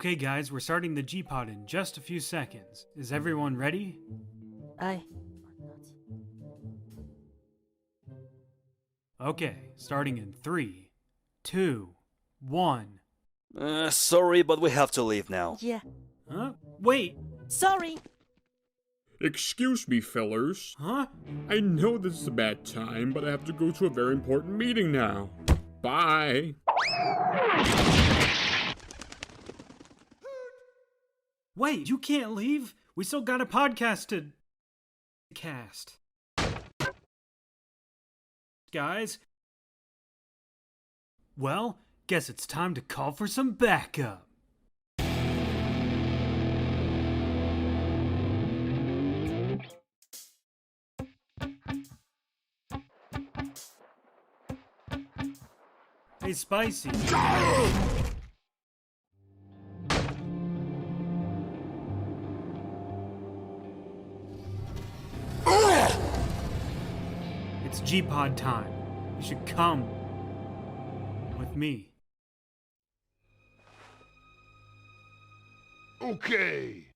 Okay guys, we're starting the Gpod in just a few seconds. Is everyone ready? Aye. Okay, starting in 3, 2, 1. Sorry, but we have to leave now. Yeah. Huh? Wait! Sorry. Excuse me, fellers. Huh? I know this is a bad time, but I have to go to a very important meeting now. Bye. Wait, you can't leave? We still got a podcast to cast. Guys? Well, guess it's time to call for some backup. Hey, Spicy. It's Gpod time. You should come with me. Okay.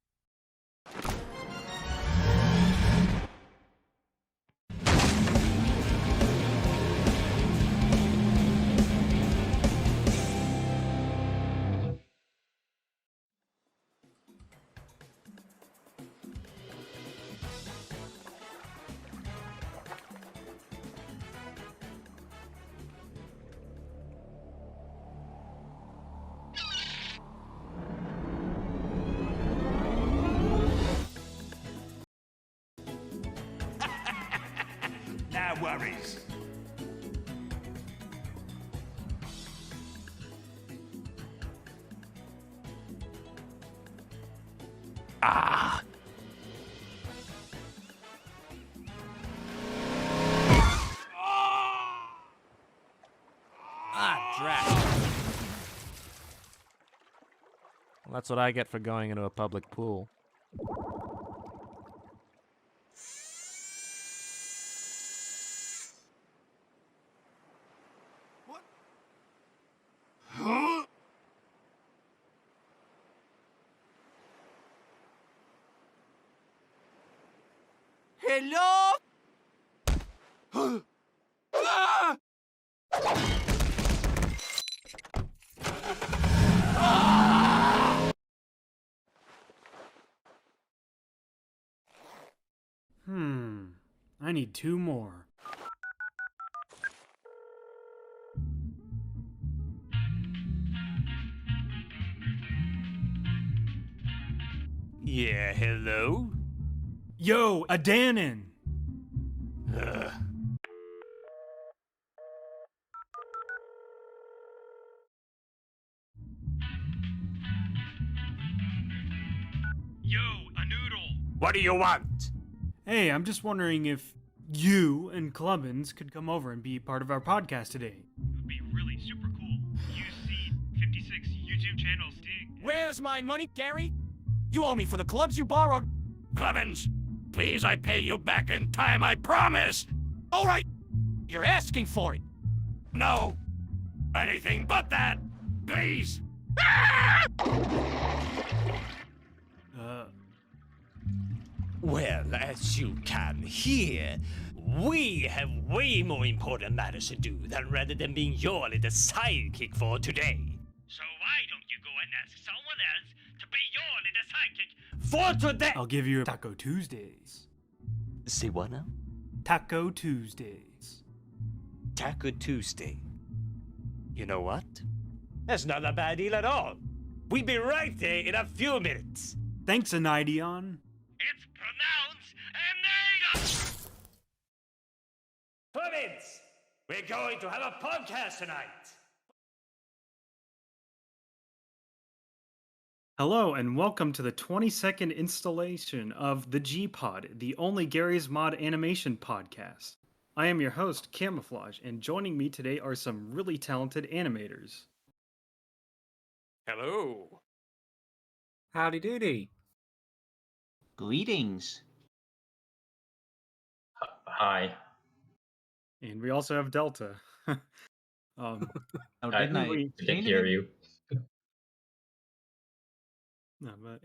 No worries. Ah. Drat. Well, that's what I get for going into a public pool. Huh? Hello? Ah! I need 2 more. Yeah, hello? Yo, Adanon! Yo, a noodle! What do you want? Hey, I'm just wondering if you and Clubbins could come over and be part of our podcast today. It would be really super cool. You see 56 YouTube channels dig. Where's my money, Gary? You owe me for the clubs you borrowed. Clubbins, please, I pay you back in time, I promise. All right, you're asking for it. No, anything but that, please. Well, as you can hear, we have way more important matters to do than rather than being your little sidekick for today. So why don't you go and ask someone else to be your little sidekick for today? I'll give you Taco Tuesdays. Say what now? Taco Tuesdays. Taco Tuesday. You know what? That's not a bad deal at all. We'll be right there in a few minutes. Thanks, Anaidon. It's pronounced Anaidon! Clubbins, we're going to have a podcast tonight. Hello, and welcome to the 22nd installation of the Gpod, the only Gary's Mod animation podcast. I am your host, Kamiflage, and joining me today are some really talented animators. Hello. Howdy doody. Greetings. Hi. And we also have Delta. Oh, I didn't I? we- can't hear you.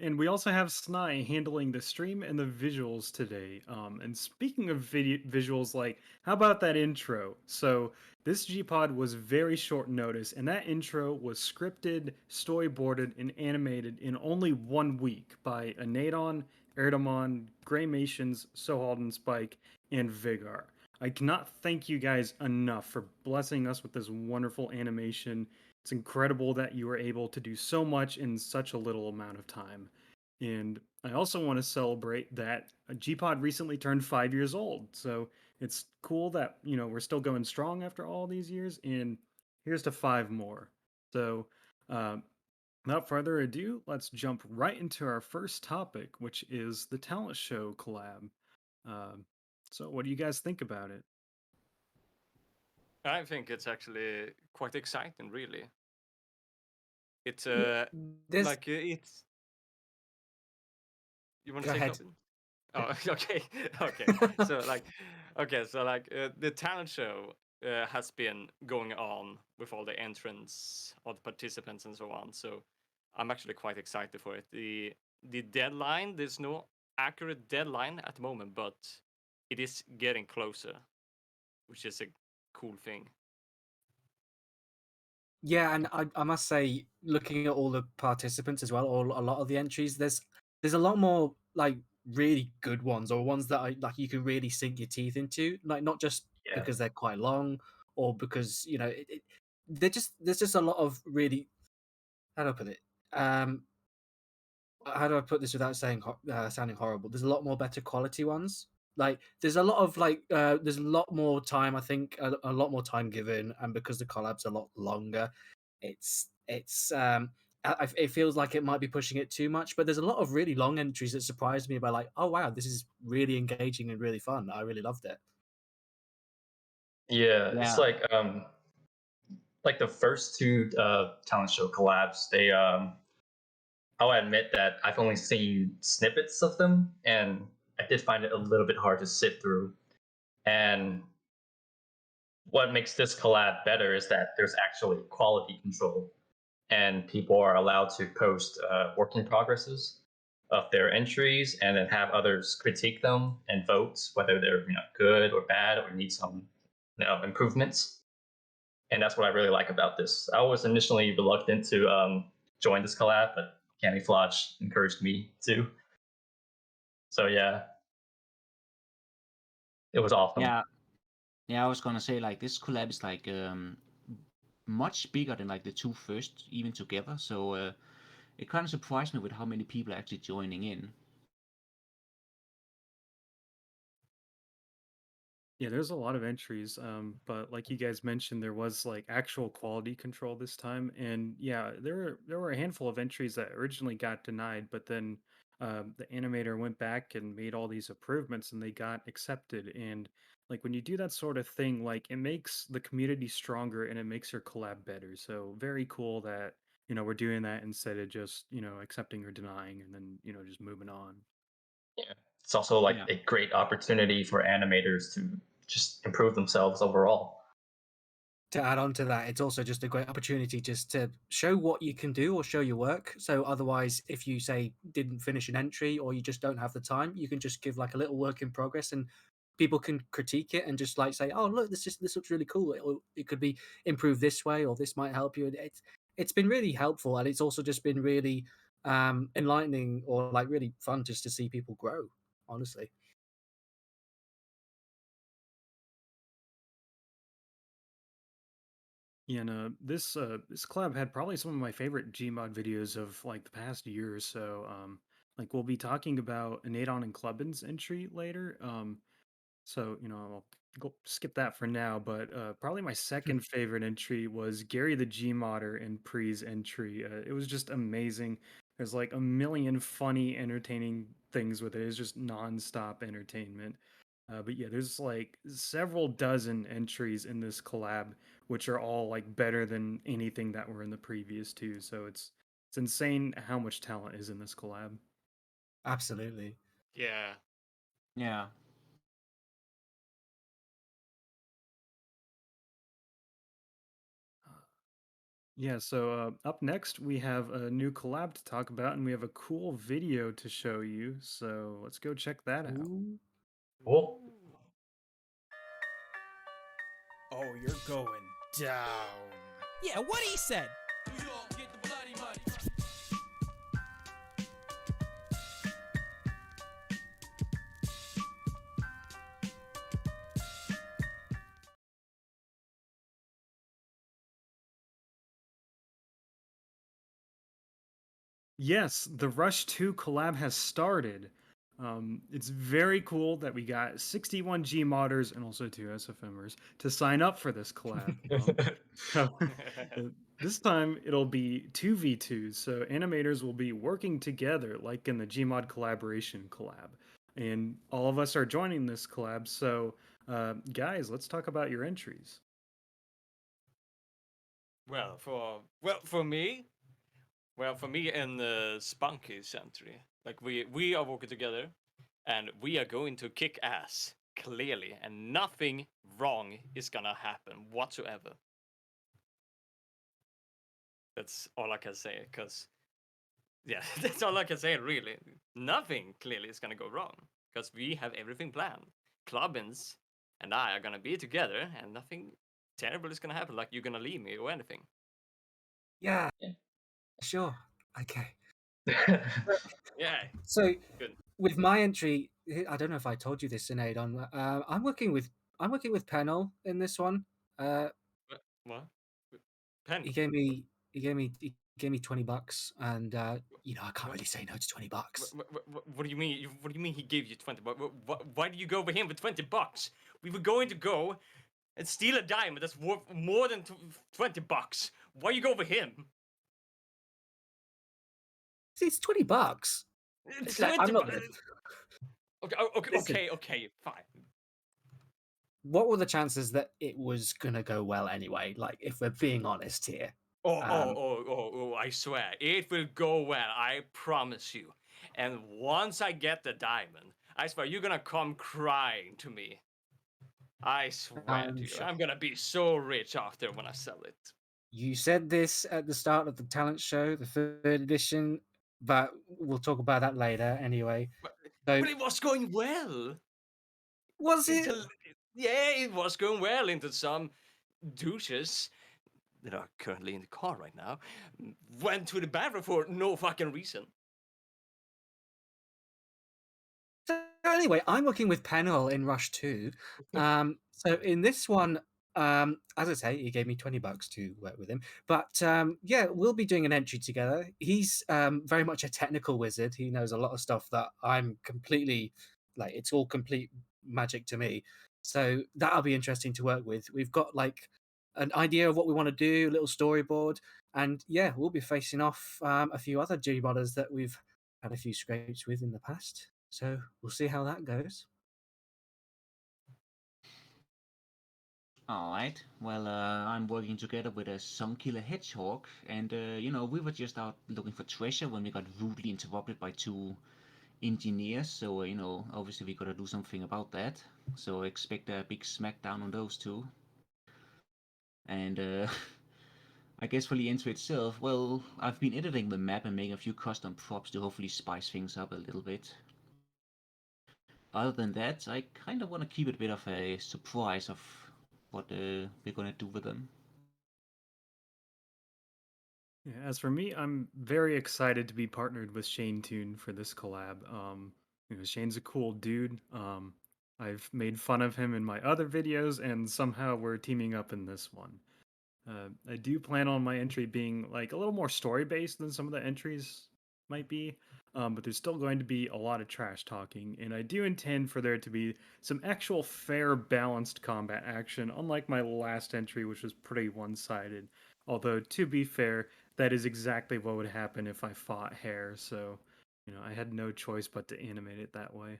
And we also have Snai handling the stream and the visuals today. And speaking of visuals, like, how about that intro? So this G-Pod was very short notice, and that intro was scripted, storyboarded, and animated in only 1 week by Anaidon, Erdamon, Greymations, Saow and Spike, and Viggar. I cannot thank you guys enough for blessing us with this wonderful animation. It's incredible that you were able to do so much in such a little amount of time. And I also want to celebrate that Gpod recently turned 5 years old. So it's cool that, we're still going strong after all these years. And here's to five more. So uh, without further ado, let's jump right into our first topic, which is the talent show collab. Um, so what do you guys think about it? I think it's actually quite exciting, really. It's There's it's. You want Go to say ahead. something? Oh, okay, okay. So the talent show has been going on with all the entrants, all the participants, and so on. So I'm actually quite excited for it. The deadline, there's no accurate deadline at the moment, but it is getting closer, which is a cool thing. Yeah, and I must say, looking at all the participants as well, or a lot of the entries, there's a lot more like really good ones, or ones that like you can really sink your teeth into, like not just Yeah. because they're quite long, or because there's just a lot of really, how do I put it? How do I put this without sounding horrible? There's a lot more better quality ones. Like there's a lot of there's a lot more time. I think a lot more time given, and because the collabs are a lot longer, it feels like it might be pushing it too much. But there's a lot of really long entries that surprised me by like, oh wow, this is really engaging and really fun. I really loved it. Yeah, it's Yeah, like the first two talent show collabs. I'll admit that I've only seen snippets of them, and I did find it a little bit hard to sit through. And what makes this collab better is that there's actually quality control, and people are allowed to post working progresses of their entries, and then have others critique them and vote whether they're good or bad or need some improvements. And that's what I really like about this. I was initially reluctant to join this collab, but Kamiflage encouraged me to. So yeah, it was awesome. yeah, yeah. I was gonna say like this collab is like much bigger than like the two first even together. So it kind of surprised me with how many people are actually joining in. Yeah, there's a lot of entries, but like you guys mentioned, there was like actual quality control this time, and yeah, there were a handful of entries that originally got denied, but then the animator went back and made all these improvements, and they got accepted. And like when you do that sort of thing, like it makes the community stronger and it makes your collab better. So very cool that we're doing that instead of just accepting or denying and then just moving on. Yeah, it's also like Yeah. a great opportunity for animators to just improve themselves overall. To add on to that, it's also just a great opportunity just to show what you can do or show your work. So otherwise, if you say didn't finish an entry or you just don't have the time, you can just give like a little work in progress and people can critique it and just like say, oh look, this looks really cool. It could be improved this way or this might help you. And it's been really helpful, and it's also just been really enlightening or like really fun just to see people grow, honestly. Yeah, and this collab had probably some of my favorite Gmod videos of like the past year or so. Like we'll be talking about Anaidon and Clubbins entry later. So I'll skip that for now. But probably my second favorite entry was Gary the Gmodder and Pre's entry. It was just amazing. There's like a million funny, entertaining things with it. It's just nonstop entertainment. But yeah, there's like several dozen entries in this collab, which are all like better than anything that were in the previous two. So it's insane how much talent is in this collab. Absolutely. Yeah. Yeah. Yeah, so up next we have a new collab to talk about, and we have a cool video to show you. So let's go check that out. Ooh. Cool. Oh, you're going down. Yeah, what he said. Yes, the Rush 2 collab has started. It's very cool that we got 61 Gmodders and also 2 SFMers to sign up for this collab. This time it'll be 2v2s, so animators will be working together like in the Gmod collaboration collab. And all of us are joining this collab, so guys, let's talk about your entries. Well, for me and Spunky's entry, like we are working together, and we are going to kick ass clearly, and nothing wrong is gonna happen whatsoever. That's all I can say, cause yeah, that's all I can say. Really, nothing clearly is gonna go wrong, cause we have everything planned. Clubbins and I are gonna be together, and nothing terrible is gonna happen. Like you're gonna leave me or anything. Yeah. Sure. Okay. Yeah. So Good. with my entry, I don't know if I told you this, Anaidon. I'm working with Penel in this one. What? Pen. He gave me $20, and you know I can't really say no to $20. What do you mean? What do you mean he gave you 20 bucks? Why do you go over him for 20 bucks? We were going to go and steal a diamond that's worth more than 20 bucks. Why you go over him? See, it's $20. It's Like, 20 I'm not bucks. gonna... Listen. Okay, fine. What were the chances that it was gonna go well anyway? Like, if we're being honest here. I swear, it will go well, I promise you. And once I get the diamond, I swear you're gonna come crying to me. I swear to you, Sure. I'm gonna be so rich after when I sell it. You said this at the start of the talent show, the 3rd edition, but we'll talk about that later anyway. But it was going well. Was it? Yeah, it was going well into some douches that are currently in the car right now went to the bathroom for no fucking reason. So anyway, I'm working with Penel in Rush 2. So in this one, as I say, he gave me $20 to work with him. But yeah, we'll be doing an entry together. He's very much a technical wizard. He knows a lot of stuff that I'm completely like. It's all complete magic to me. So that'll be interesting to work with. We've got like an idea of what we want to do, a little storyboard, and yeah, we'll be facing off a few other Gmodders that we've had a few scrapes with in the past. So we'll see how that goes. Alright, well, I'm working together with a Sunkiller Hedgehog, and, you know, we were just out looking for treasure when we got rudely interrupted by 2 engineers, so, you know, obviously we gotta do something about that. So expect a big smackdown on those 2. And, I guess for the intro itself, well, I've been editing the map and making a few custom props to hopefully spice things up a little bit. Other than that, I kind of want to keep it a bit of a surprise of what we're gonna do with them. Yeah, as for me, I'm very excited to be partnered with Shane Toon for this collab. You know, Shane's a cool dude. I've made fun of him in my other videos, and somehow we're teaming up in this one. I do plan on my entry being like a little more story based than some of the entries might be, but there's still going to be a lot of trash talking, and I do intend for there to be some actual fair, balanced combat action, unlike my last entry, which was pretty one sided. Although, to be fair, that is exactly what would happen if I fought Hair, so you know, I had no choice but to animate it that way.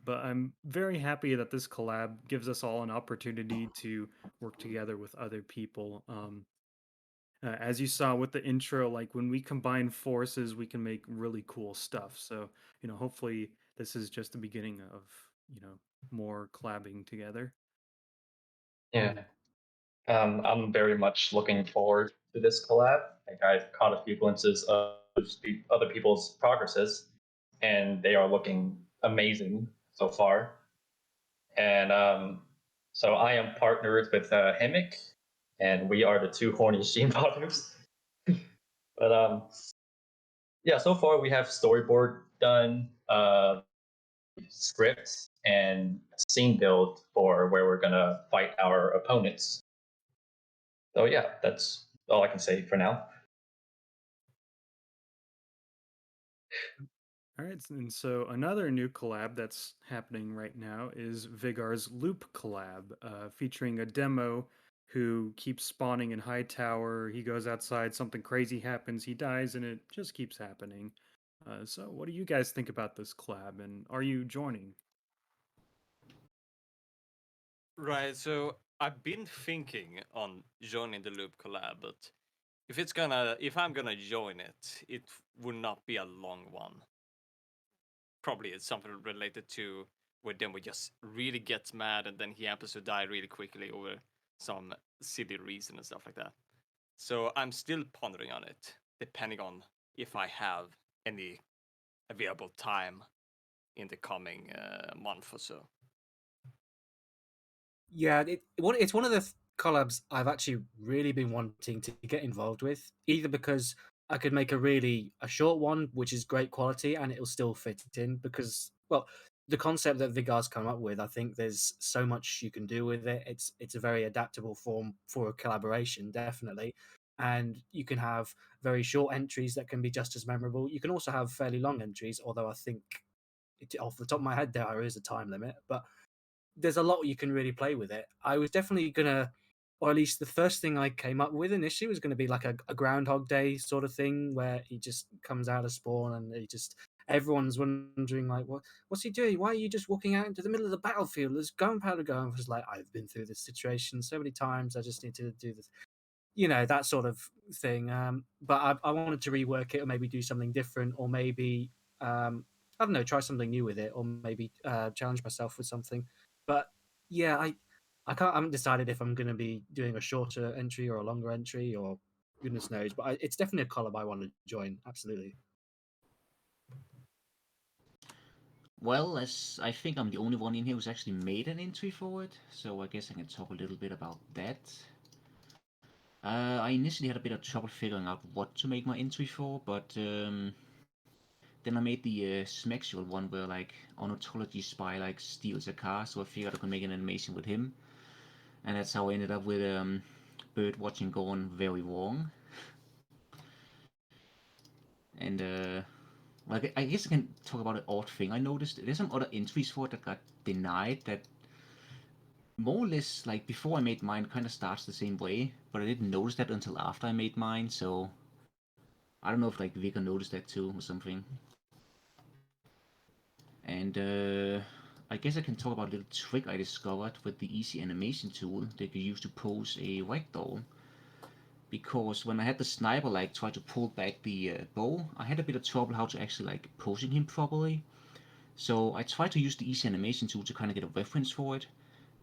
But I'm very happy that this collab gives us all an opportunity to work together with other people. As you saw with the intro, like when we combine forces, we can make really cool stuff. So, you know, hopefully this is just the beginning of, you know, more collabing together. Yeah. I'm very much looking forward to this collab. Like I've caught a few glimpses of other people's progresses, and they are looking amazing so far. And so I am partnered with HIMIK, and we are the two horny Steam fathers. But yeah, so far we have storyboard done, scripts, and scene build for where we're gonna fight our opponents. So yeah, that's all I can say for now. All right, and so another new collab that's happening right now is Viggar's Loop collab, featuring a demo who keeps spawning in High Tower. He goes outside, something crazy happens, he dies, and it just keeps happening. So, what do you guys think about this collab, and are you joining? Right, so I've been thinking on joining the Loop collab, but if I'm gonna join it, it would not be a long one. Probably it's something related to where Demo just really gets mad and then he happens to die really quickly over some silly reason and stuff like that. So I'm still pondering on it, depending on if I have any available time in the coming month or so. Yeah, it's one of the collabs I've actually really been wanting to get involved with, either because I could make a short one, which is great quality, and it'll still fit in because, well, the concept that Viggar's come up with, I think there's so much you can do with it. It's a very adaptable form for a collaboration, definitely. And you can have very short entries that can be just as memorable. You can also have fairly long entries, although I think off the top of my head there is a time limit, but there's a lot you can really play with it. I was definitely gonna, or at least the first thing I came up with initially was going to be like a Groundhog Day sort of thing where he just comes out of spawn and he just everyone's wondering like, what's he doing? Why are you just walking out into the middle of the battlefield? There's gunpowder going. I was like, I've been through this situation so many times. I just need to do this, that sort of thing. But I wanted to rework it or maybe do something different or maybe I don't know, try something new with it or maybe challenge myself with something. But yeah, I haven't decided if I'm going to be doing a shorter entry or a longer entry or goodness knows. But it's definitely a collab I want to join. Absolutely. Well, as I think I'm the only one in here who's actually made an entry for it, so I guess I can talk a little bit about that. I initially had a bit of trouble figuring out what to make my entry for, but then I made the Smexual one where like Ornithology Spy like steals a car, so I figured I could make an animation with him, and that's how I ended up with bird watching gone very wrong. And well, I guess I can talk about an odd thing I noticed. There's some other entries for it that got denied that more or less, like, before I made mine, kind of starts the same way, but I didn't notice that until after I made mine, so I don't know if, like, Viggar noticed that too or something. And I guess I can talk about a little trick I discovered with the easy animation tool that you use to pose a ragdoll. Because when I had the sniper like try to pull back the bow, I had a bit of trouble how to actually like posing him properly. So I tried to use the easy animation tool to kind of get a reference for it.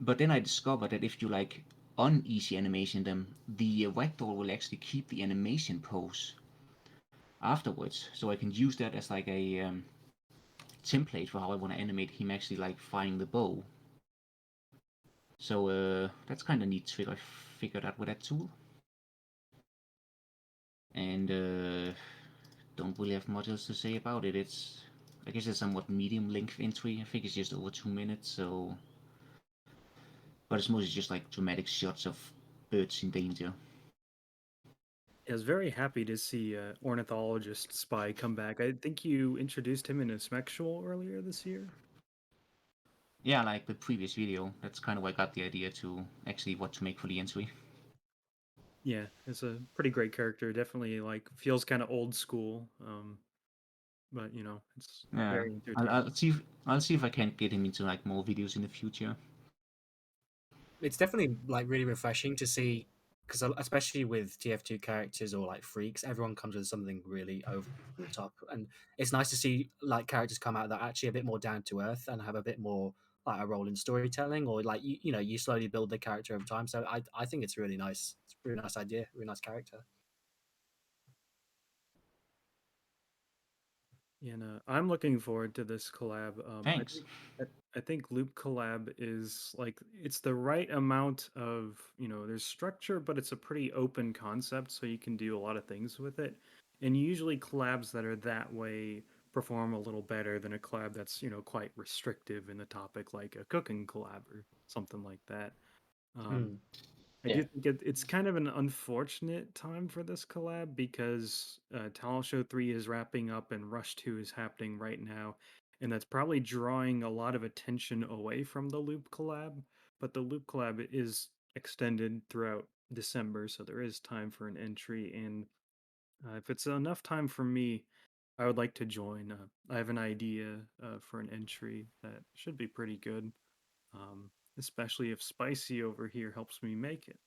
But then I discovered that if you like uneasy animation them, the ragdoll will actually keep the animation pose afterwards. So I can use that as like a template for how I want to animate him actually like firing the bow. So that's kind of neat trick I figured out with that tool. And don't really have much else to say about it. It's, I guess, it's somewhat medium length entry. I think it's just over 2 minutes, so. But it's mostly just like dramatic shots of birds in danger. I was very happy to see Ornithologist Spy come back. I think you introduced him in a Smexual earlier this year. Yeah, like the previous video. That's kind of where I got the idea to actually what to make for the entry. Yeah, it's a pretty great character. Definitely like feels kind of old school, but it's Yeah, very entertaining. I'll see if I can get him into like more videos in the future. It's definitely like really refreshing to see because especially with TF2 characters or like freaks, everyone comes with something really over the top, and it's nice to see like characters come out that are actually a bit more down to earth and have a bit more like a role in storytelling, or like you slowly build the character over time. So I think it's really nice. It's a really nice idea, really nice character. And I'm looking forward to this collab. Thanks. I think Loop collab is like it's the right amount of there's structure, but it's a pretty open concept, so you can do a lot of things with it. And usually collabs that are that way perform a little better than a collab that's quite restrictive in the topic, like a cooking collab or something like that. Um, Mm. I Yeah. do think it's kind of an unfortunate time for this collab because Talent Show 3 is wrapping up and Rush 2 is happening right now. And that's probably drawing a lot of attention away from the Loop collab. But the Loop collab is extended throughout December, so there is time for an entry. And if it's enough time for me, I would like to join. I have an idea for an entry that should be pretty good, um, especially if Spicy over here helps me make it.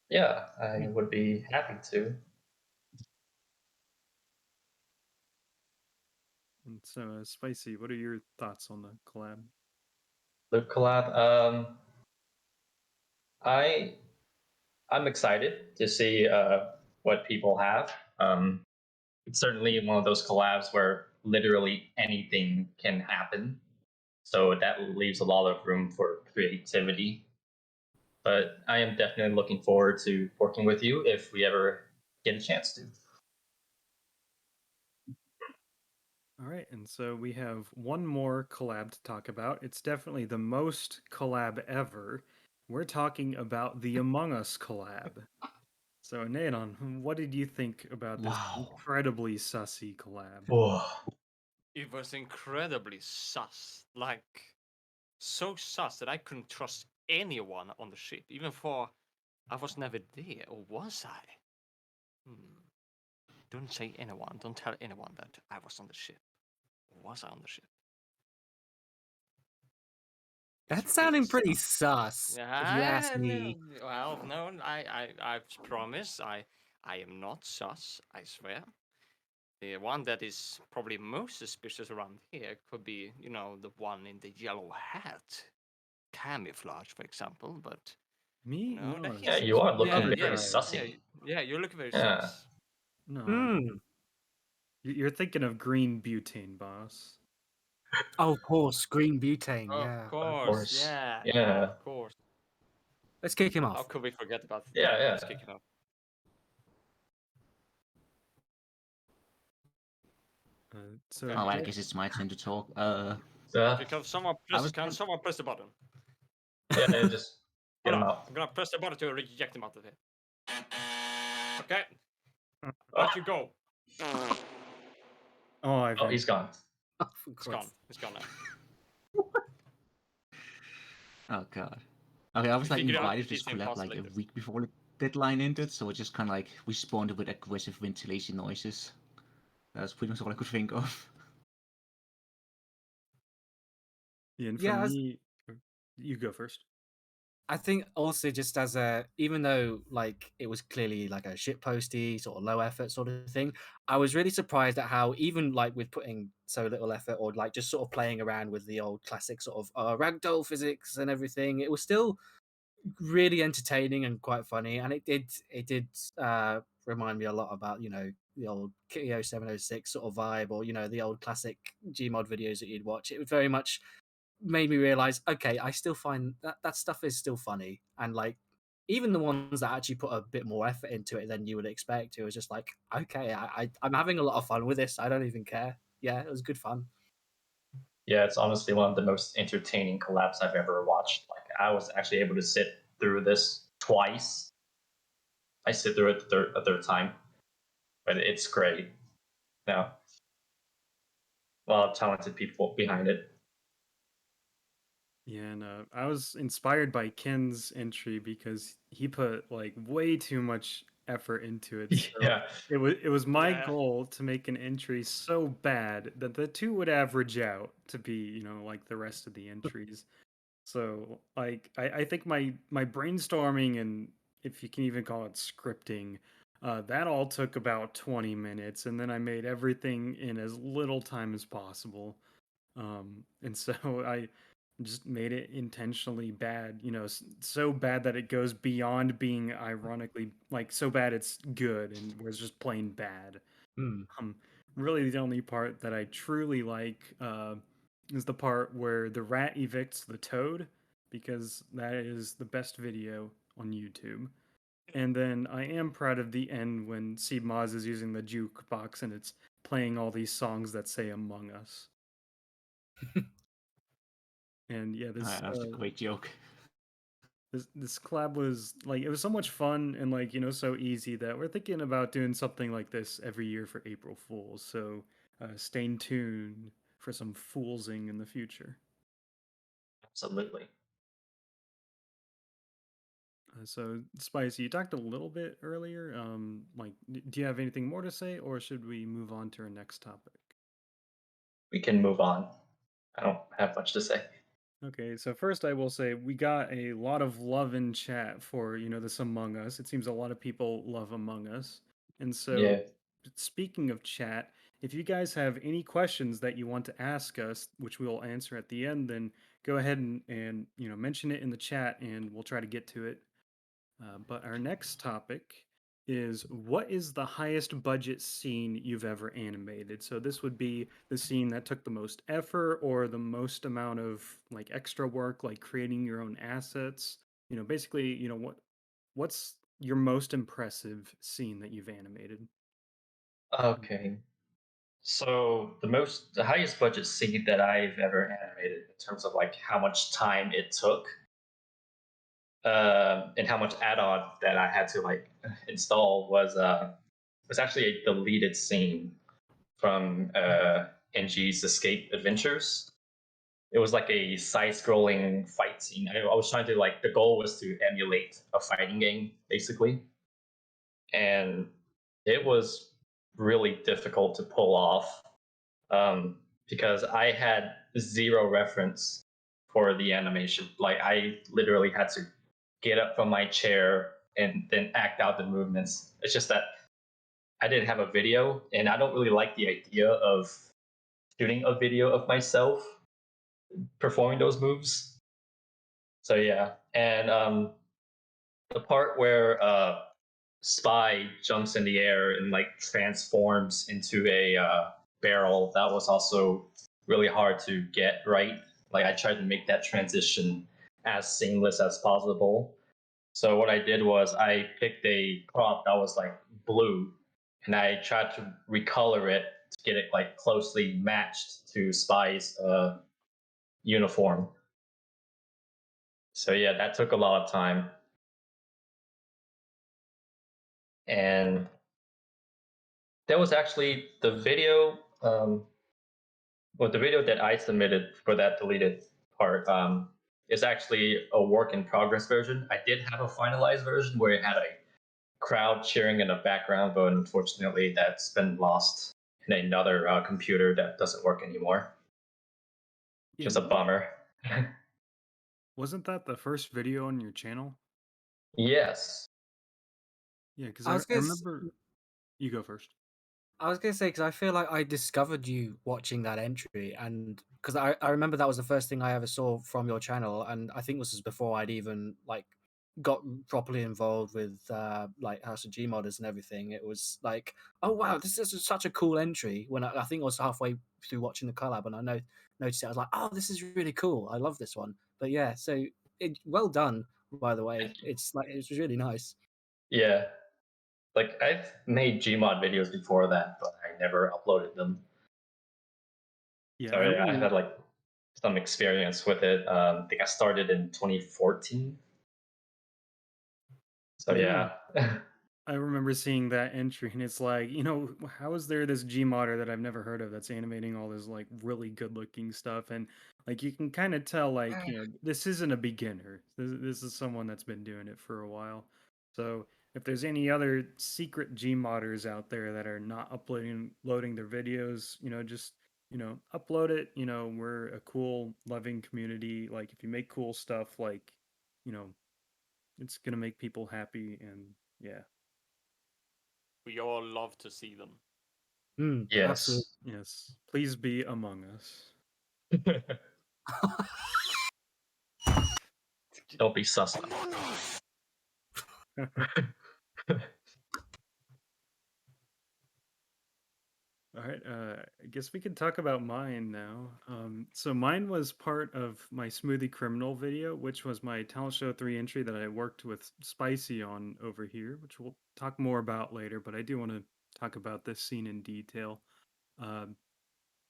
Yeah, I would be happy to. And so, Spicy, what are your thoughts on the collab? Loop collab. I I'm excited to see what people have. It's certainly one of those collabs where literally anything can happen, so that leaves a lot of room for creativity. But I am definitely looking forward to working with you if we ever get a chance to. All right, and so we have one more collab to talk about. It's definitely the most collab ever. We're talking about the Among Us collab. So, Anaidon, what did you think about this Wow. incredibly sussy collab? Whoa. It was incredibly sus. Like, so sus that I couldn't trust anyone on the ship, even for I was never there, or was I? Don't say anyone, don't tell anyone that I was on the ship. Or was I on the ship? That's It's really sounding pretty sus. sus, if you ask me. Well, no, I promise I am not sus, I swear. The one that is probably most suspicious around here could be, the one in the yellow hat. Kamiflage, for example, but Me? that No, he Yeah, seems you are yeah, looking very yeah, sussy. yeah, you're looking very Yeah. sus. no. Hmm. You're thinking of green butane, boss. Oh, of course, green butane. Of Yeah. Of course, course. yeah, Yeah. of course. Let's kick him How off. could we forget about it? Yeah, Yeah, yeah. let's kick it off. So Okay. Oh, I guess it's my turn to talk. So, Can someone I press? was Can someone press the button? yeah, just get Hold him on, out. I'm gonna press the button to reject him out of here. Okay, Oh, out you go. Oh, I've oh, he's gone. Oh, for It's gone. Christ. It's gone now. Oh god. Okay, I was like Figure it out, invited to this it's collab like a impossible. week before the deadline ended, so it just kind of like responded with aggressive ventilation noises. That's pretty much all I could think of. Yeah, and for Yeah, me, you go first. I think also just as a, even though like it was clearly like a shit posty sort of low effort sort of thing, I was really surprised at how even like with putting so little effort or like just sort of playing around with the old classic sort of ragdoll physics and everything, it was still really entertaining and quite funny, and it did remind me a lot about the old Kitio 706 sort of vibe, or the old classic Gmod videos that you'd watch. It was very much made me realize, okay, I still find that stuff is still funny, and like even the ones that actually put a bit more effort into it than you would expect, it was just like, okay, I'm having a lot of fun with this. I don't even care. Yeah, it was good fun. Yeah, it's honestly one of the most entertaining collabs I've ever watched. Like, I was actually able to sit through this twice. I sit through it a third time, but it's great. Now, a lot of talented people behind it. Yeah, and I was inspired by Ken's entry because he put like way too much effort into it. So Yeah, it was my Yeah. goal to make an entry so bad that the two would average out to be, like the rest of the entries. So like I think my brainstorming, and if you can even call it scripting, that all took about 20 minutes, and then I made everything in as little time as possible. And so I just made it intentionally bad, so bad that it goes beyond being ironically like so bad it's good and was just plain bad. Hmm. Um, really the only part that I truly like is the part where the rat evicts the toad, because that is the best video on YouTube. And then I am proud of the end when Maz is using the jukebox and it's playing all these songs that say Among Us. And yeah, That's a great joke. this collab was like, it was so much fun and like, so easy that we're thinking about doing something like this every year for April Fools. So stay tuned for some foolsing in the future. Absolutely. So Spicy, you talked a little bit earlier. Like, do you have anything more to say, or should we move on to our next topic? We can move on. I don't have much to say. Okay, so first I will say we got a lot of love in chat for, this Among Us. It seems a lot of people love Among Us. And so, Yeah. speaking of chat, if you guys have any questions that you want to ask us, which we will answer at the end, then go ahead and mention it in the chat and we'll try to get to it. But our next topic is, what is the highest budget scene you've ever animated? So this would be the scene that took the most effort or the most amount of like extra work, like creating your own assets. Basically, what's your most impressive scene that you've animated? Okay. So the highest budget scene that I've ever animated in terms of like how much time it took, and how much add-on that I had to like install was actually a deleted scene from NG's Escape Adventures. It was like a side-scrolling fight scene. I was trying to like, the goal was to emulate a fighting game basically, and it was really difficult to pull off, because I had zero reference for the animation. Like I literally had to get up from my chair and then act out the movements. It's just that I didn't have a video, and I don't really like the idea of shooting a video of myself performing those moves. So yeah, and the part where Spy jumps in the air and like transforms into a barrel, that was also really hard to get right. Like I tried to make that transition as seamless as possible. So what I did was I picked a crop that was like blue, and I tried to recolor it to get it like closely matched to Spy's uniform. So yeah, that took a lot of time. And that was actually the video. The video that I submitted for that deleted part is actually a work in progress version. I did have a finalized version where it had a crowd cheering in the background, but unfortunately, that's been lost in another computer that doesn't work anymore. Yeah, Just a bummer. Wasn't that the first video on your channel? Yes. Yeah, because I I was gonna remember. You go first. I was gonna say, because I feel like I discovered you watching that entry, and because I remember that was the first thing I ever saw from your channel, and I think this was before I'd even like got properly involved with like House of Gmodders and everything. It was like, oh wow, this is such a cool entry. When I think I was halfway through watching the collab, and I noticed it, I was like, oh, this is really cool. I love this one. But yeah, so well done, by the way. It's like, it's really nice. Yeah. Like I've made Gmod videos before that, but I never uploaded them. Yeah, So yeah, I've had like some experience with it. I think I started in 2014. So yeah. I remember seeing that entry, and it's like, how is there this Gmodder that I've never heard of that's animating all this like really good looking stuff? And like, you can kind of tell, like, this isn't a beginner. This is someone that's been doing it for a while. So if there's any other secret Gmodders out there that are not loading their videos, just upload it. We're a cool, loving community. Like, if you make cool stuff, like, it's gonna make people happy, and yeah. We all love to see them. Yes. Absolutely. Yes. Please be among us. Don't be sus. All right, I guess we can talk about mine now. So mine was part of my Smoothie Criminal video, which was my talent show 3 entry that I worked with Spicy on over here, which we'll talk more about later, but I do want to talk about this scene in detail. Um,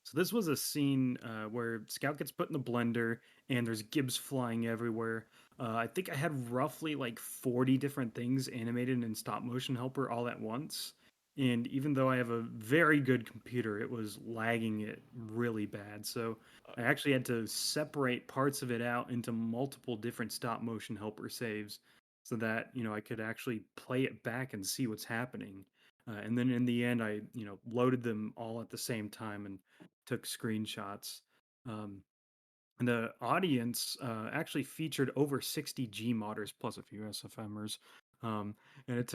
so this was a scene where Scout gets put in the blender and there's gibs flying everywhere. I think I had roughly like 40 different things animated in stop motion helper all at once. And even though I have a very good computer, it was lagging it really bad. So I actually had to separate parts of it out into multiple different stop motion helper saves so that, I could actually play it back and see what's happening. And then in the end, I, loaded them all at the same time and took screenshots. Um, and the audience actually featured over 60 Gmodders plus a few SFMers. And it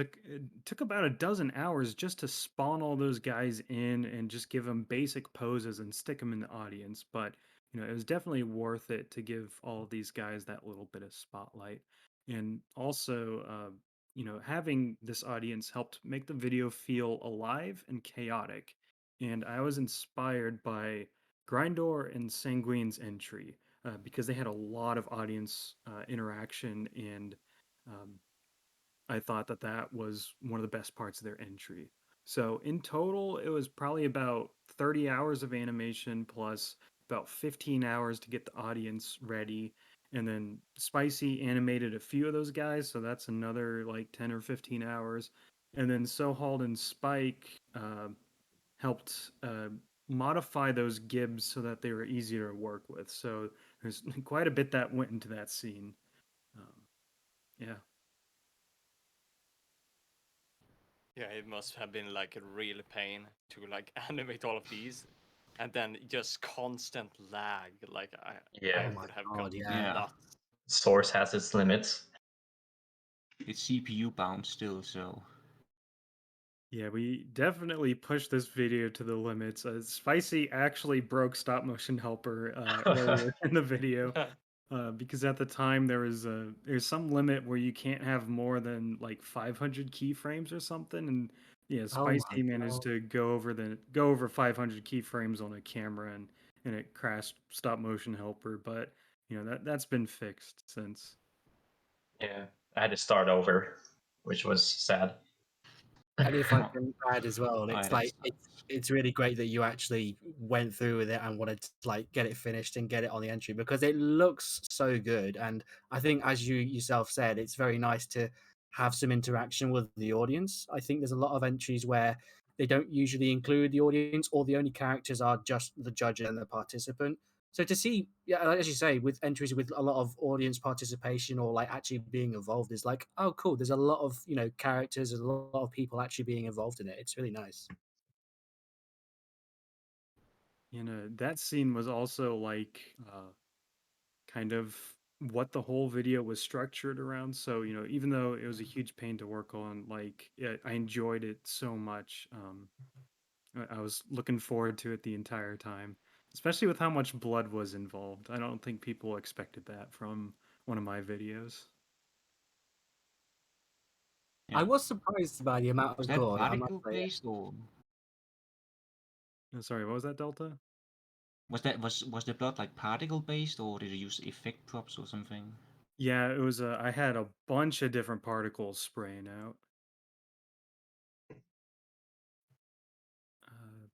took about a dozen hours just to spawn all those guys in and just give them basic poses and stick them in the audience. But it was definitely worth it to give all of these guys that little bit of spotlight. And also, having this audience helped make the video feel alive and chaotic. And I was inspired by Grindor and Sanguine's entry because they had a lot of audience interaction, and um, I thought that that was one of the best parts of their entry. So in total, it was probably about 30 hours of animation plus about 15 hours to get the audience ready. And then Spicy animated a few of those guys, so that's another like 10 or 15 hours. And then Sohald and Spike helped modify those gibs so that they were easier to work with. So there's quite a bit that went into that scene. Um, yeah. Yeah, it must have been like a real pain to like animate all of these, and then just constant lag. Like I Yeah. would have God, gone Yeah. nuts. Source has its limits. It's CPU bound still, so Yeah, we definitely pushed this video to the limits. Spicy actually broke stop motion helper earlier in the video because at the time there's some limit where you can't have more than like 500 keyframes or something, and yeah, Oh my Spicy managed God. to go over 500 keyframes on a camera, and it crashed stop motion helper. But that's been fixed since. Yeah, I had to start over, which was sad. And if I can add as well, I it's that like it's really great that you actually went through with it and wanted to like get it finished and get it on the entry because it looks so good. And I think, as you yourself said, it's very nice to have some interaction with the audience. I think there's a lot of entries where they don't usually include the audience, or the only characters are just the judge and the participant. So to see, yeah, like as you say, with entries with a lot of audience participation or like actually being involved is like, oh, cool. There's a lot of characters, and a lot of people actually being involved in it. It's really nice. That scene was also like kind of what the whole video was structured around. So, even though it was a huge pain to work on, like I enjoyed it so much. I was looking forward to it the entire time, especially with how much blood was involved. I don't think people expected that from one of my videos. I yeah. was surprised by the amount Was of that gore. I must particle say. based or Sorry, what was that, Delta? was the blood like particle based or did you use effect props or something? Yeah, it was. I had a bunch of different particles spraying out.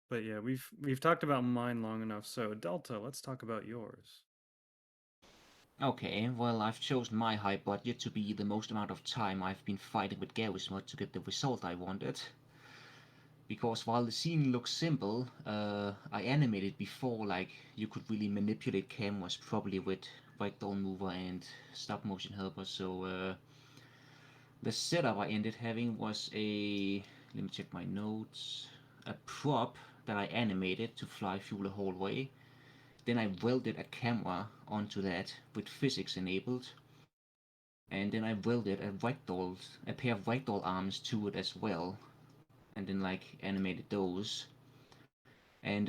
But yeah, we've talked about mine long enough. So Delta, let's talk about yours. Okay, well I've chosen my high budget to be the most amount of time I've been fighting with Gmod to get the result I wanted. Because while the scene looks simple, I animated before like you could really manipulate cameras properly with ragdoll mover and stop motion helper. So the setup I ended having was let me check my notes, a prop that I animated to fly through the hallway. Then I welded a camera onto that with physics enabled. And then I welded a pair of ragdoll arms to it as well. And then like animated those. And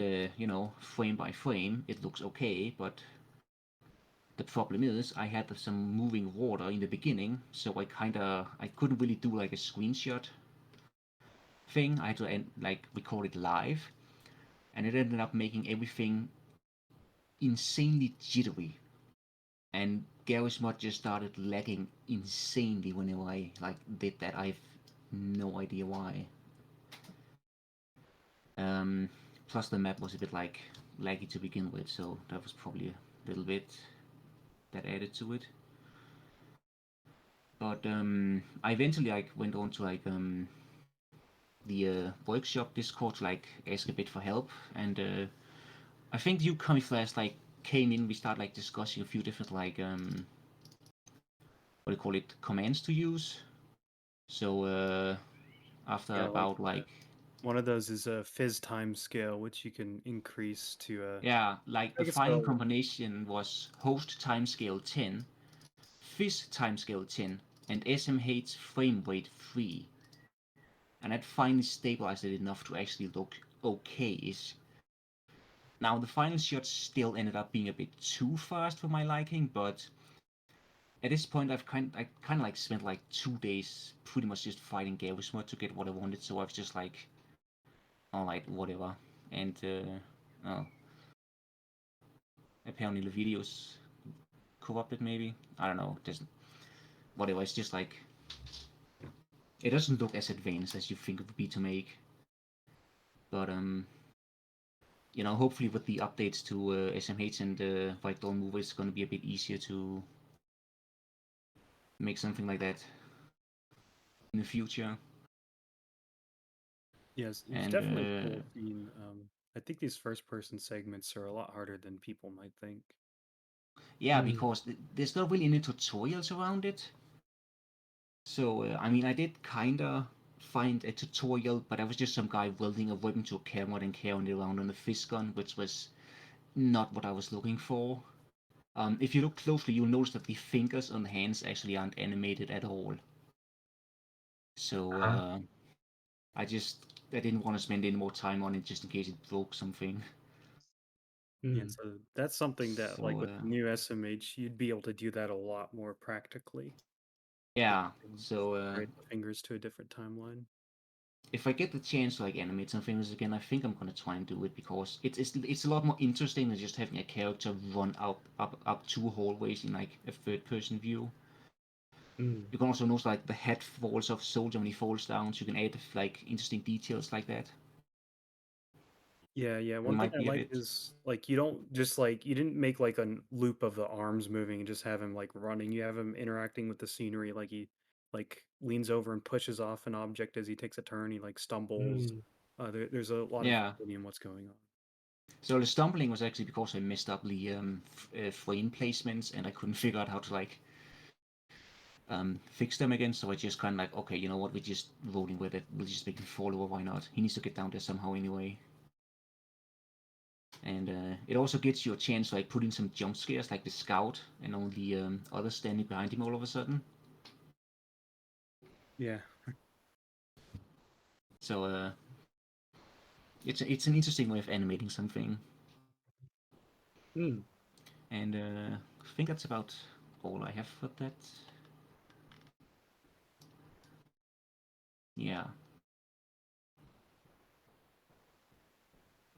frame by frame, it looks okay, but the problem is I had some moving water in the beginning, so I couldn't really do like a screenshot thing. I had to like record it live. and it ended up making everything insanely jittery. And Garry's Mod just started lagging insanely whenever I did that. I've no idea why. Plus the map was a bit laggy to begin with, so that was probably a little bit that added to it. But I eventually went on to the workshop Discord to ask a bit for help, and I think you Kamiflage came in. We started discussing a few different what do you call it, commands to use. So after about one of those is a fizz time scale, which you can increase to yeah, the final combination was host timescale 10, fizz timescale 10, and SMH frame rate 3. And that finally stabilized it enough to actually look okay-ish. Now the final shot still ended up being a bit too fast for my liking, but at this point I kind of spent 2 days pretty much just fighting Garry's Mod to get what I wanted, so I was just alright, whatever. And apparently the video's corrupted, maybe, I don't know, doesn't, whatever. It's just it doesn't look as advanced as you think it would be to make, but you know, hopefully with the updates to SMH and White Dawn Mover, it's going to be a bit easier to make something like that in the future. Yes, it's definitely cool. I think these first-person segments are a lot harder than people might think. Yeah, because there's not really any tutorials around it. So, I mean, I did kinda find a tutorial, but I was just some guy welding a weapon to a camera and carrying it around on a fist gun, which was not what I was looking for. If you look closely, you'll notice that the fingers on the hands actually aren't animated at all. So, I didn't want to spend any more time on it just in case it broke something. Yeah, so that's something that, with the new SMH, you'd be able to do that a lot more practically. Yeah, so the fingers to a different timeline. If I get the chance to animate some fingers again, I think I'm gonna try and do it, because it's a lot more interesting than just having a character run up 2 hallways in a third-person view. You can also notice the head falls off soldier when he falls down, so you can add interesting details like that. Yeah. One thing I like is you don't just you didn't make a loop of the arms moving and just have him running. You have him interacting with the scenery, he leans over and pushes off an object as he takes a turn. He stumbles. There's a lot of variety in what's going on. So the stumbling was actually because I messed up the frame placements, and I couldn't figure out how to fix them again. So I just kind of okay, you know what, we're just rolling with it. We'll just make him fall over. Why not? He needs to get down there somehow anyway. And it also gives you a chance to put in some jump scares, like the scout and all the others standing behind him all of a sudden. Yeah. So it's an interesting way of animating something. And I think that's about all I have for that. Yeah.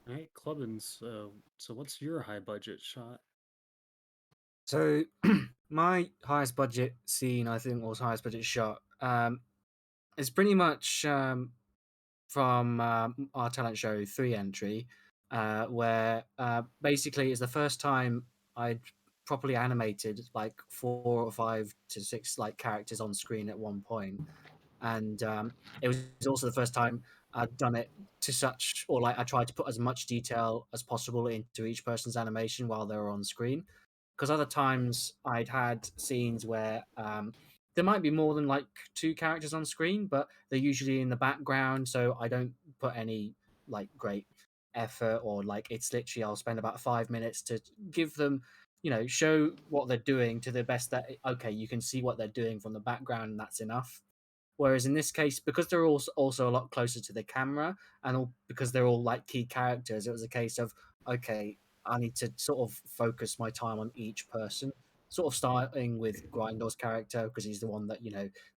All right, Clubbins. So what's your high budget shot? So my highest budget scene, I think, was highest budget shot. It's pretty much from our talent show 3 entry, where basically it's the first time I'd properly animated 4 or 5 to 6 characters on screen at one point, and it was also the first time I'd done it to such, or I tried to put as much detail as possible into each person's animation while they were on screen, because other times I'd had scenes where there might be more than 2 characters on screen, but they're usually in the background, so I don't put any great effort, or it's literally I'll spend about 5 minutes to give them, show what they're doing to the best that okay, you can see what they're doing from the background, and that's enough. Whereas in this case, because they're also a lot closer to the camera, and because they're all key characters, it was a case of okay, I need to sort of focus my time on each person. Sort of starting with Grindor's character, because he's the one that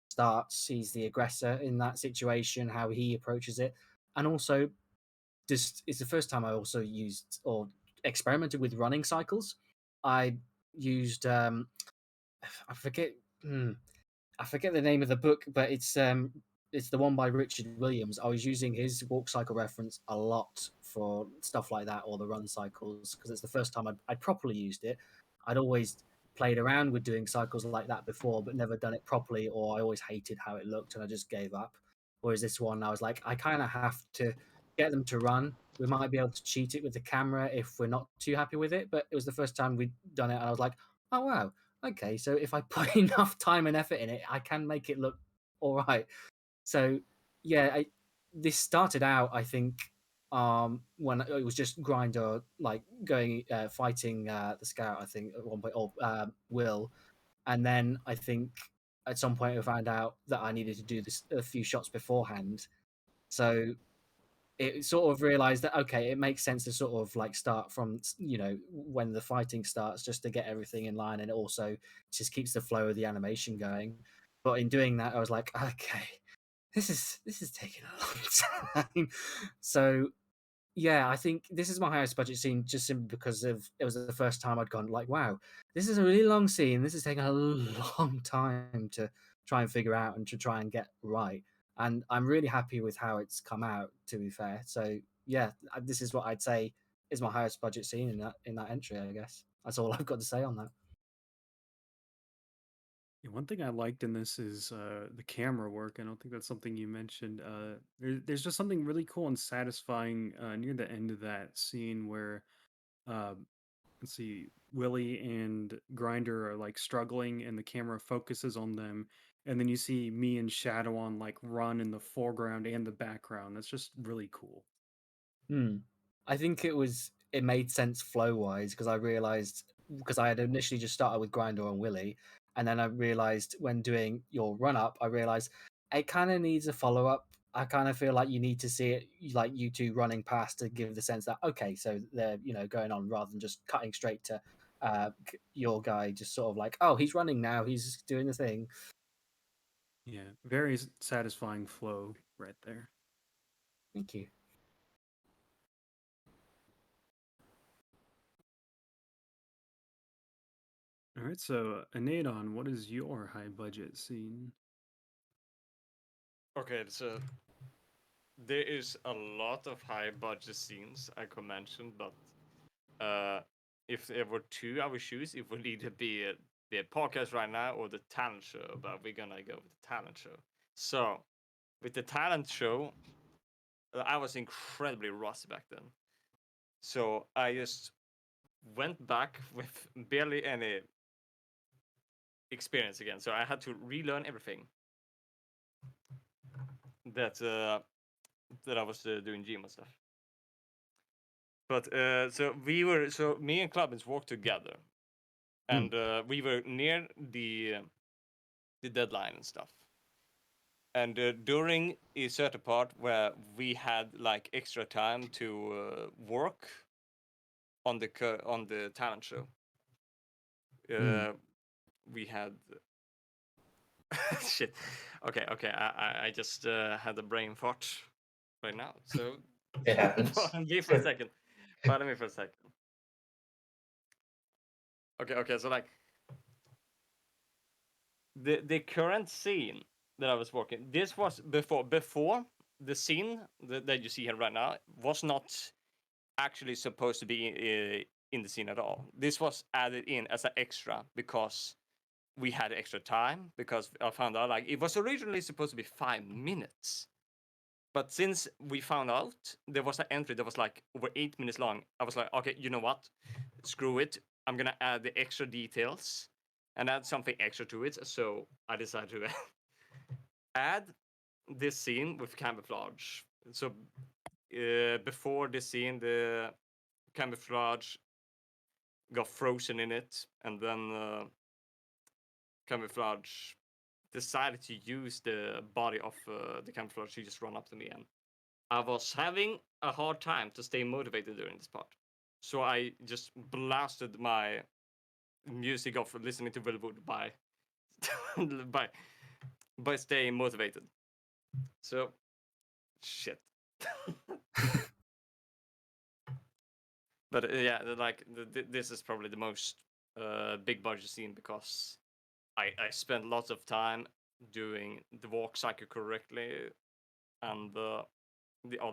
starts. He's the aggressor in that situation, how he approaches it, and also just it's the first time I also used or experimented with running cycles. I used I forget I forget the name of the book, but it's the one by Richard Williams. I was using his walk cycle reference a lot for stuff like that or the run cycles because it's the first time I'd properly used it. I'd always played around with doing cycles like that before, but never done it properly, or I always hated how it looked and I just gave up. Whereas this one, I was like, I kind of have to get them to run. We might be able to cheat it with the camera if we're not too happy with it, but it was the first time we'd done it, and I was like, oh wow, okay, so if I put enough time and effort in it, I can make it look all right. So yeah, this started out, I think, when it was just Grinder like going fighting the scout, I think at one point, or Will, and then I think at some point I found out that I needed to do this a few shots beforehand. So it sort of realized that okay, it makes sense to sort of like start from when the fighting starts, just to get everything in line, and it also just keeps the flow of the animation going. But in doing that, I was like, okay, this is taking a long time. So yeah, I think this is my highest budget scene just simply because of it was the first time I'd gone like, wow, this is a really long scene. This is taking a long time to try and figure out and to try and get right. And I'm really happy with how it's come out, to be fair. So yeah, this is what I'd say is my highest budget scene in that entry, I guess. That's all I've got to say on that. Yeah, one thing I liked in this is the camera work. I don't think that's something you mentioned. There's just something really cool and satisfying near the end of that scene where, uh, let's see, Willie and Grinder are like struggling, and the camera focuses on them, and then you see me and Shadowon like run in the foreground and the background. That's just really cool. I think it made sense flow wise because I realized because I had initially just started with Grinder and Willie, and then I realized when doing your run up, I realized it kind of needs a follow up. I kind of feel like you need to see it like you two running past to give the sense that okay, so they're going on rather than just cutting straight to your guy just sort of like, oh, he's running now, he's doing the thing. Yeah, very satisfying flow right there. Thank you. All right, so Anaidon, what is your high budget scene? Okay, so there is a lot of high budget scenes I could mention, but if there were two I would choose, it would either be the podcast right now or the talent show, but we're gonna go with the talent show. So, with the talent show, I was incredibly rusty back then. So, I just went back with barely any experience again. So, I had to relearn everything that I was doing Gmod stuff. But so me and Clubbins walked together, and we were near the deadline and stuff. And during a certain part where we had like extra time to work on the talent show, we had shit. Okay, I just had a brain fart right now. So It happens. pardon me for a second. Pardon me for a second. Okay. So like the current scene that I was working, this was before the scene that you see here right now was not actually supposed to be in the scene at all. This was added in as an extra because we had extra time, because I found out like it was originally supposed to be 5 minutes. But since we found out there was an entry that was like over 8 minutes long, I was like, okay, you know what? Screw it. I'm gonna add the extra details and add something extra to it. So I decided to add this scene with Kamiflage. So before this scene, the Kamiflage got frozen in it, and then Kamiflage decided to use the body of the Kamiflage to just run up to me, and I was having a hard time to stay motivated during this part. So I just blasted my music of listening to Willwood by by staying motivated. So shit. But yeah, like this is probably the most big budget scene because I spent lots of time doing the walk cycle correctly and all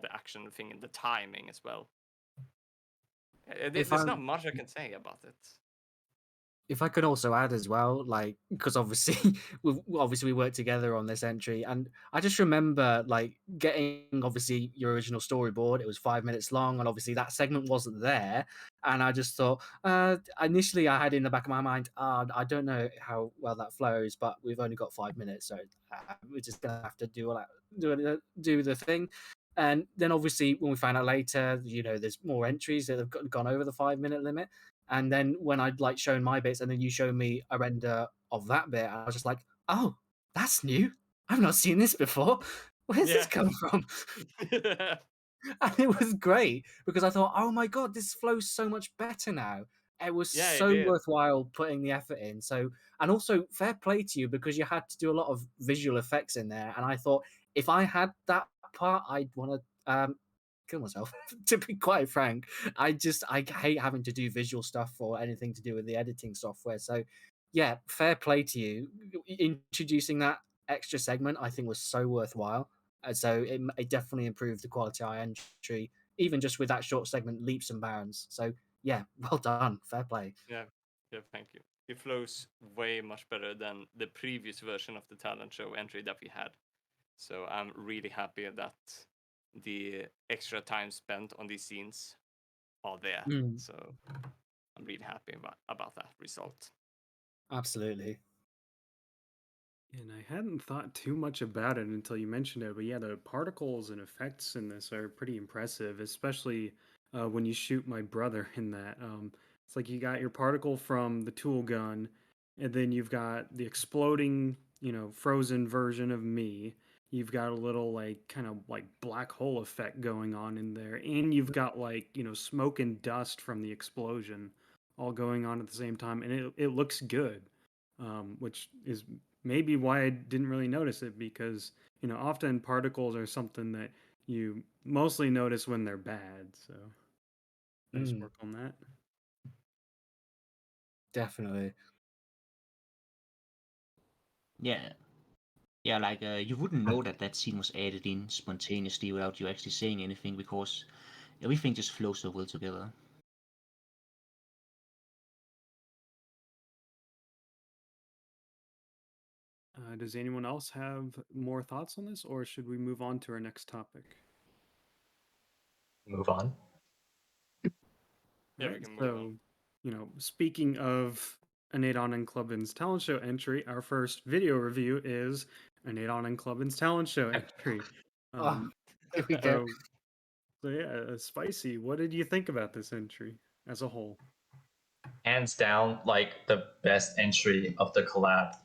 the action thing and the timing as well. If There's I not much I can say about it. if I could also add as well, like, because obviously we worked together on this entry, and I just remember like getting obviously your original storyboard. It was 5 minutes long, and obviously that segment wasn't there, and I just thought, initially I had in the back of my mind, I don't know how well that flows, but we've only got 5 minutes, so we're just gonna have to do all that, do the thing. And then obviously when we found out later, there's more entries that have gone over the 5 minute limit. And then when I'd like shown my bits, and then you showed me a render of that bit, I was just like, "Oh, that's new. I've not seen this before. Where's this Yeah. come from?" And it was great because I thought, "Oh my god, this flows so much better now." It was Yeah, it so did. worthwhile putting the effort in. So, and also fair play to you because you had to do a lot of visual effects in there. And I thought if I had that part, I'd want to kill myself. To be quite frank, I hate having to do visual stuff or anything to do with the editing software. So, yeah, fair play to you. Introducing that extra segment, I think, was so worthwhile. So it definitely improved the quality of our entry, even just with that short segment, leaps and bounds. So yeah, well done, fair play. Yeah, thank you. It flows way much better than the previous version of the talent show entry that we had. So I'm really happy that the extra time spent on these scenes are there. Mm. So I'm really happy about that result. Absolutely. And I hadn't thought too much about it until you mentioned it, but yeah, the particles and effects in this are pretty impressive, especially when you shoot my brother in that. It's like you got your particle from the tool gun, and then you've got the exploding, frozen version of me. You've got a little like kind of like black hole effect going on in there, and you've got like smoke and dust from the explosion all going on at the same time, and it looks good, which is maybe why I didn't really notice it because, often particles are something that you mostly notice when they're bad. So nice work on that. Definitely. Yeah. Yeah, like you wouldn't know that scene was added in spontaneously without you actually saying anything because everything just flows so well together. Does anyone else have more thoughts on this, or should we move on to our next topic? Move on. Yeah, we Right. can move So, on. speaking of Anaidon and Clubbins talent show entry, our first video review is Anaidon and Clubbins talent show entry. Oh, here we go. So yeah, Spicy, what did you think about this entry as a whole? Hands down, like the best entry of the collab.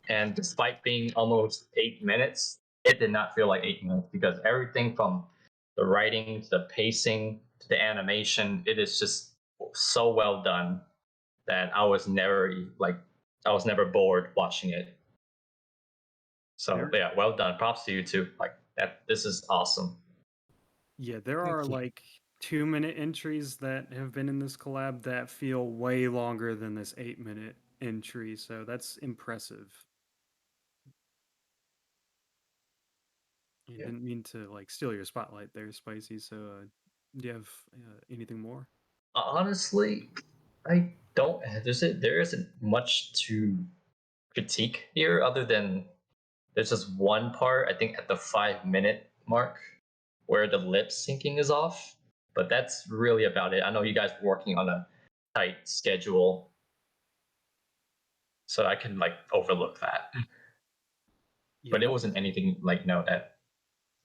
And despite being almost 8 minutes, it did not feel like 8 minutes because everything from the writing to the pacing to the animation, it is just so well done that I was never bored watching it. So yeah, well done. Props to you too. Like that, this is awesome. Yeah, there Thank are you. like 2-minute entries that have been in this collab that feel way longer than this 8-minute entry, so that's impressive. I didn't mean to like steal your spotlight there, Spicy. So, do you have anything more? Honestly, I don't. There isn't much to critique here other than there's just one part I think at the 5 minute mark where the lip syncing is off, but that's really about it. I know you guys were working on a tight schedule, so I can like overlook that. Yeah, But it wasn't anything like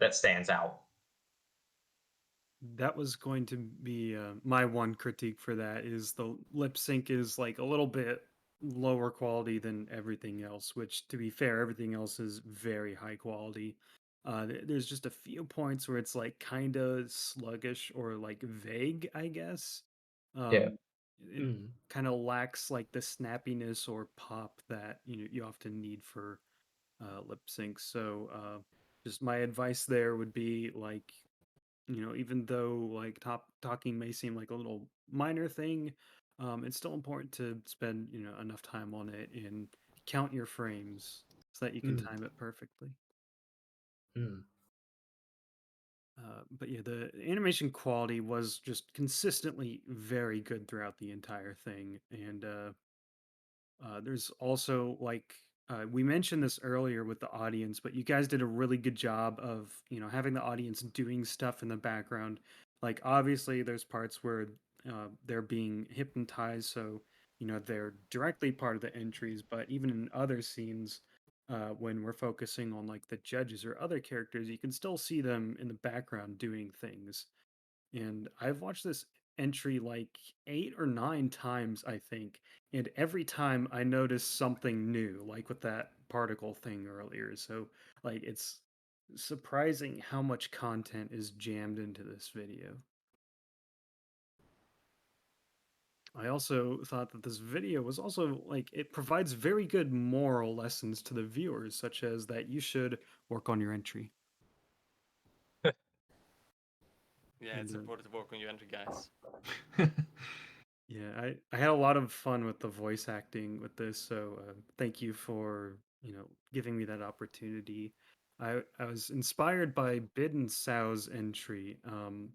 that stands out. that was going to be my one critique for that is the lip sync is like a little bit lower quality than everything else, which to be fair, everything else is very high quality. There's just a few points where it's like kind of sluggish or like vague, I guess. Yeah. It kind of lacks like the snappiness or pop that you often need for lip sync. So just my advice there would be like even though like talking may seem like a little minor thing, it's still important to spend enough time on it and count your frames so that you can time it perfectly. But yeah, the animation quality was just consistently very good throughout the entire thing, and there's also like we mentioned this earlier with the audience, but you guys did a really good job of having the audience doing stuff in the background. Like obviously, there's parts where they're being hypnotized, so they're directly part of the entries. But even in other scenes, when we're focusing on like the judges or other characters, you can still see them in the background doing things. And I've watched this entry like 8 or 9 times, I think. And every time I notice something new, like with that particle thing earlier. So, like, it's surprising how much content is jammed into this video. I also thought that this video was also like, it provides very good moral lessons to the viewers, such as that you should work on your entry. Yeah, it's important to work on your entry, guys. Yeah, I had a lot of fun with the voice acting with this, so thank you for giving me that opportunity. I was inspired by Bid and Saow's entry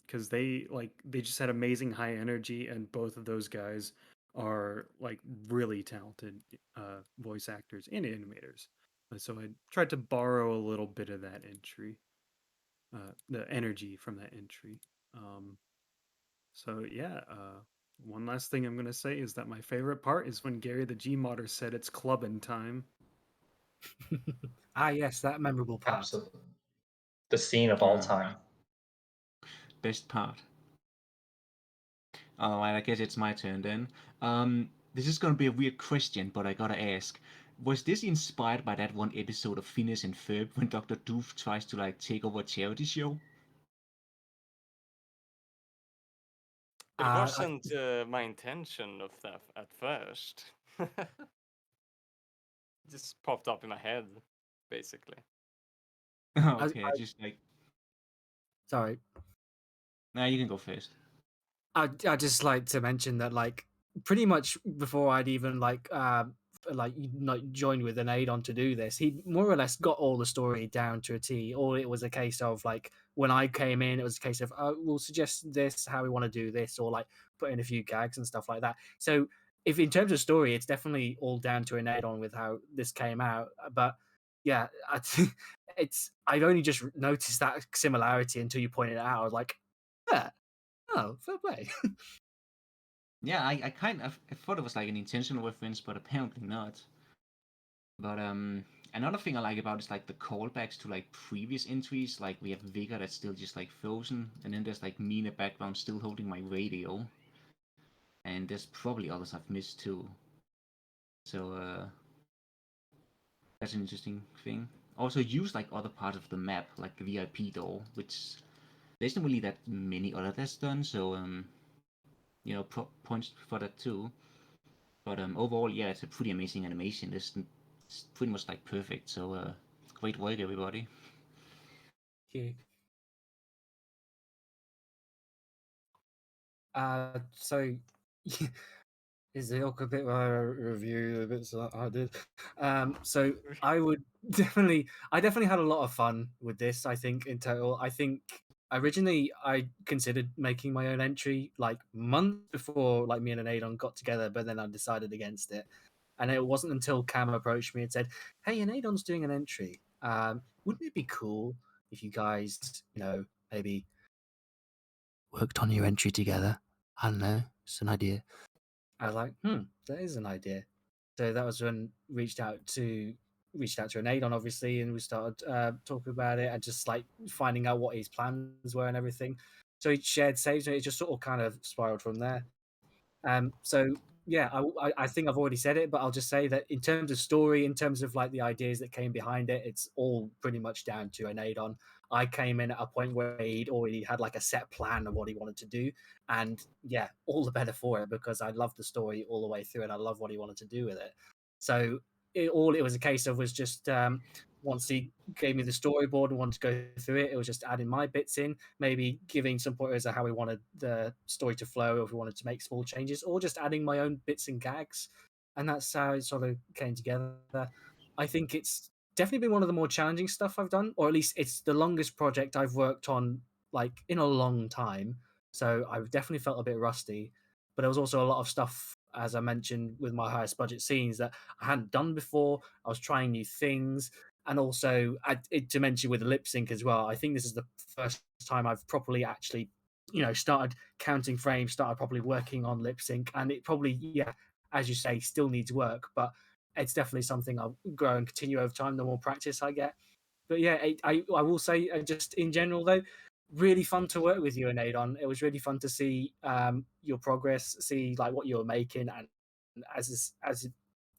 because they just had amazing high energy, and both of those guys are like really talented voice actors and animators. So I tried to borrow a little bit of that entry, the energy from that entry. So yeah, one last thing I'm gonna say is that my favorite part is when Gary the Gmodder said it's clubbin' time. Yes, that memorable part. Absolutely. The scene of all time. Best part. Alright, I guess it's my turn then. This is gonna be a weird question, but I gotta ask. Was this inspired by that one episode of Phineas and Ferb when Dr. Doof tries to like take over a charity show? It wasn't my intention of that at first. It just popped up in my head, basically. Okay, just like. Sorry. Nah, you can go first. I'd just like to mention that, like, pretty much before I'd even joined with Anaidon to do this, he more or less got all the story down to a T. All it was a case of like when I came in, it was a case of we'll suggest this, how we want to do this, or like put in a few gags and stuff like that. So if in terms of story, it's definitely all down to Anaidon with how this came out. But yeah, I think I've only just noticed that similarity until you pointed it out. I was like, yeah. Oh, fair play. Yeah, I thought it was like an intentional reference, but apparently not. But another thing I like about is like the callbacks to like previous entries. Like we have Viggar that's still just like frozen, and then there's like me in the background still holding my radio. And there's probably others I've missed too. So that's an interesting thing. Also use like other parts of the map, like the VIP door, which there's not really that many other that's done. So points for that too. But overall, yeah, it's a pretty amazing animation. It's pretty much like perfect. So great work, everybody. Thank you. So is the awkward bit where I review the bits that I did. So I definitely had a lot of fun with this. I think in total, I think originally I considered making my own entry like months before like me and Anaidon got together, but then I decided against it. And it wasn't until Cam approached me and said, "Hey, Anaidon's doing an entry. Wouldn't it be cool if you guys, maybe worked on your entry together? I don't know, it's an idea." I was like, that is an idea. So that was when reached out to Anaidon, obviously, and we started talking about it and just like finding out what his plans were and everything. So he shared saves, and it just sort of kind of spiraled from there. So yeah, I think I've already said it, but I'll just say that in terms of story, in terms of like the ideas that came behind it, it's all pretty much down to Anaidon. I came in at a point where he'd already had like a set plan of what he wanted to do, and yeah, all the better for it because I loved the story all the way through, and I love what he wanted to do with it. So it was a case of was just once he gave me the storyboard and wanted to go through it, it was just adding my bits in, maybe giving some pointers of how we wanted the story to flow, or if we wanted to make small changes, or just adding my own bits and gags. And that's how it sort of came together. I think it's definitely been one of the more challenging stuff I've done, or at least it's the longest project I've worked on like in a long time. So I've definitely felt a bit rusty, but there was also a lot of stuff, as I mentioned, with my highest budget scenes that I hadn't done before. I was trying new things, and also to mention with the lip sync as well. I think this is the first time I've properly actually, started counting frames, started properly working on lip sync, and it probably, yeah, as you say, still needs work, but it's definitely something I'll grow and continue over time the more practice I get. But yeah, I will say, just in general though, really fun to work with you, Anaidon. It was really fun to see your progress, see like what you were making, and as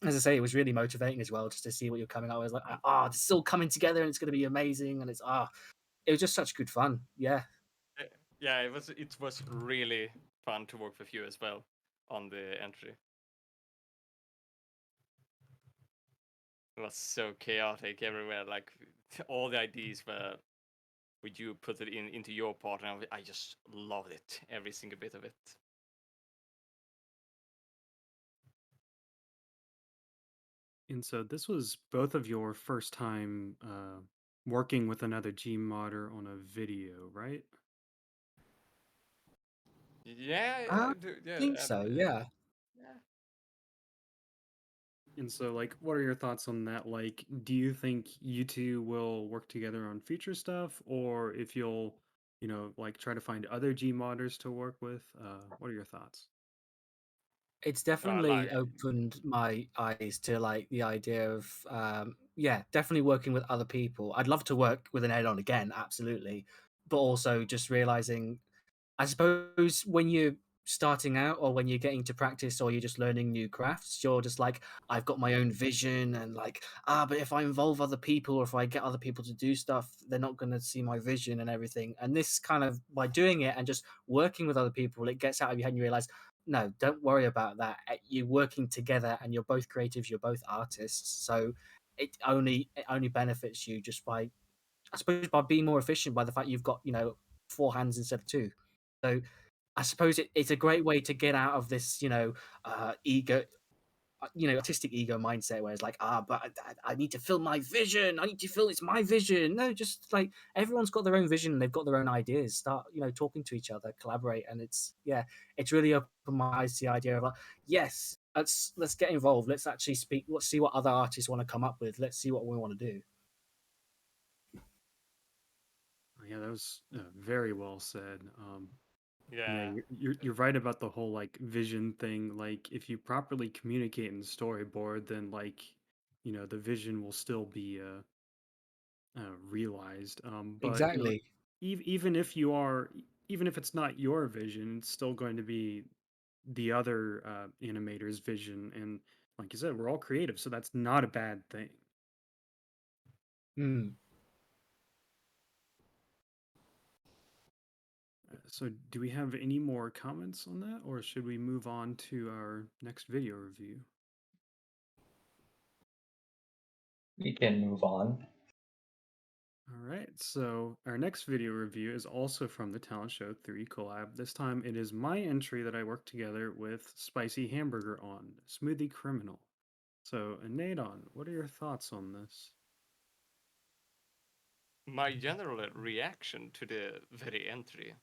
I say, it was really motivating as well, just to see what you're coming out with. Like, it's all coming together and it's going to be amazing, and it was just such good fun. Yeah. Yeah, it was really fun to work with you as well on the entry. It was so chaotic everywhere. Like all the ideas were, would you put it into your part, and I just loved it, every single bit of it. And so this was both of your first time working with another Gmodder on a video, right? Yeah, I yeah, think so. Yeah. yeah. And so, like, what are your thoughts on that? Like, do you think you two will work together on future stuff, or if you'll, like, try to find other Gmodders to work with? What are your thoughts? It's definitely Like, opened my eyes to like the idea of definitely working with other people. I'd love to work with an add-on again, absolutely, but also just realizing, I suppose, when you're starting out, or when you're getting to practice, or you're just learning new crafts, you're just like, I've got my own vision, and like, but if I involve other people, or if I get other people to do stuff, they're not going to see my vision and everything. And this kind of, by doing it and just working with other people, it gets out of your head and you realize, no, don't worry about that. You're working together and you're both creatives, you're both artists. So it only benefits you just by, I suppose, by being more efficient, by the fact you've got, four hands instead of two. So I suppose it's a great way to get out of this, ego, artistic ego mindset, where it's like, but I need to film my vision. I need to film, it's my vision. No, just like, everyone's got their own vision and they've got their own ideas. Start, talking to each other, collaborate, and it's really opened my eyes to the idea of like, yes, let's get involved. Let's actually speak. Let's see what other artists want to come up with. Let's see what we want to do. Yeah, that was very well said. yeah, you're right about the whole like vision thing. Like, if you properly communicate in the storyboard, then like, the vision will still be realized. But Exactly. even if even if it's not your vision, it's still going to be the other animator's vision. And like you said, we're all creative, so that's not a bad thing. Hmm. So do we have any more comments on that, or should we move on to our next video review? We can move on. All right, so our next video review is also from the Talent Show 3 collab. This time it is my entry that I worked together with Spicy Hamburger on, Smoothie Criminal. So, Anaidon, what are your thoughts on this? my general reaction to the very entry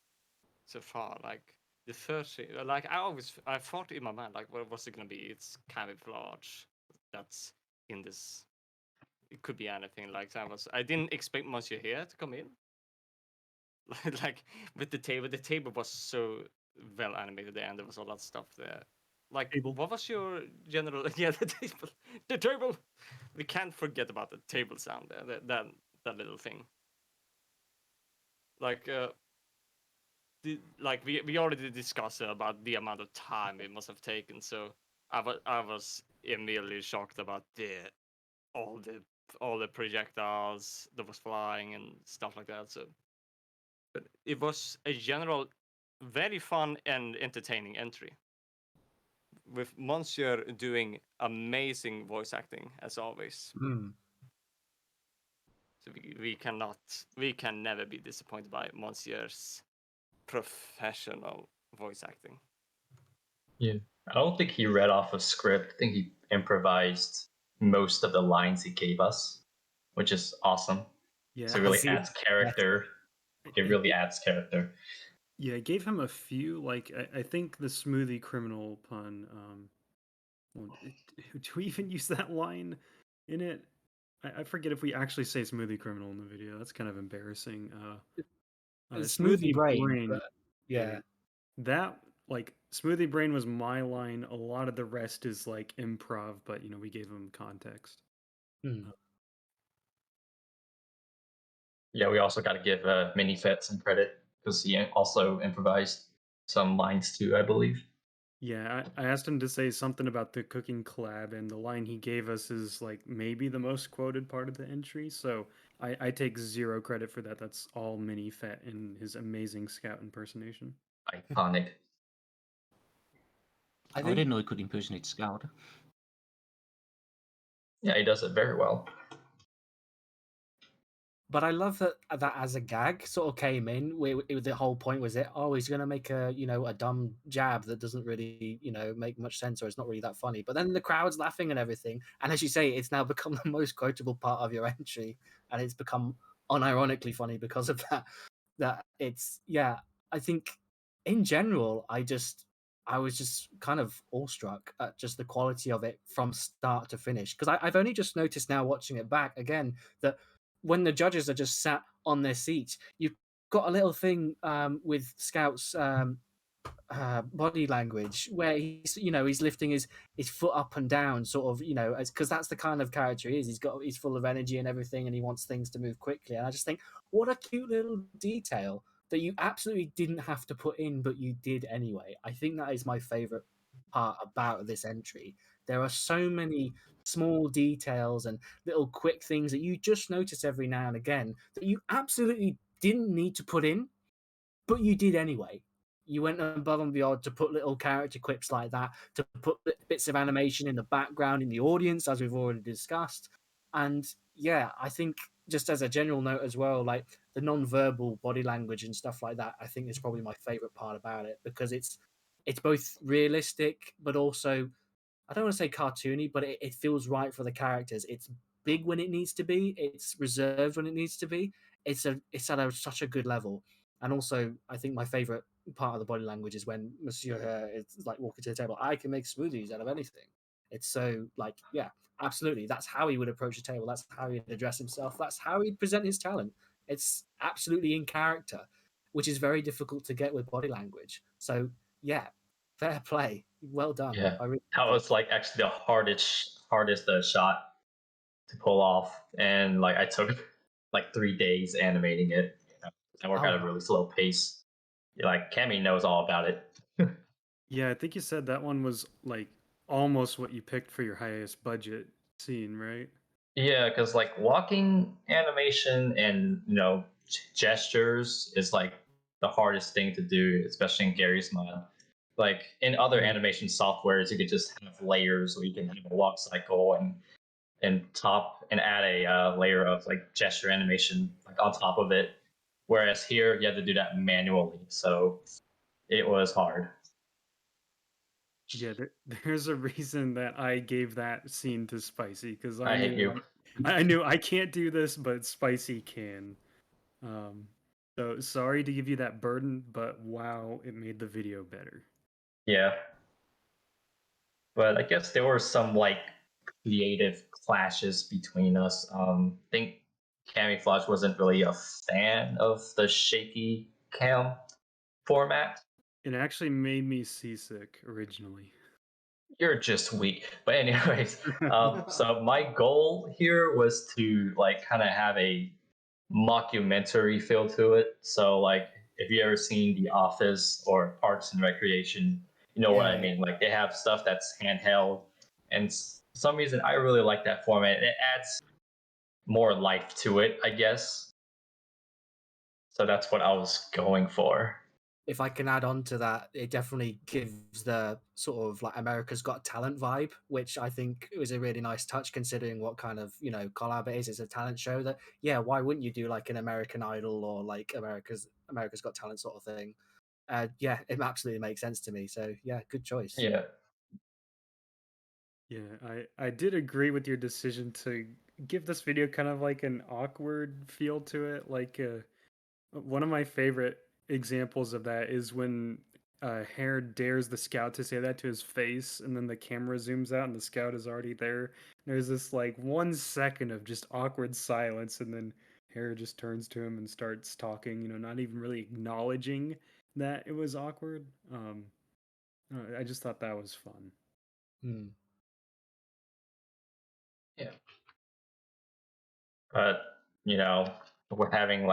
so far, like the first thing, like I thought in my mind, like, what's it gonna be? It's Kamiflage that's in this. It could be anything. Like, I didn't expect Monsieur here to come in. Like with the table was so well animated there, and there was a lot of stuff there. Like, what was your general? Yeah, the table. We can't forget about the table sound there. That little thing. Like, we already discussed about the amount of time it must have taken. So I was immediately shocked about all the projectiles that was flying and stuff like that. So, but it was a general very fun and entertaining entry, with Monsieur doing amazing voice acting as always. Hmm. So we can never be disappointed by Monsieur's professional voice acting. Yeah. I don't think he read off a script. I think he improvised most of the lines he gave us, which is awesome. Yeah, So it really See, adds character. It really adds character. Yeah, I gave him a few. Like I think the smoothie criminal pun. Well, do we even use that line in it? I forget if we actually say smoothie criminal in the video. That's kind of embarrassing. Smoothie brain. But, yeah. That like smoothie brain was my line. A lot of the rest is like improv, but we gave him context. Yeah, we also got to give Mini Fet some credit because he also improvised some lines too, I believe. Yeah, I asked him to say something about the cooking collab, and the line he gave us is like maybe the most quoted part of the entry. So I take zero credit for that. That's all Mini Fet in his amazing Scout impersonation. Iconic. I didn't know he could impersonate Scout. Yeah, he does it very well. But I love that as a gag sort of came in. The whole point was he's going to make a dumb jab that doesn't really make much sense, or it's not really that funny. But then the crowd's laughing and everything, and as you say, it's now become the most quotable part of your entry, and it's become unironically funny because of that. I think in general, I was just kind of awestruck at just the quality of it from start to finish. Because I've only just noticed now watching it back again that when the judges are just sat on their seats, you've got a little thing with Scout's body language where he's lifting his foot up and down, sort of, because that's the kind of character he is. He's full of energy and everything, and he wants things to move quickly. And I just think, what a cute little detail that you absolutely didn't have to put in, but you did anyway. I think that is my favorite part about this entry. There are so many small details and little quick things that you just notice every now and again that you absolutely didn't need to put in, but you did anyway. You went above and beyond to put little character quips like that, to put bits of animation in the background in the audience, as we've already discussed. And yeah, I think just as a general note as well, like the non-verbal body language and stuff like that, I think is probably my favorite part about it, because it's both realistic, but also, I don't want to say cartoony, but it feels right for the characters. It's big when it needs to be. It's reserved when it needs to be. It's at such a good level. And also, I think my favorite part of the body language is when Monsieur is like walking to the table. I can make smoothies out of anything. It's so like, yeah, absolutely. That's how he would approach a table. That's how he'd address himself. That's how he'd present his talent. It's absolutely in character, which is very difficult to get with body language. So yeah, fair play. Well done. Yeah, that was like actually the hardest shot to pull off, and like I took like 3 days animating it. I work at a really slow pace. Like Cammy knows all about it. Yeah, I think you said that one was like almost what you picked for your highest budget scene, right? Yeah, because like walking animation and gestures is like the hardest thing to do, especially in Gary's mod. Like in other animation softwares, you could just have layers where you can have a walk cycle and add a layer of like gesture animation like on top of it. Whereas here you have to do that manually, so it was hard. Yeah, there's a reason that I gave that scene to Spicy, because I hate you. I knew I can't do this, but Spicy can. So sorry to give you that burden, but wow, it made the video better. Yeah. But I guess there were some like creative clashes between us. I think Kamiflage wasn't really a fan of the shaky cam format. It actually made me seasick originally. You're just weak. But anyways, so my goal here was to like kind of have a mockumentary feel to it. So like if you ever seen The Office or Parks and Recreation, you know what I mean. Like they have stuff that's handheld, and for some reason I really like that format. It adds more life to it, I guess. So that's what I was going for. if I can add on to that, it definitely gives the sort of like America's Got Talent vibe, which I think was a really nice touch considering what kind of, collab it is. It's a talent show that, yeah, why wouldn't you do like an American Idol or like America's Got Talent sort of thing? Yeah, it absolutely makes sense to me. So yeah, good choice. Yeah. Yeah, I did agree with your decision to give this video kind of like an awkward feel to it. Like one of my favorite examples of that is when Hare dares the scout to say that to his face, and then the camera zooms out and the scout is already there. There's this like 1 second of just awkward silence, and then Hare just turns to him and starts talking. Not even really acknowledging that it was awkward. I just thought that was fun. Hmm. Yeah. But we're having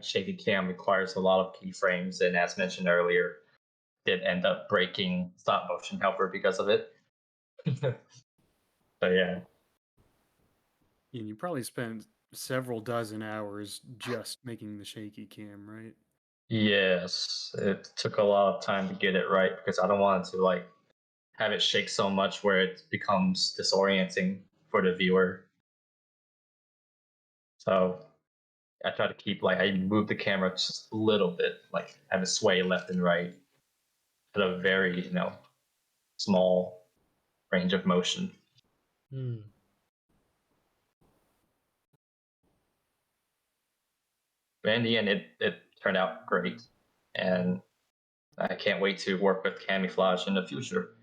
shaky cam requires a lot of keyframes, and as mentioned earlier, did end up breaking stop motion helper because of it. So yeah. And you probably spent several dozen hours just making the shaky cam, right? Yes, it took a lot of time to get it right because I don't want it to have it shake so much where it becomes disorienting for the viewer. So I try to keep I move the camera just a little bit, have it sway left and right at a very small range of motion. Hmm. But in the end, it turned out great, and I can't wait to work with Kamiflage in the future.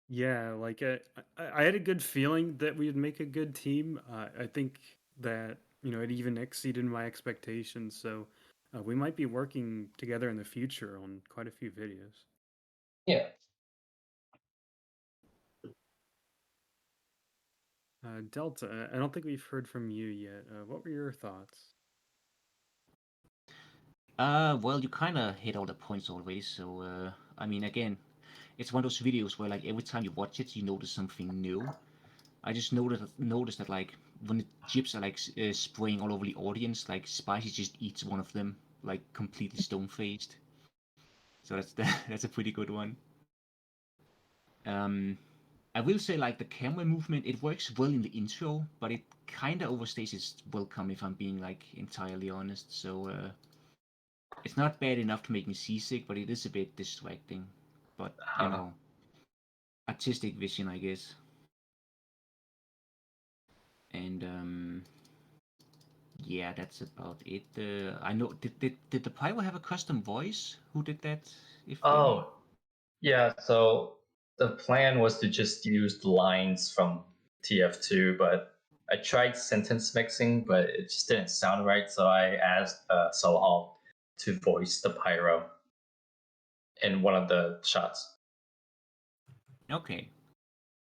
Yeah, like I had a good feeling that we'd make a good team. I think that it even exceeded my expectations. So we might be working together in the future on quite a few videos. Yeah. Delta, I don't think we've heard from you yet. What were your thoughts? Well, you kind of hit all the points already. So, I mean, again, it's one of those videos where like every time you watch it, you notice something new. I just noticed that like when the chips are like spraying all over the audience, like Spicy just eats one of them, like completely stone faced. So that's a pretty good one. I will say like the camera movement, it works well in the intro, but it kind of overstays its welcome if I'm being like entirely honest. So it's not bad enough to make me seasick, but it is a bit distracting. But artistic vision, I guess. And yeah, that's about it. I know. Did the Pyro have a custom voice? Who did that? If Oh, yeah. So the plan was to just use the lines from TF2, but I tried sentence mixing, but it just didn't sound right. So I asked Saow to voice the pyro in one of the shots. Okay.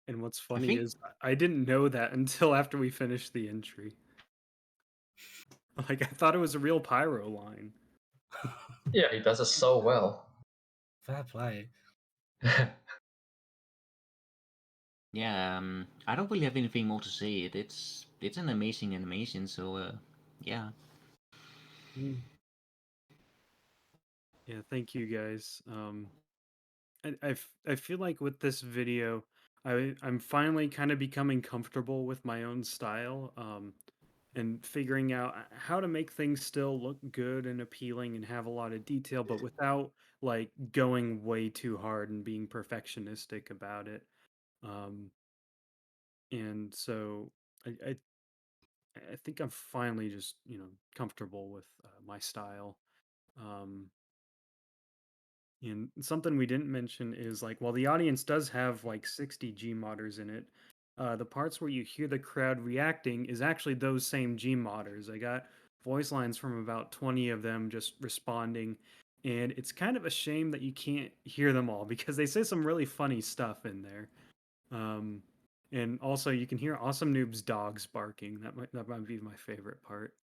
And what's funny is I didn't know that until after we finished the entry. Like I thought it was a real pyro line. Yeah, he does it so well. Fair play. Yeah, I don't really have anything more to say. It's an amazing animation. So yeah. Yeah, thank you guys. I feel like with this video, I'm finally kind of becoming comfortable with my own style, and figuring out how to make things still look good and appealing and have a lot of detail, but without like going way too hard and being perfectionistic about it. Um, and so I I think I'm finally just comfortable with my style. Um, And something we didn't mention is like, while the audience does have like 60 Gmodders in it, the parts where you hear the crowd reacting is actually those same Gmodders. I got voice lines from about 20 of them just responding, and it's kind of a shame that you can't hear them all because they say some really funny stuff in there. Um, and also, you can hear Awesome Noob's dogs barking. That might be my favorite part.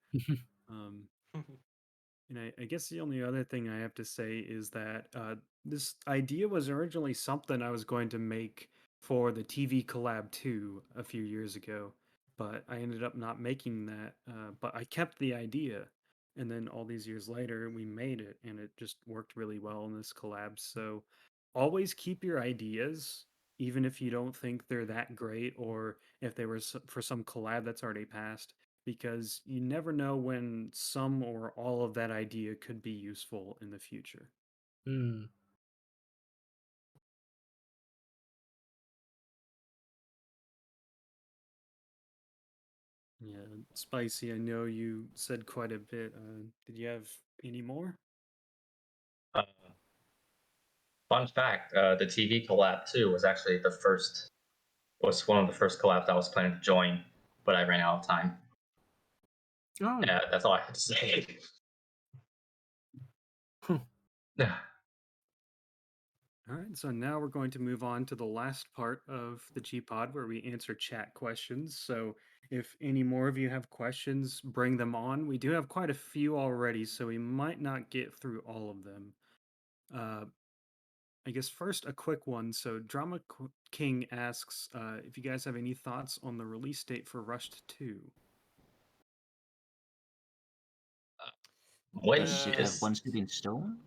Um, and I guess the only other thing I have to say is that this idea was originally something I was going to make for the TV Collab 2 a few years ago, but I ended up not making that. But I kept the idea. And then all these years later, we made it, and it just worked really well in this collab. So always keep your ideas, even if you don't think they're that great, or if they were for some collab that's already passed, because you never know when some or all of that idea could be useful in the future. Hmm. Yeah, Spicy, I know you said quite a bit. Did you have any more? Uh, Fun fact: the TV collab too was actually was one of the first collabs I was planning to join, but I ran out of time. Oh. Yeah, that's all I had to say. All right, so now we're going to move on to the last part of the G Pod where we answer chat questions. So if any more of you have questions, bring them on. We do have quite a few already, so we might not get through all of them. I guess first a quick one. So King asks if you guys have any thoughts on the release date for Rushed 2. When Does it have is? one set in stone?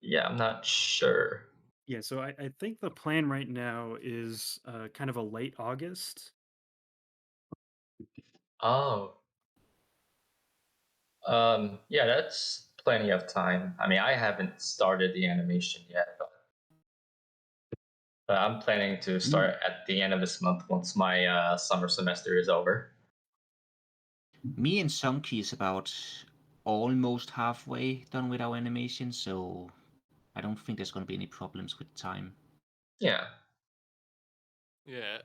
Yeah, I'm not sure. Yeah, so I think the plan right now is kind of a late August. Oh, yeah, that's plenty of time. I mean, I haven't started the animation yet, but I'm planning to start at the end of this month once my summer semester is over. Me and Sunky is about almost halfway done with our animation, so I don't think there's going to be any problems with time. Yeah. Yeah,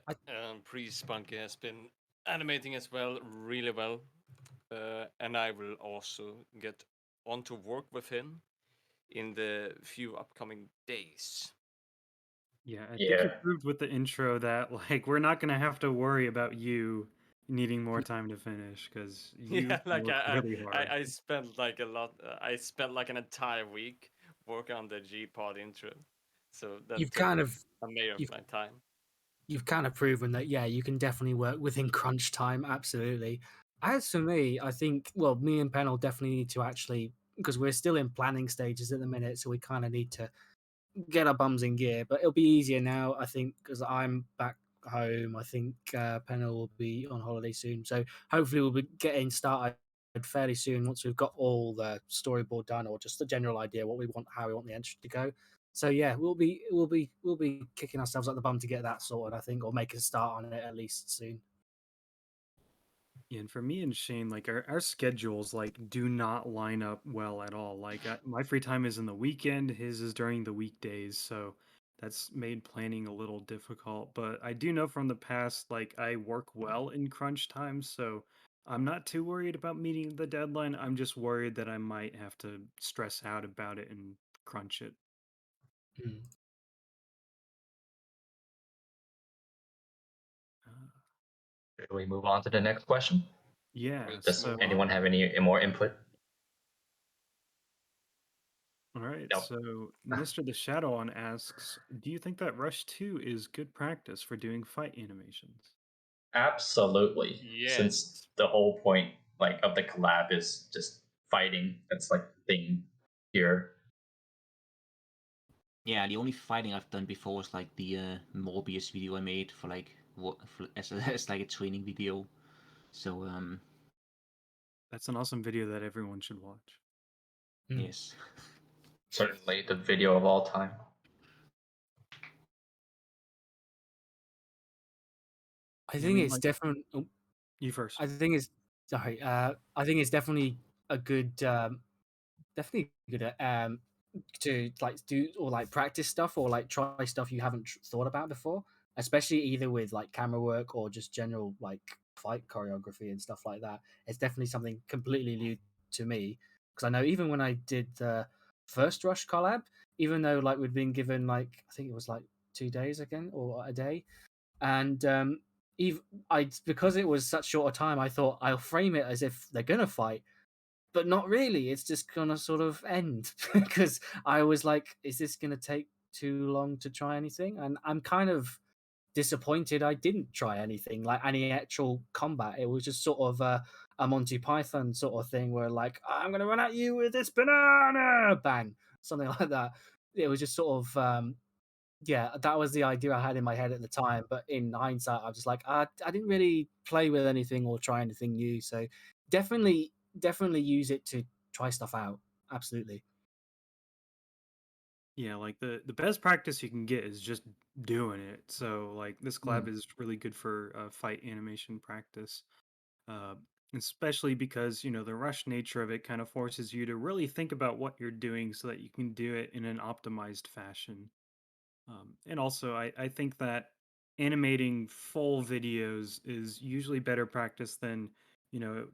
Priest Spunky has been animating as well, really well. And I will also get on to work with him in the few upcoming days. Yeah, I think Yeah. you proved with the intro that like we're not gonna have to worry about you needing more time to finish because you Yeah, like work really hard. I spent like a lot. I spent like an entire week working on the G Pod intro, so that You've took kind of a mayor of you've my time. you've kind of proven that, yeah, you can definitely work within crunch time. Absolutely. As for me, I think, well, me and Pen will definitely need to actually, because we're still in planning stages at the minute, so we kind of need to get our bums in gear. But it'll be easier now, I think, because I'm back home. I think Penel will be on holiday soon, so hopefully we'll be getting started fairly soon once we've got all the storyboard done, or just the general idea what we want, how we want the entry to go. So yeah, we'll be kicking ourselves up the bum to get that sorted, I think, or make a start on it at least soon. Yeah, and for me and Shane, like our schedules like do not line up well at all. Like my free time is in the weekend, his is during the weekdays, so that's made planning a little difficult. But I do know from the past, like I work well in crunch time, so I'm not too worried about meeting the deadline. I'm just worried that I might have to stress out about it and crunch it. Mm. Should we move on to the next question? Yeah, Does so anyone have any more input? all right, Nope. so MrTheShadowon asks, do you think that Rush 2 is good practice for doing fight animations? Absolutely. Since Yes. the whole point like of the collab is just fighting. That's like the thing here. Yeah, the only fighting I've done before was like the Morbius video I made for like as like a training video. So That's an awesome video that everyone should watch. yes. Certainly the video of all time. I Yeah, I think mean, it's like definitely. you first. I think it's sorry. I think it's definitely a good, definitely good to like do or like practice stuff or like try stuff you haven't thought about before, especially either with like camera work or just general like fight choreography and stuff like that. It's definitely something completely new to me because I know even when I did the first Rush collab, even though like we'd been given like I think it was like 2 days again or a day, and even I because it was such short a time, I thought I'll frame it as if they're gonna fight, but not really. It's just gonna sort of end because I was like, is this gonna take too long to try anything? And I'm kind of disappointed I didn't try anything like any actual combat. It was just sort of a Monty Python sort of thing, where like I'm gonna run at you with this banana, bang, something like that. It was just sort of yeah, that was the idea I had in my head at the time. But in hindsight, I was just like, I didn't really play with anything or try anything new. So definitely use it to try stuff out. Absolutely. Yeah, like the best practice you can get is just doing it. So like this collab is really good for fight animation practice, uh, especially because the rush nature of it kind of forces you to really think about what you're doing so that you can do it in an optimized fashion. And also, I think that animating full videos is usually better practice than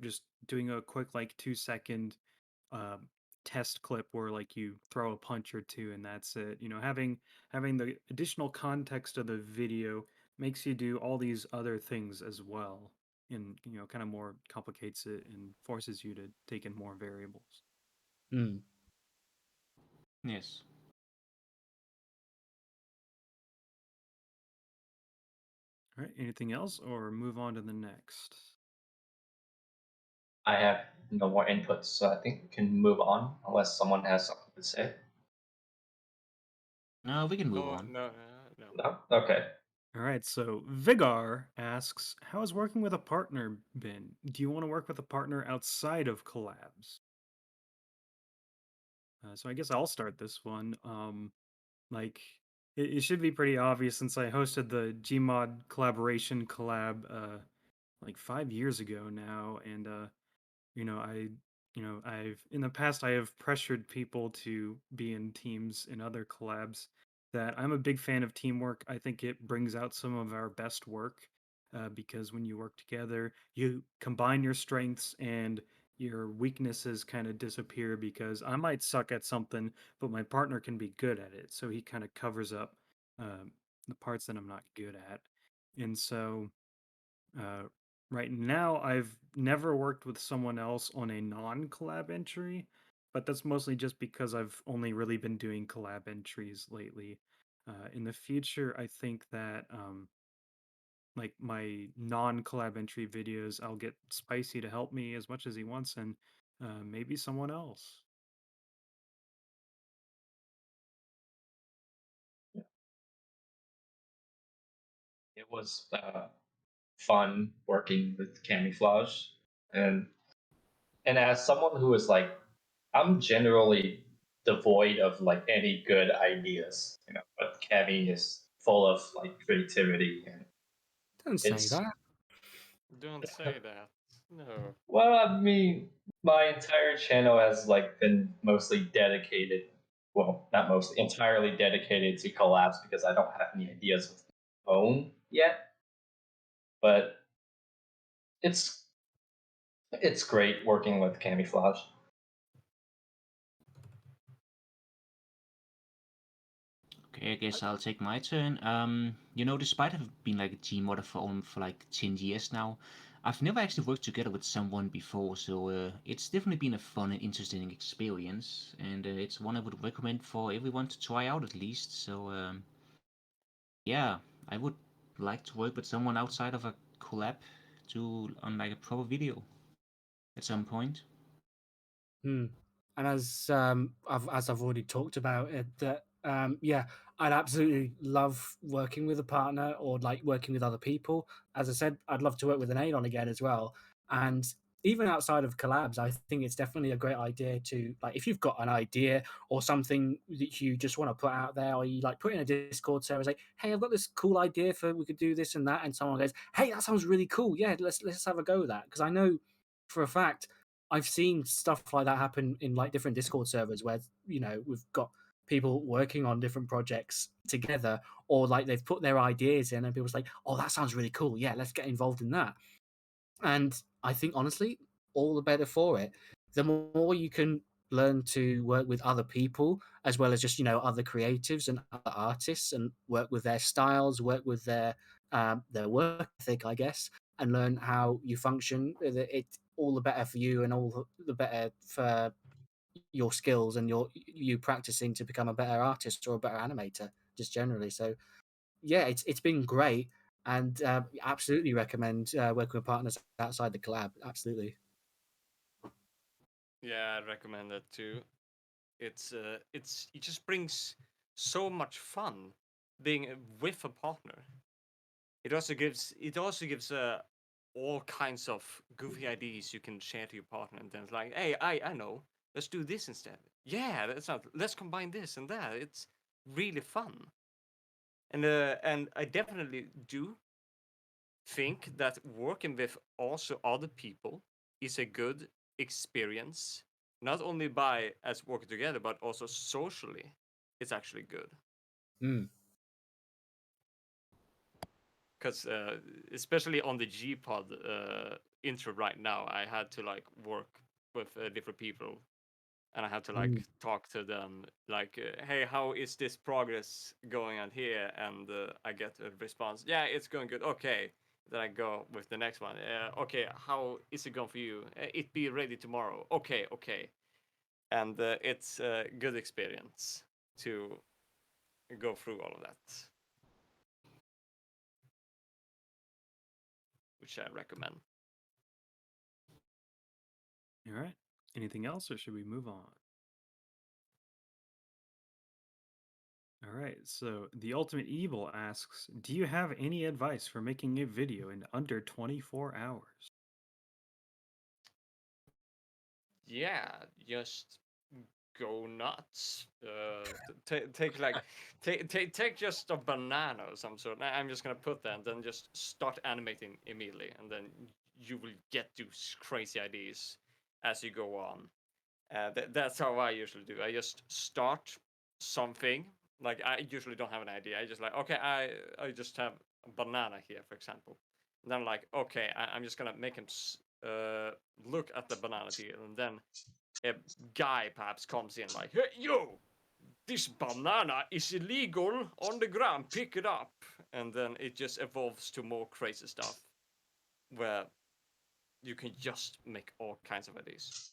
just doing a quick like 2 second um, test clip where like you throw a punch or two and that's it. Having the additional context of the video makes you do all these other things as well, and kind of more complicates it and forces you to take in more variables. Mm. Yes. All right, anything else or move on to the next? I have no more inputs, so I think we can move on unless someone has something to say. No, we can move No, on. no, no. No? Okay. All right, so Viggar asks, how has working with a partner been? Do you want to work with a partner outside of collabs? So I guess I'll start this one. Like it should be pretty obvious since I hosted the Gmod collaboration collab like 5 years ago now, and I I've in the past I have pressured people to be in teams in other collabs. That I'm a big fan of teamwork. I think it brings out some of our best work, because when you work together you combine your strengths and your weaknesses kind of disappear, because I might suck at something but my partner can be good at it, so he kind of covers up the parts that I'm not good at. And so uh, right now, I've never worked with someone else on a non-collab entry, but that's mostly just because I've only really been doing collab entries lately. In the future, I think that like my non-collab entry videos, I'll get Spicy to help me as much as he wants, and maybe someone else. It was fun working with Kamiflage, and as someone who is like, I'm generally devoid of like any good ideas, but Cami is full of like creativity, and Don't say it's that. Don't say that. No. well, I mean, my entire channel has like been mostly dedicated, well, not mostly, entirely dedicated to collabs because I don't have any ideas of my own yet. But it's it's great working with Kamiflage. Okay, I guess I'll take my turn. Despite having been like a team modder for like 10 years now, I've never actually worked together with someone before, so it's definitely been a fun and interesting experience, and it's one I would recommend for everyone to try out at least. So yeah, I would like to work with someone outside of a collab on like a proper video at some point. Hmm. And as I've already talked about it, that yeah, I'd absolutely love working with a partner or like working with other people. As I said, I'd love to work with an Anaidon again as well. And even outside of collabs, I think it's definitely a great idea to like if you've got an idea or something that you just want to put out there, or you like put in a Discord server, say, hey, I've got this cool idea for we could do this and that, and someone goes, hey, that sounds really cool. Yeah, let's have a go at that. Because I know for a fact I've seen stuff like that happen in like different Discord servers where we've got people working on different projects together, or like they've put their ideas in, and people's like, "Oh, that sounds really cool. Yeah, let's get involved in that." And I think honestly, all the better for it. The more you can learn to work with other people, as well as just other creatives and other artists, and work with their styles, work with their work ethic, I guess, and learn how you function. It all the better for you, and all the better for your skills and you practicing to become a better artist or a better animator, just generally. So yeah, it's been great, and absolutely recommend working with partners outside the collab. Absolutely. Yeah, I recommend that too. It just brings so much fun being with a partner. It also gives all kinds of goofy ideas you can share to your partner, and then it's like, hey, I know, let's do this instead. Yeah, that's not. Let's combine this and that. It's really fun, and I definitely do think that working with also other people is a good experience, not only by as working together, but also socially. It's actually good. Mm. Because especially on the Gpod intro right now, I had to like work with different people, and I had to like talk to them, like, hey, how is this progress going on here? And I get a response, yeah, it's going good. Okay, then I go with the next one. Okay, how is it going for you? It be ready tomorrow. Okay, okay, and it's a good experience to go through all of that, which I recommend. All right. Anything else, or should we move on? All right. So the Ultimate Evil asks, do you have any advice for making a video in under 24 hours? Yeah, just go nuts. Take like take just a banana or some sort. I'm just gonna put that, and then just start animating immediately, and then you will get those crazy ideas as you go on. That's how I usually do. I just start something. Like, I usually don't have an idea. I just like, okay, I just have a banana here, for example. And then I'm like, okay, I'm just gonna make him look at the banana here, and then a guy perhaps comes in like, hey, yo, this banana is illegal on the ground, pick it up. And then it just evolves to more crazy stuff where you can just make all kinds of ideas.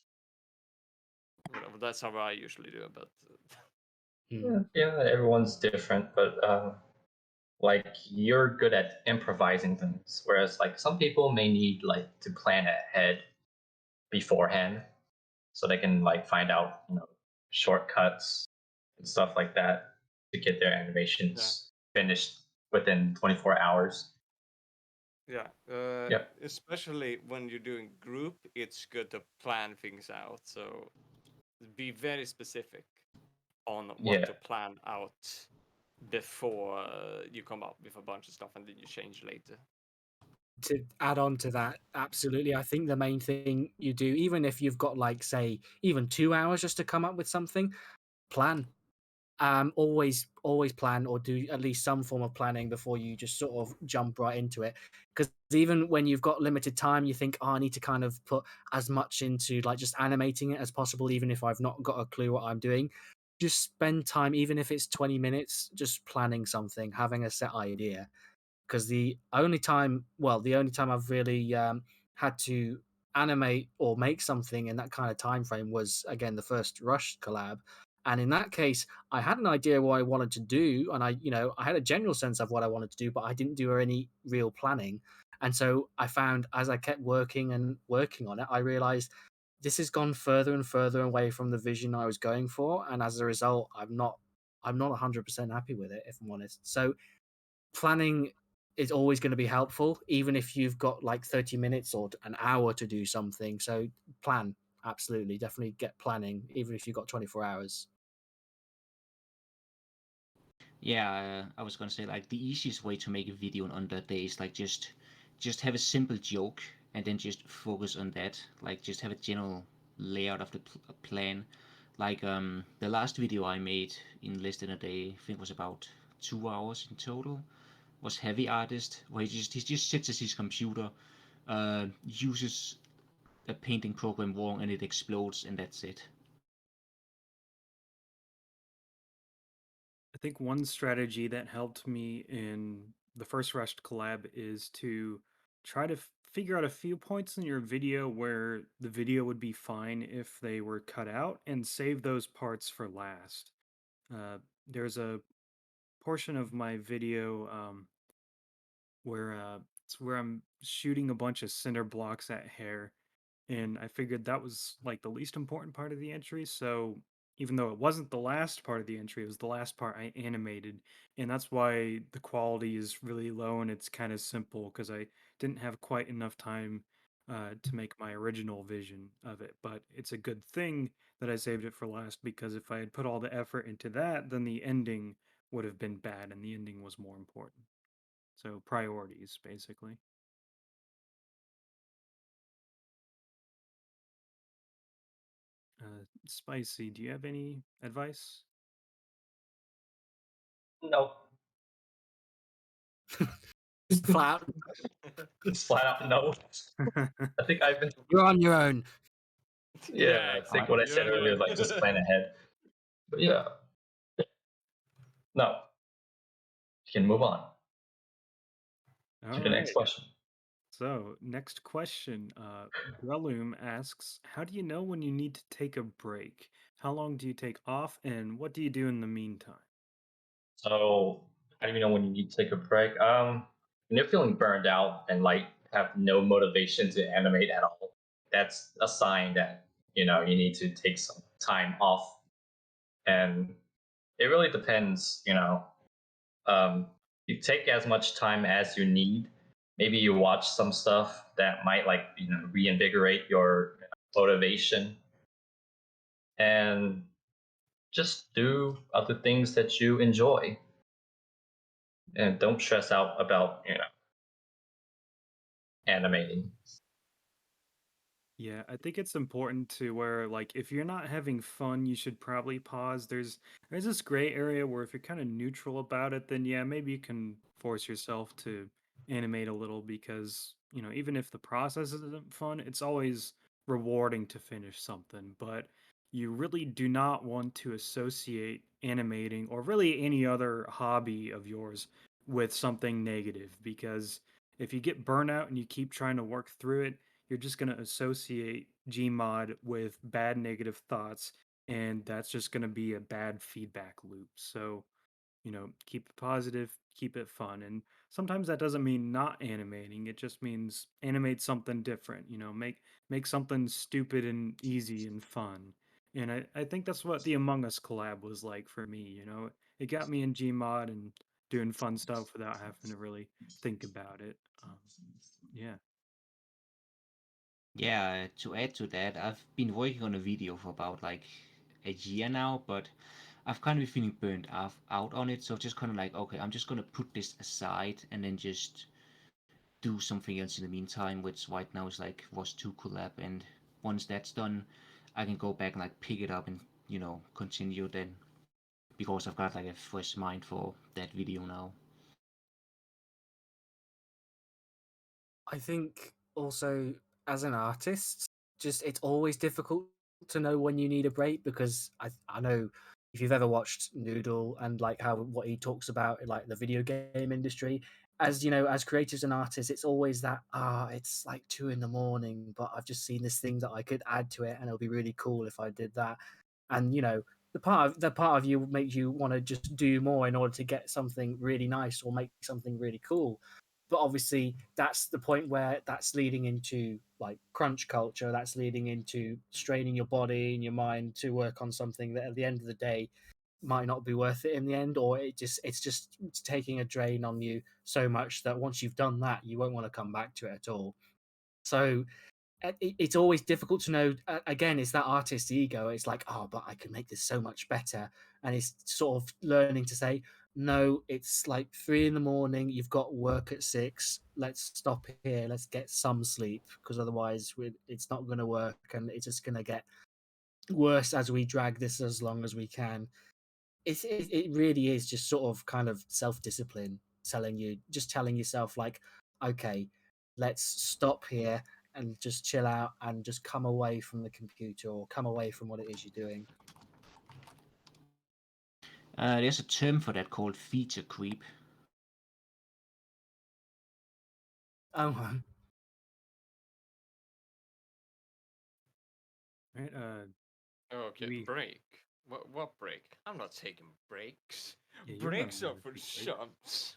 Whatever, that's how I usually do it, but Yeah, everyone's different, but like you're good at improvising things, whereas like some people may need like to plan ahead beforehand, so they can like find out shortcuts and stuff like that to get their yeah. animations finished within 24 hours. Yeah, Yep. especially when you're doing group, it's good to plan things out. So be very specific on what Yeah. to plan out before you come up with a bunch of stuff and then you change later. To add on to that, absolutely. I think the main thing you do, even if you've got like, say, even 2 hours just to come up with something, plan. Always plan or do at least some form of planning before you just sort of jump right into it. Because even when you've got limited time, you think, oh, I need to kind of put as much into like just animating it as possible, even if I've not got a clue what I'm doing. Just spend time, even if it's 20 minutes, just planning something, having a set idea. Because the only time I've really had to animate or make something in that kind of time frame was again the first Rush collab. And in that case, I had an idea what I wanted to do, and I had a general sense of what I wanted to do, but I didn't do any real planning. And so I found as I kept working and working on it, I realized this has gone further and further away from the vision I was going for, and as a result, I'm not 100% happy with it, if I'm honest. So planning is always going to be helpful, even if you've got like 30 minutes or an hour to do something. So plan, absolutely, definitely get planning, even if you've got 24 hours. Yeah, I was gonna say like the easiest way to make a video in under a day is like just have a simple joke and then just focus on that. Like just have a general layout of the plan. Like the last video I made in less than a day, I think was about 2 hours in total, was Heavy Artist, where he just sits at his computer, uses a painting program wrong and it explodes and that's it. I think one strategy that helped me in the first Rushed collab is to try to figure out a few points in your video where the video would be fine if they were cut out and save those parts for last. There's a portion of my video where it's where I'm shooting a bunch of cinder blocks at hair, and I figured that was like the least important part of the entry. So even though it wasn't the last part of the entry, it was the last part I animated, and that's why the quality is really low and it's kind of simple because I didn't have quite enough time to make my original vision of it. But it's a good thing that I saved it for last because if I had put all the effort into that, then the ending would have been bad, and the ending was more important. So priorities, basically. Spicy, do you have any advice? No. Flat out. It's flat out no. I think I've been. You're on your own. Yeah, I think what I you're said on your earlier, own. like just plan ahead. But yeah, no. You can move on All to the next right. question. So, next question. Grelum asks, how do you know when you need to take a break? How long do you take off, and what do you do in the meantime? So, how do you know when you need to take a break? When you're feeling burned out and like have no motivation to animate at all, that's a sign that you need to take some time off. And it really depends. Um, you take as much time as you need. Maybe you watch some stuff that might like reinvigorate your motivation, and just do other things that you enjoy, and don't stress out about animating. Yeah, I think it's important to where like if you're not having fun, you should probably pause. There's this gray area where if you're kind of neutral about it, then yeah, maybe you can force yourself to animate a little because, even if the process isn't fun, it's always rewarding to finish something. But you really do not want to associate animating or really any other hobby of yours with something negative because if you get burnout and you keep trying to work through it, you're just going to associate Gmod with bad negative thoughts, and that's just going to be a bad feedback loop. So, keep it positive, keep it fun. And sometimes that doesn't mean not animating. It just means animate something different, make something stupid and easy and fun. And I think that's what the Among Us collab was like for me. It got me in Gmod and doing fun stuff without having to really think about it. Yeah. Yeah, to add to that, I've been working on a video for about like a year now, but I've kind of been feeling burnt out on it. So just kind of like, okay, I'm just gonna put this aside and then just do something else in the meantime, which right now is like was 2 collab. And once that's done, I can go back and like pick it up and continue then, because I've got like a fresh mind for that video now. I think also as an artist, just it's always difficult to know when you need a break because I know if you've ever watched Noodle and like how what he talks about like the video game industry, as you know, as creators and artists, it's always that it's like 2 in the morning, but I've just seen this thing that I could add to it and it'll be really cool if I did that. And the part of you makes you want to just do more in order to get something really nice or make something really cool, but obviously that's the point where that's leading into like crunch culture, that's leading into straining your body and your mind to work on something that at the end of the day might not be worth it in the end, or it's taking a drain on you so much that once you've done that you won't want to come back to it at all. So it's always difficult to know. Again, it's that artist's ego. It's like, oh, but I can make this so much better, and it's sort of learning to say, no, it's like 3 in the morning. You've got work at 6. Let's stop here. Let's get some sleep because otherwise, it's not going to work, and it's just going to get worse as we drag this as long as we can. It really is just sort of kind of self discipline, telling yourself like, okay, let's stop here and just chill out and just come away from the computer or come away from what it is you're doing. There's a term for that called feature creep. Oh, Right. Okay, We break. What break? I'm not taking breaks. Yeah, you're not Breaks are gonna for take a break. chumps.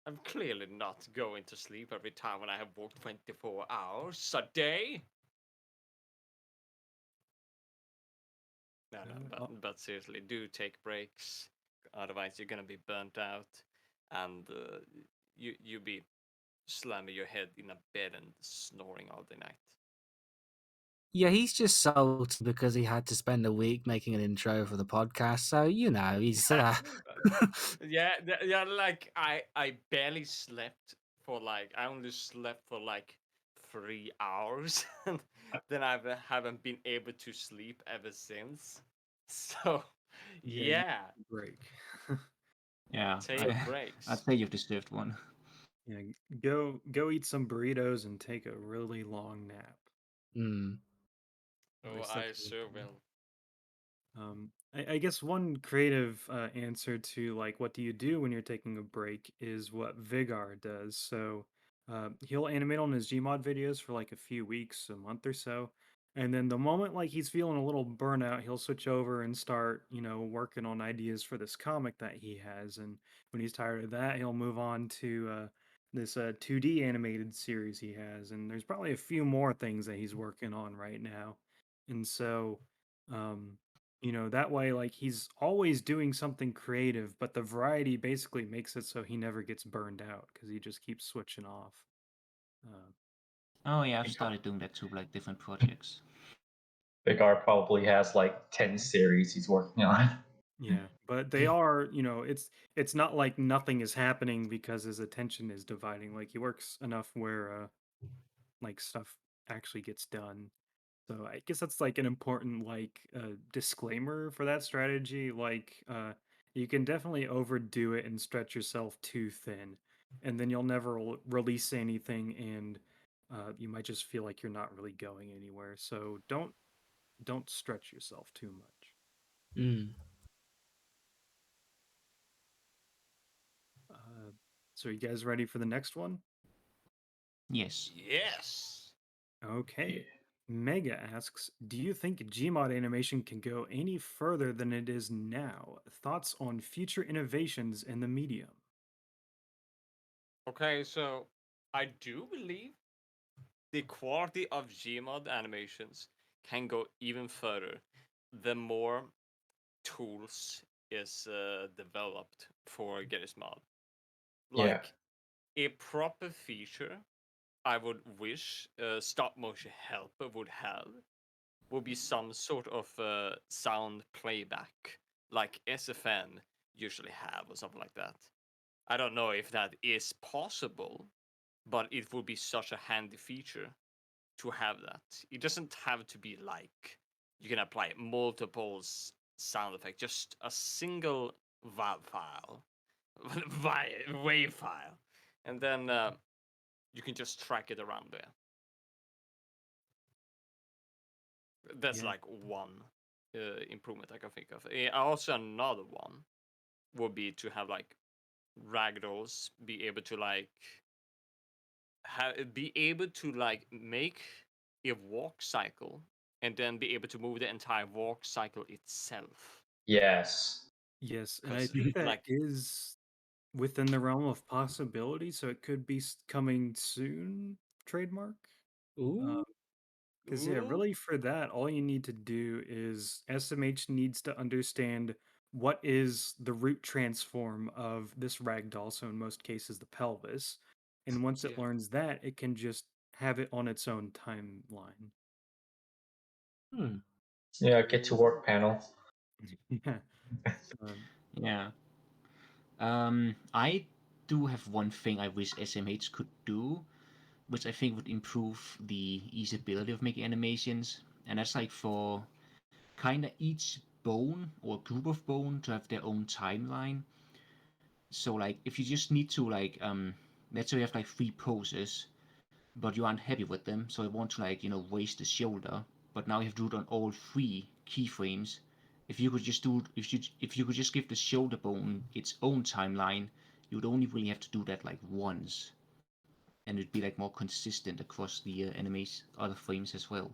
I'm clearly not going to sleep every time when I have worked 24 hours a day. but seriously, do take breaks. Otherwise, you're gonna be burnt out, and you be slamming your head in a bed and snoring all the night. Yeah, he's just salty because he had to spend a week making an intro for the podcast. So he's Yeah. Like I barely slept for like I only slept for like 3 hours, and then I haven't been able to sleep ever since. So, yeah, break. Yeah, take I'd breaks. say you've deserved one. Yeah, go eat some burritos and take a really long nap. Oh, There's I such a sure thing. will. I guess one creative answer to like what do you do when you're taking a break is what Viggar does. So he'll animate on his Gmod videos for like a few weeks, a month or so, and then the moment like he's feeling a little burnout, he'll switch over and start working on ideas for this comic that he has. And when he's tired of that, he'll move on to this 2D animated series he has. And there's probably a few more things that he's working on right now. And so. Um, that way, like he's always doing something creative, but the variety basically makes it so he never gets burned out because he just keeps switching off. Oh yeah, I've started doing that too, like different projects. Viggar probably has like 10 series he's working on. Yeah, but they are, it's not like nothing is happening because his attention is dividing. Like he works enough where like stuff actually gets done. So I guess that's like an important like disclaimer for that strategy. Like you can definitely overdo it and stretch yourself too thin, and then you'll never release anything, and you might just feel like you're not really going anywhere. So don't stretch yourself too much. So you guys ready for the next one? Yes. Yes. Okay. Mega asks, do you think Gmod animation can go any further than it is now? Thoughts on future innovations in the medium? Okay, so I do believe the quality of Gmod animations can go even further the more tools is developed for Gmod. Like a proper feature I would wish stop motion helper would have would be some sort of sound playback like SFN usually have or something like that. I don't know if that is possible, but it would be such a handy feature to have that. It doesn't have to be like you can apply multiple sound effects, just a single WAV file, wave file, and then you can just track it around there. That's like one improvement I can think of. Also, another one would be to have like ragdolls be able to like make a walk cycle and then be able to move the entire walk cycle itself. Yes. Yes, and I think that is within the realm of possibility, so it could be coming soon, trademark. Ooh. Because yeah, really for that, all you need to do is SMH needs to understand what is the root transform of this ragdoll, so in most cases the pelvis. And once it learns that, it can just have it on its own timeline. Yeah, get to work panel. Yeah. Yeah. I do have one thing I wish SMH could do, which I think would improve the easeability of making animations, and that's like for kind of each bone or group of bone to have their own timeline. So like if you just need to like let's say you have like 3 poses, but you aren't happy with them, so you want to like waste the shoulder, but now you have to do it on all 3 keyframes. If you could just give the shoulder bone its own timeline, you would only really have to do that like once, and it'd be like more consistent across the other frames as well.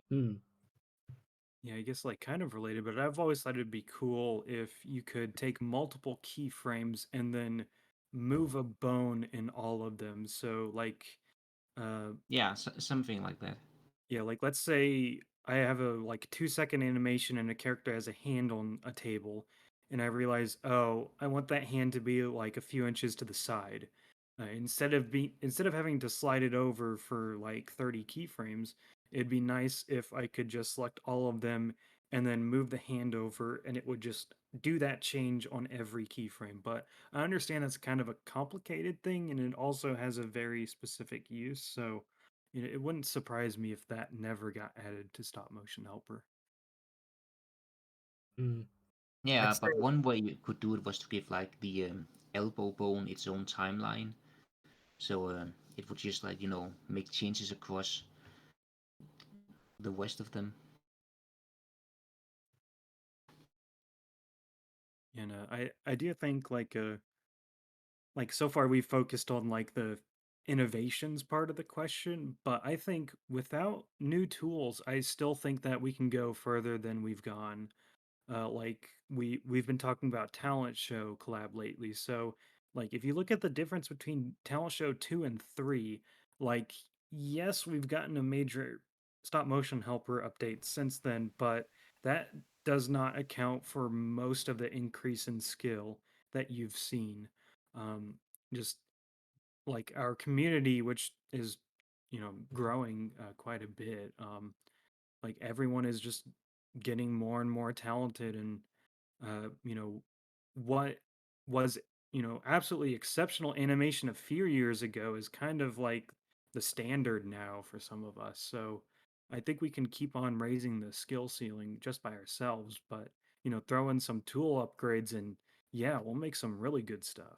Yeah, I guess like kind of related, but I've always thought it'd be cool if you could take multiple keyframes and then move a bone in all of them. So like yeah, something like that. Yeah, like let's say I have a like 2 second animation and a character has a hand on a table, and I realize, oh, I want that hand to be like a few inches to the side. Instead of having to slide it over for like 30 keyframes, it'd be nice if I could just select all of them and then move the hand over, and it would just do that change on every keyframe. But I understand that's kind of a complicated thing, and it also has a very specific use. So it wouldn't surprise me if that never got added to Stop Motion Helper. Mm. Yeah, I'd but say one way you could do it was to give like the elbow bone its own timeline. So it would just like, make changes across the rest of them. I do think like so far we've focused on like the innovations part of the question, but I think without new tools, I still think that we can go further than we've gone. Like we've been talking about talent show collab lately. So like if you look at the difference between talent show 2 and 3, like yes, we've gotten a major stop motion helper update since then, but that does not account for most of the increase in skill that you've seen. Um, just like our community, which is growing quite a bit. Like everyone is just getting more and more talented, and what was absolutely exceptional animation a few years ago is kind of like the standard now for some of us. So I think we can keep on raising the skill ceiling just by ourselves, but throw in some tool upgrades, and yeah, we'll make some really good stuff.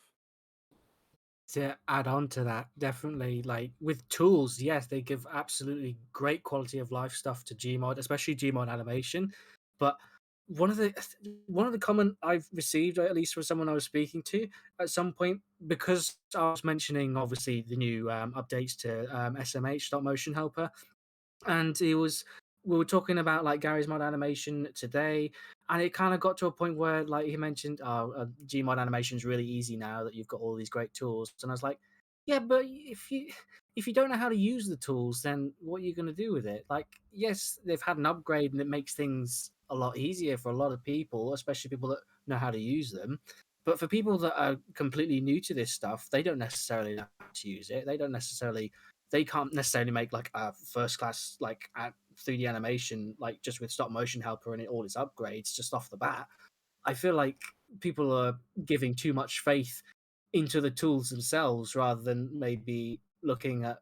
to add on to that, definitely like with tools, yes, they give absolutely great quality of life stuff to Gmod, especially Gmod animation. But one of the one of the comment I've received, at least from someone I was speaking to at some point, because I was mentioning obviously the new updates to SMH stop motion helper, and we were talking about like Gary's mod animation today, and it kind of got to a point where like he mentioned, oh, Gmod animation is really easy now that you've got all these great tools, and I was like, yeah, but if you don't know how to use the tools, then what are you going to do with it? Like, yes, they've had an upgrade and it makes things a lot easier for a lot of people, especially people that know how to use them. But for people that are completely new to this stuff, they don't necessarily know how to use it. They can't necessarily make like a first class like 3D animation like just with stop motion helper and all its upgrades just off the bat. I feel like people are giving too much faith into the tools themselves rather than maybe looking at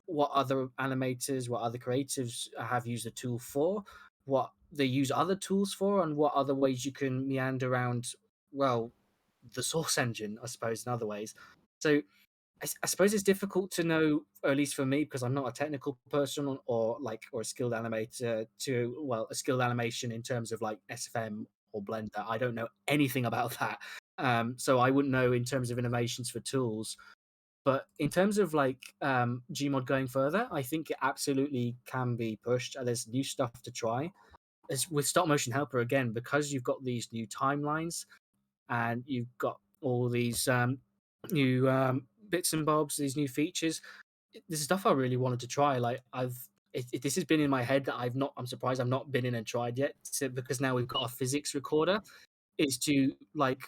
what other animators, what other creatives have used the tool for, what they use other tools for, and what other ways you can meander around, well, the source engine, I suppose, in other ways. So I suppose it's difficult to know, or at least for me, because I'm not a technical person or a skilled animator a skilled animation in terms of like SFM or Blender. I don't know anything about that. So I wouldn't know in terms of innovations for tools. But in terms of like Gmod going further, I think it absolutely can be pushed. There's new stuff to try. As with stop motion helper again, because you've got these new timelines and you've got all these new bits and bobs, these new features. This is stuff I really wanted to try. Like this has been in my head that I'm surprised I've not been in and tried yet. Because now we've got a physics recorder, is to like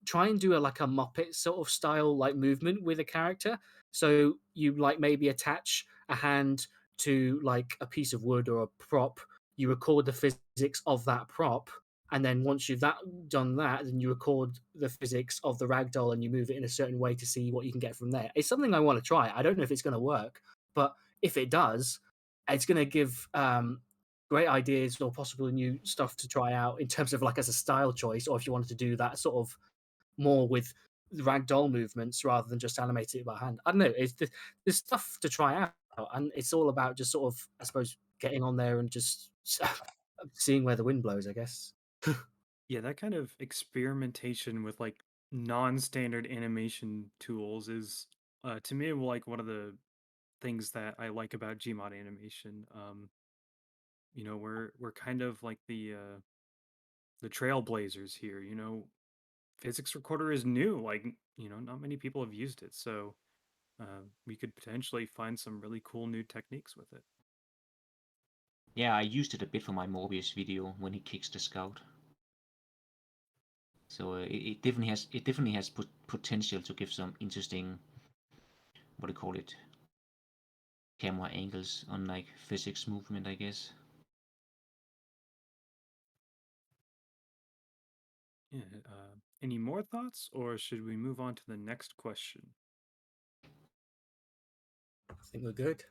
try and do like a Muppet sort of style like movement with a character. So you like maybe attach a hand to like a piece of wood or a prop. You record the physics of that prop, and then once you've done that, then you record the physics of the ragdoll and you move it in a certain way to see what you can get from there. It's something I want to try. I don't know if it's going to work, but if it does, it's going to give great ideas or possibly new stuff to try out in terms of like as a style choice, or if you wanted to do that sort of more with the ragdoll movements rather than just animate it by hand. I don't know. There's stuff to try out, and it's all about just sort of, I suppose, getting on there and just seeing where the wind blows, I guess. Yeah, that kind of experimentation with like non-standard animation tools is to me like one of the things that I like about Gmod animation. We're kind of like the trailblazers here. Physics recorder is new. Like, not many people have used it, so we could potentially find some really cool new techniques with it. Yeah, I used it a bit for my Morbius video when he kicks the scout. So it definitely has potential to give some interesting, what do you call it, camera angles on like physics movement, I guess. Yeah. Any more thoughts, or should we move on to the next question? I think we're good.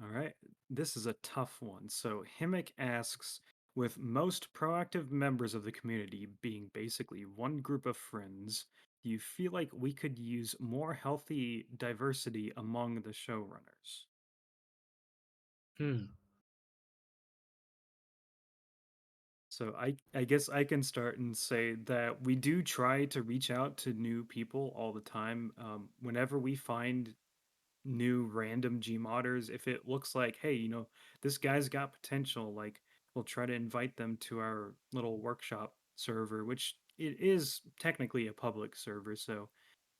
All right. This is a tough one. So HIMIK asks, with most proactive members of the community being basically one group of friends, do you feel like we could use more healthy diversity among the showrunners? So I guess I can start and say that we do try to reach out to new people all the time. Whenever we find new random Gmodders, if it looks like, hey, this guy's got potential, like we'll try to invite them to our little workshop server, which it is technically a public server, so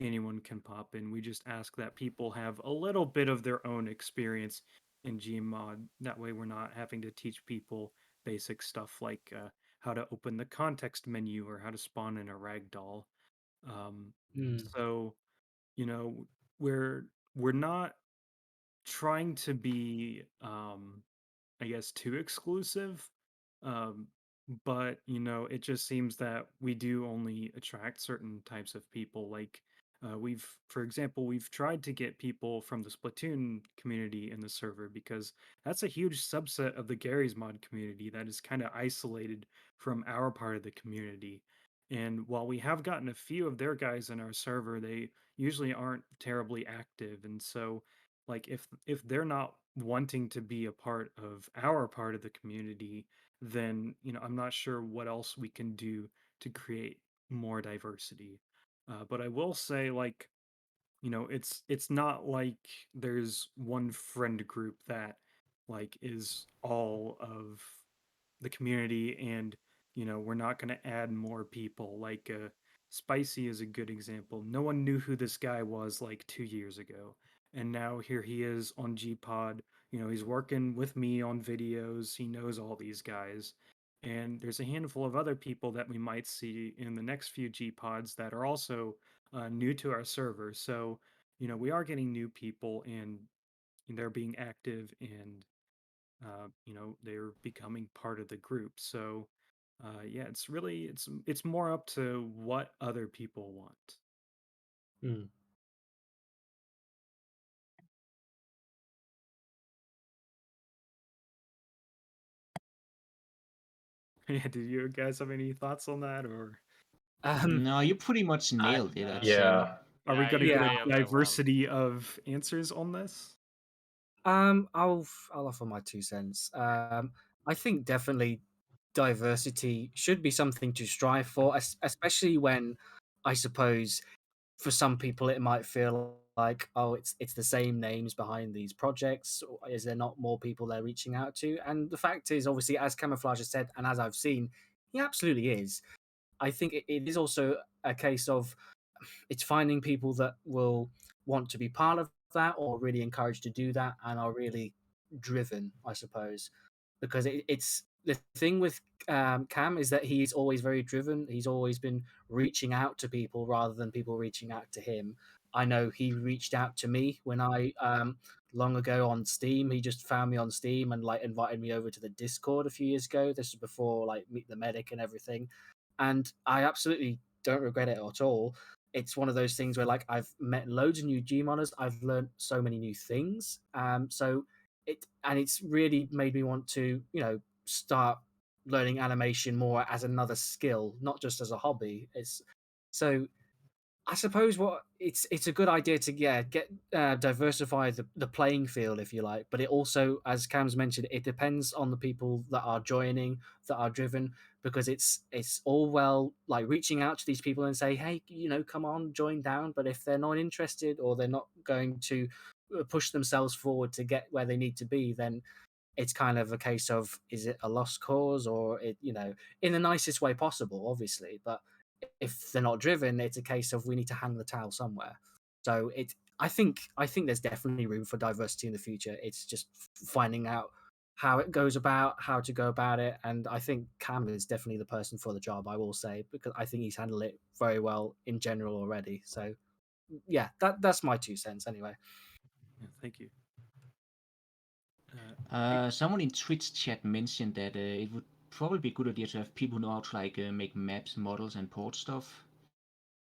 anyone can pop in. We just ask that people have a little bit of their own experience in Gmod. That way we're not having to teach people basic stuff like how to open the context menu or how to spawn in a ragdoll. Um, so, you know, we're we're not trying to be I guess too exclusive. Um but it just seems that we do only attract certain types of people. Like we've for example, we've tried to get people from the Splatoon community in the server because that's a huge subset of the Gary's Mod community that is kind of isolated from our part of the community. And while we have gotten a few of their guys in our server, they usually aren't terribly active. And so like if they're not wanting to be a part of our part of the community, then I'm not sure what else we can do to create more diversity. But I will say, like, it's not like there's one friend group that like is all of the community, and we're not going to add more people. Like Spicy is a good example. No one knew who this guy was like 2 years ago, and now here he is on Gpod. He's working with me on videos. He knows all these guys, and there's a handful of other people that we might see in the next few Gpods that are also new to our server. So we are getting new people, and they're being active, and they're becoming part of the group. So yeah, it's really it's more up to what other people want. Yeah, do you guys have any thoughts on that, or No, you pretty much nailed it, I'd say. Yeah. are we I going to get agree a on that one. diversity of answers on this? I'll offer my 2 cents. I think definitely diversity should be something to strive for, especially when I suppose for some people it might feel like, oh, it's the same names behind these projects. Is there not more people they're reaching out to? And the fact is, obviously, as Camouflage has said, and as I've seen, he absolutely is. I think it is also a case of it's finding people that will want to be part of that or really encouraged to do that and are really driven, I suppose. Because it's the thing with Cam is that he's always very driven. He's always been reaching out to people rather than people reaching out to him. I know he reached out to me when I long ago on Steam. He just found me on Steam and like invited me over to the Discord a few years ago. This was before like Meet the Medic and everything, and I absolutely don't regret it at all. It's one of those things where like I've met loads of new Gmoners. I've learned so many new things. So it's really made me want to start learning animation more as another skill, not just as a hobby. It's so I suppose what it's a good idea to get diversify the playing field if you like, but it also, as Cam's mentioned, it depends on the people that are joining, that are driven, because it's all well like reaching out to these people and say, hey, come on, join down, but if they're not interested or they're not going to push themselves forward to get where they need to be, then it's kind of a case of, is it a lost cause, or in the nicest way possible, obviously, but if they're not driven, it's a case of we need to hang the towel somewhere. So I think there's definitely room for diversity in the future. It's just finding out how it goes about, how to go about it, and I think Cam is definitely the person for the job. I will say, because I think he's handled it very well in general already. So yeah, that's my 2 cents anyway. Yeah, thank you. Someone in Twitch chat mentioned that it would probably be a good idea to have people who know how to like make maps, models, and port stuff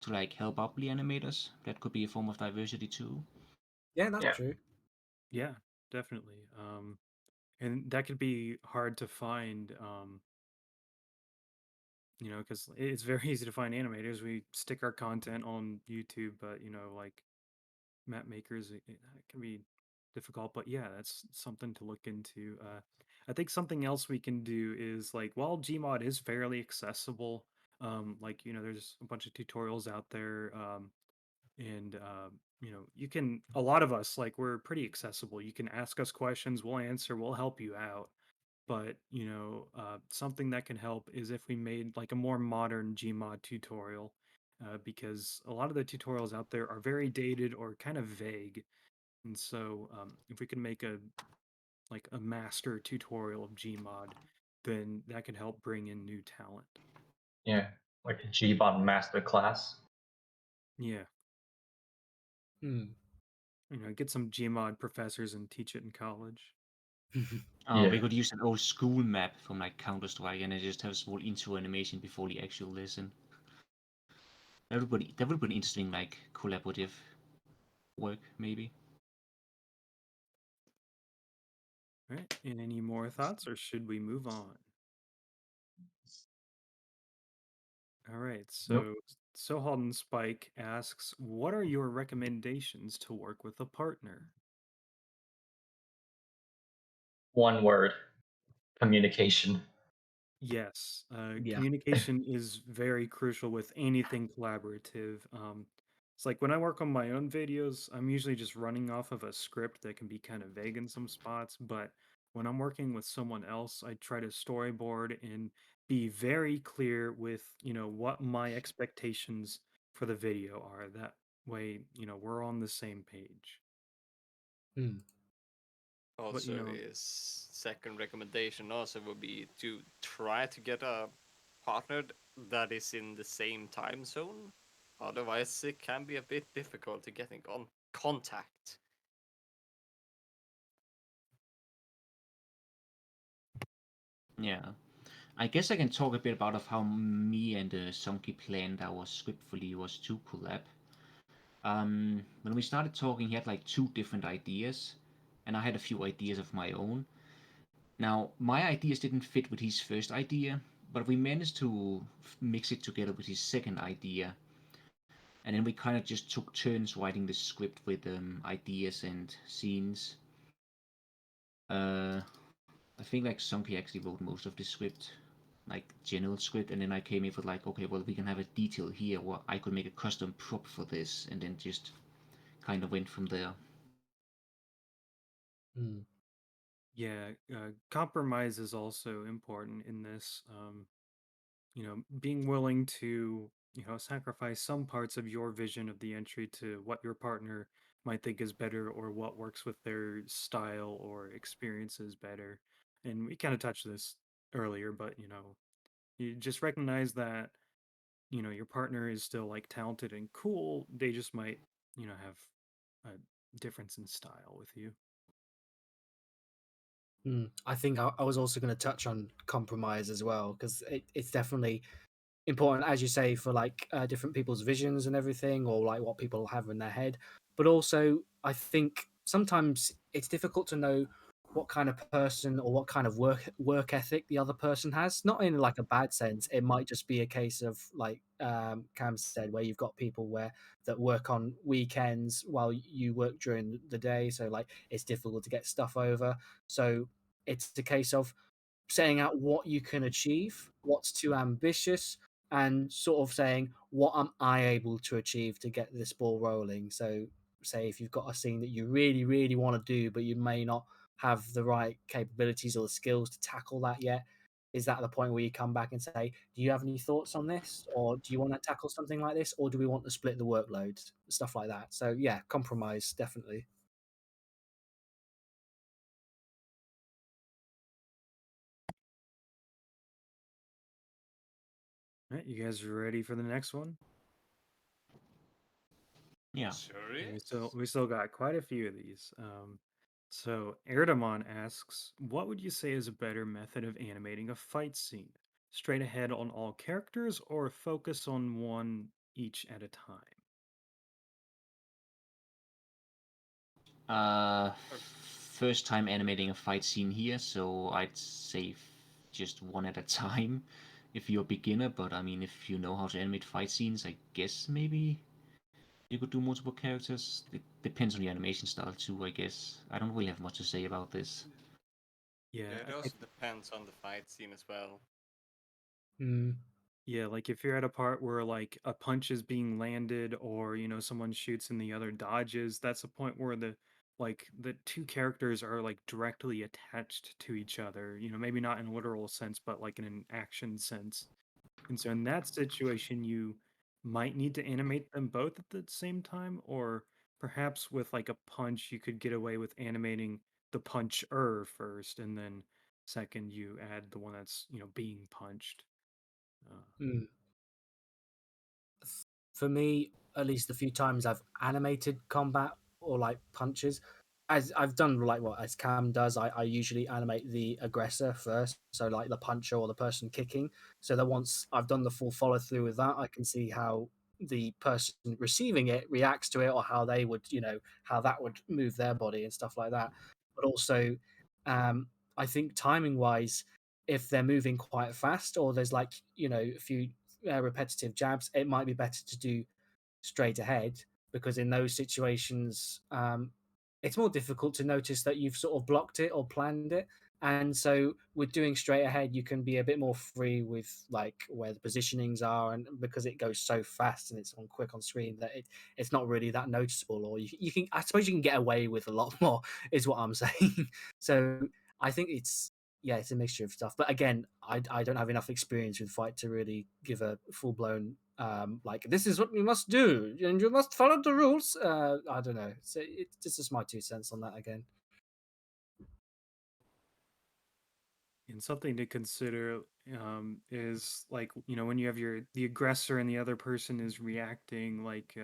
to like help out the animators. That could be a form of diversity too. Yeah, that's true. Yeah, definitely. And that could be hard to find. Because it's very easy to find animators. We stick our content on YouTube, but like map makers, it can be difficult. But yeah, that's something to look into. I think something else we can do is like while Gmod is fairly accessible, like there's a bunch of tutorials out there, and you can a lot of us like we're pretty accessible. You can ask us questions, we'll answer, we'll help you out. But something that can help is if we made like a more modern Gmod tutorial, because a lot of the tutorials out there are very dated or kind of vague. And so if we can make a master tutorial of Gmod, then that could help bring in new talent. Yeah, like a Gmod master class. Yeah. Get some Gmod professors and teach it in college. Oh, we could use an old school map from like Counter-Strike and then just have a small intro animation before the actual lesson. That would be interesting, like collaborative work, maybe. All right. And any more thoughts, or should we move on? All right. So Sohalden Spike asks, "What are your recommendations to work with a partner?" One word: communication. Yes, Yeah. communication is very crucial with anything collaborative. It's like when I work on my own videos, I'm usually just running off of a script that can be kind of vague in some spots. But when I'm working with someone else, I try to storyboard and be very clear with, what my expectations for the video are. That way, we're on the same page. But, Also, his second recommendation also would be to try to get a partner that is in the same time zone. Otherwise, it can be a bit difficult to get in contact. Yeah. I guess I can talk a bit about of how me and Sonky planned our script for Lee was to collab. When we started talking, he had like 2 different ideas, and I had a few ideas of my own. Now, my ideas didn't fit with his first idea, but we managed to mix it together with his second idea. And then we kind of just took turns writing the script with ideas and scenes. I think like Sonky actually wrote most of the script, like general script, and then I came in with like, okay, well we can have a detail here where I could make a custom prop for this, and then just kind of went from there. Yeah, compromise is also important in this. Being willing to, sacrifice some parts of your vision of the entry to what your partner might think is better or what works with their style or experiences better. And we kind of touched this earlier, but you just recognize that, your partner is still like talented and cool. They just might, have a difference in style with you. I think I was also going to touch on compromise as well, because it's definitely important, as you say, for like different people's visions and everything, or like what people have in their head. But also, I think sometimes it's difficult to know what kind of person or what kind of work ethic the other person has. Not in like a bad sense. It might just be a case of like Cam said, where you've got people that work on weekends while you work during the day. So like it's difficult to get stuff over. So it's a case of setting out what you can achieve, what's too ambitious, and sort of saying, what am I able to achieve to get this ball rolling? So, say if you've got a scene that you really, really want to do, but you may not have the right capabilities or the skills to tackle that yet, is that the point where you come back and say, do you have any thoughts on this? Or do you want to tackle something like this? Or do we want to split the workload? Stuff like that. So, yeah, compromise, definitely. All right, you guys ready for the next one? Yeah. Sure We still got quite a few of these. So Erdamon asks, what would you say is a better method of animating a fight scene? Straight ahead on all characters, or focus on one each at a time? First time animating a fight scene here, so I'd say just one at a time if you're a beginner, but I mean, if you know how to animate fight scenes, I guess maybe you could do multiple characters. It depends on the animation style too, I guess. I don't really have much to say about this. Yeah, It also depends on the fight scene as well. yeah, like if you're at a part where like a punch is being landed or someone shoots and the other dodges, that's a point where the two characters are like directly attached to each other, maybe not in a literal sense, but like in an action sense. And so in that situation, you might need to animate them both at the same time, or perhaps with like a punch, you could get away with animating the puncher first, and then second you add the one that's being punched. For me, at least the few times I've animated combat or like punches, as I've done like what as Cam does, I usually animate the aggressor first, so like the puncher or the person kicking, so that once I've done the full follow through with that, I can see how the person receiving it reacts to it, or how they would, how that would move their body and stuff like that. But also, I think timing wise, if they're moving quite fast or there's like a few repetitive jabs, it might be better to do straight ahead, because in those situations, it's more difficult to notice that you've sort of blocked it or planned it. And so with doing straight ahead, you can be a bit more free with like where the positionings are, and because it goes so fast and it's on quick on screen that it's not really that noticeable, or you can, I suppose you can get away with a lot more is what I'm saying. So I think it's a mixture of stuff. But again, I don't have enough experience with fight to really give a full blown like this is what you must do and you must follow the rules. I don't know. So this is my 2 cents on that again. And something to consider is like when you have the aggressor and the other person is reacting, like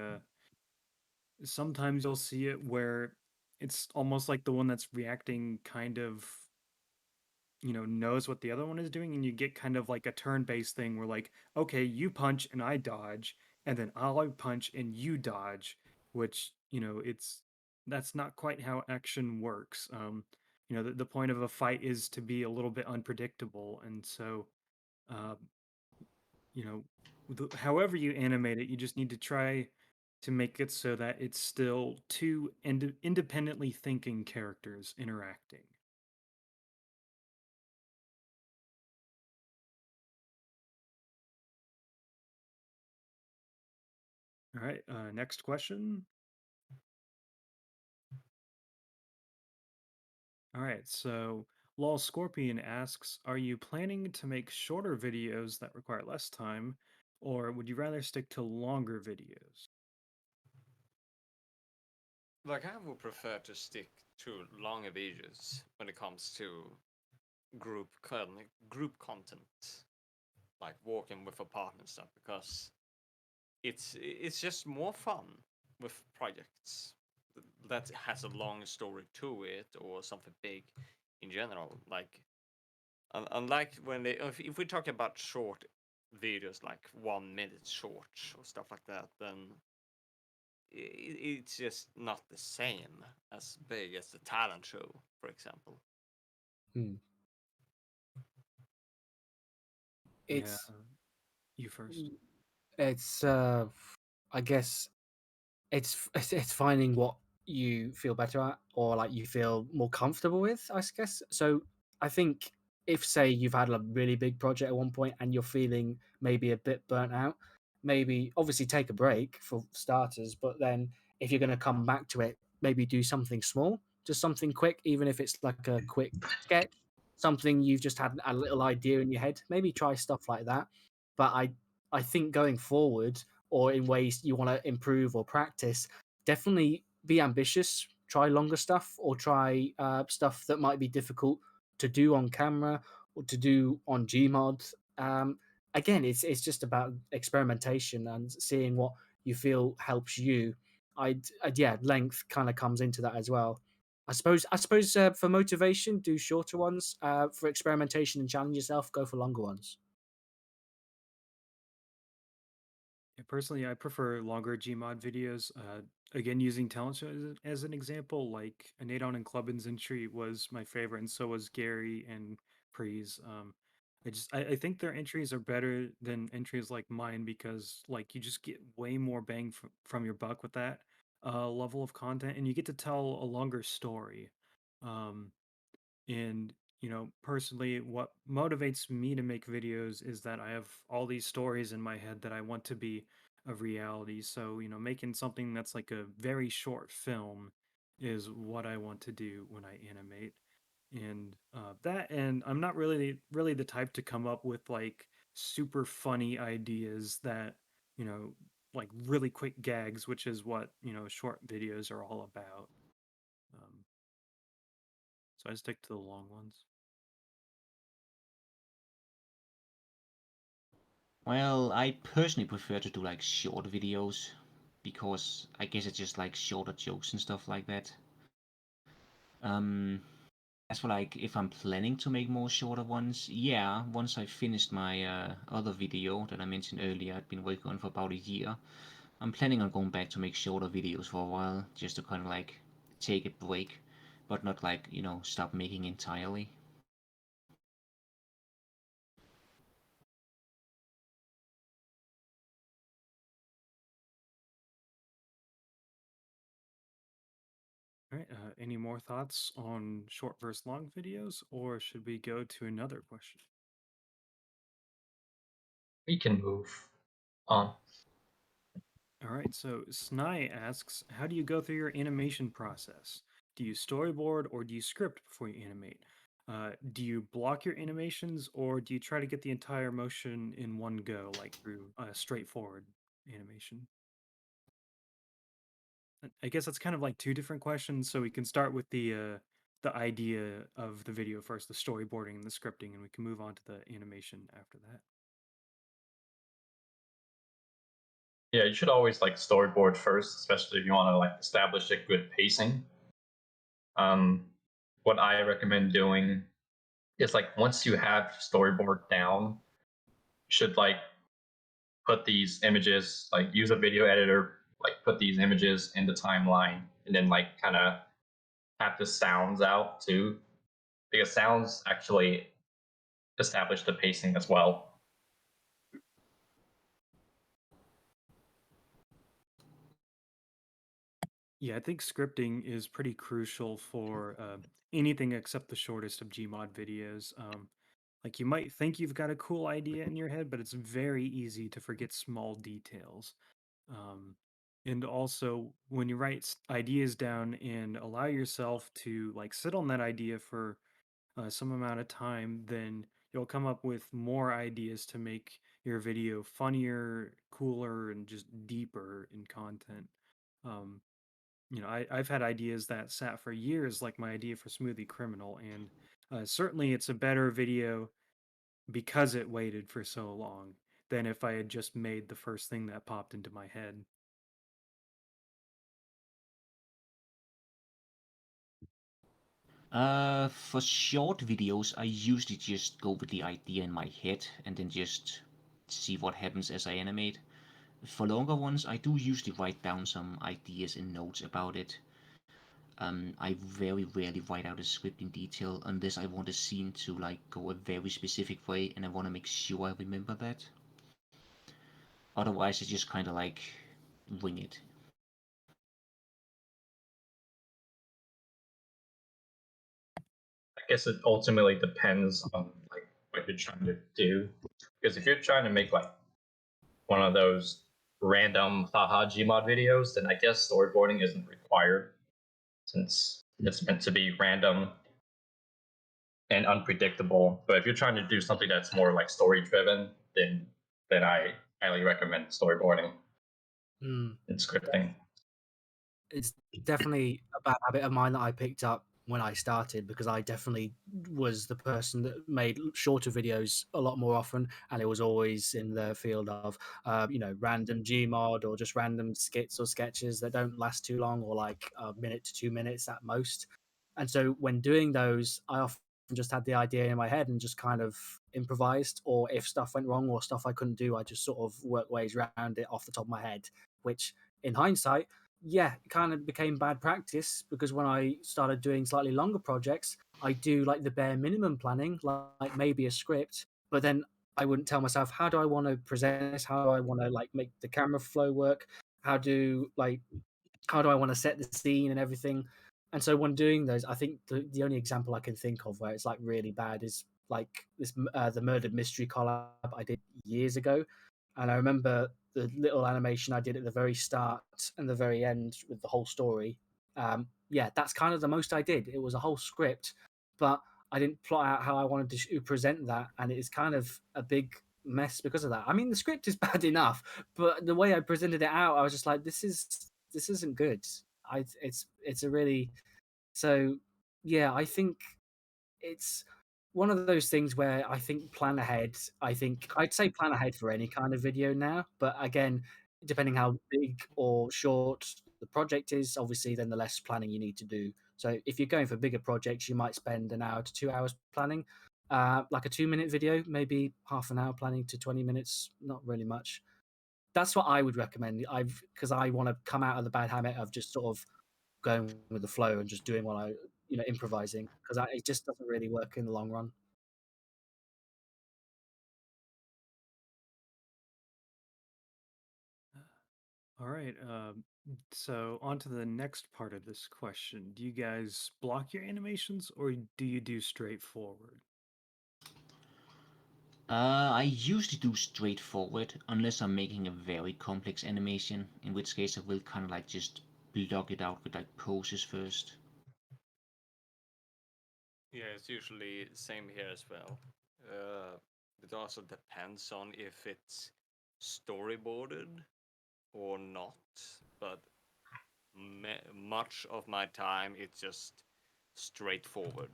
sometimes you'll see it where it's almost like the one that's reacting kind of knows what the other one is doing, and you get kind of like a turn-based thing where like, okay, you punch and I dodge, and then I'll punch and you dodge, which that's not quite how action works. The point of a fight is to be a little bit unpredictable, and so uh, however you animate it, you just need to try to make it so that it's still two independently thinking characters interacting. All right, next question. All right, so Lol Scorpion asks, are you planning to make shorter videos that require less time, or would you rather stick to longer videos? Like, I would prefer to stick to longer videos when it comes to group content, like walking with a partner and stuff, because it's just more fun with projects that has a long story to it or something big in general. Like, unlike when if we talk about short videos, like 1 minute short or stuff like that, then it's just not the same as big as the talent show, for example. It's you first. It's I guess it's finding what you feel better at, or like you feel more comfortable with, I guess. So I think if say you've had a really big project at one point and you're feeling maybe a bit burnt out, maybe obviously take a break for starters, but then if you're going to come back to it, maybe do something small, just something quick, even if it's like a quick sketch, something you've just had a little idea in your head. Maybe try stuff like that. But I think going forward, or in ways you want to improve or practice, definitely be ambitious. Try longer stuff, or try stuff that might be difficult to do on camera or to do on Gmod. again, it's just about experimentation and seeing what you feel helps you. Yeah, length kind of comes into that as well. I suppose for motivation, do shorter ones. For experimentation and challenge yourself, go for longer ones. Yeah, personally, I prefer longer Gmod videos. Again, using talent shows as an example, like Anaidon and Clubbins entry was my favorite, and so was Gary and Prees. I think their entries are better than entries like mine because like you just get way more bang from your buck with that level of content, and you get to tell a longer story. Um, and, personally, what motivates me to make videos is that I have all these stories in my head that I want to be a reality. So, making something that's like a very short film is what I want to do when I animate. And and I'm not really the type to come up with like super funny ideas that, you know, like really quick gags, which is what, short videos are all about. Um, so I stick to the long ones. Well, I personally prefer to do like short videos because I guess it's just like shorter jokes and stuff like that. Um, as for like if I'm planning to make more shorter ones, yeah, once I finished my other video that I mentioned earlier, I'd been working on for about a year. I'm planning on going back to make shorter videos for a while, just to kind of like take a break, but not like, stop making entirely. All right. Any more thoughts on short versus long videos, or should we go to another question? We can move on. All right. So Snai asks, how do you go through your animation process? Do you storyboard or do you script before you animate? Do you block your animations or do you try to get the entire motion in one go, like through straightforward animation? I guess that's kind of like two different questions. So we can start with the idea of the video first, the storyboarding and the scripting, and we can move on to the animation after that. Yeah, you should always like storyboard first, especially if you want to like establish a good pacing. What I recommend doing is like once you have storyboard down, you should like put these images, like use a video editor, like put these images in the timeline, and then like kind of have the sounds out too, because sounds actually establish the pacing as well. Yeah, I think scripting is pretty crucial for anything except the shortest of Gmod videos. Like you might think you've got a cool idea in your head, but it's very easy to forget small details. Um, and also, when you write ideas down and allow yourself to like sit on that idea for some amount of time, then you'll come up with more ideas to make your video funnier, cooler, and just deeper in content. Um, I've had ideas that sat for years, like my idea for Smoothie Criminal, and certainly it's a better video because it waited for so long than if I had just made the first thing that popped into my head. For short videos, I usually just go with the idea in my head and then just see what happens as I animate. For longer ones, I do usually write down some ideas and notes about it. I very rarely write out a script in detail unless I want a scene to like go a very specific way and I want to make sure I remember that. Otherwise, I just kind of like wing it. I guess it ultimately depends on like what you're trying to do. Because if you're trying to make like one of those random haha Gmod videos, then I guess storyboarding isn't required since it's meant to be random and unpredictable. But if you're trying to do something that's more like story driven, then I highly recommend storyboarding Mm. and scripting. It's definitely a bad habit of mine that I picked up when I started, because I definitely was the person that made shorter videos a lot more often, and it was always in the field of random Gmod or just random skits or sketches that don't last too long, or like a minute to 2 minutes at most. And so when doing those, I often just had the idea in my head and just kind of improvised, or if stuff went wrong or stuff I couldn't do, I just sort of work ways around it off the top of my head, which in hindsight, yeah, it kind of became bad practice, because when I started doing slightly longer projects, I do like the bare minimum planning, like maybe a script, but then I wouldn't tell myself, how do I want to present this? How do I want to like make the camera flow work? How do like how do I want to set the scene and everything? And so when doing those, I think the only example I can think of where it's like really bad is like the Murdered Mystery collab I did years ago. And I remember the little animation I did at the very start and the very end with the whole story. Yeah, that's kind of the most I did. It was a whole script, but I didn't plot out how I wanted to present that, and it is kind of a big mess because of that. I mean, the script is bad enough, but the way I presented it out, I was just like, this isn't good. It's a really so yeah. I think it's one of those things where I think plan ahead. I think I'd say plan ahead for any kind of video now, but again, depending how big or short the project is, obviously, then the less planning you need to do. So if you're going for bigger projects, you might spend an hour to 2 hours planning. Like a 2 minute video, maybe half an hour planning to 20 minutes, not really much. That's what I would recommend. Because I want to come out of the bad habit of just sort of going with the flow and just doing what improvising, because it just doesn't really work in the long run. All right. So on to the next part of this question. Do you guys block your animations or do you do straightforward? I usually do straightforward, unless I'm making a very complex animation, in which case I will kind of like just block it out with like poses first. Yeah, it's usually same here as well. It also depends on if it's storyboarded or not, but much of my time it's just straightforward.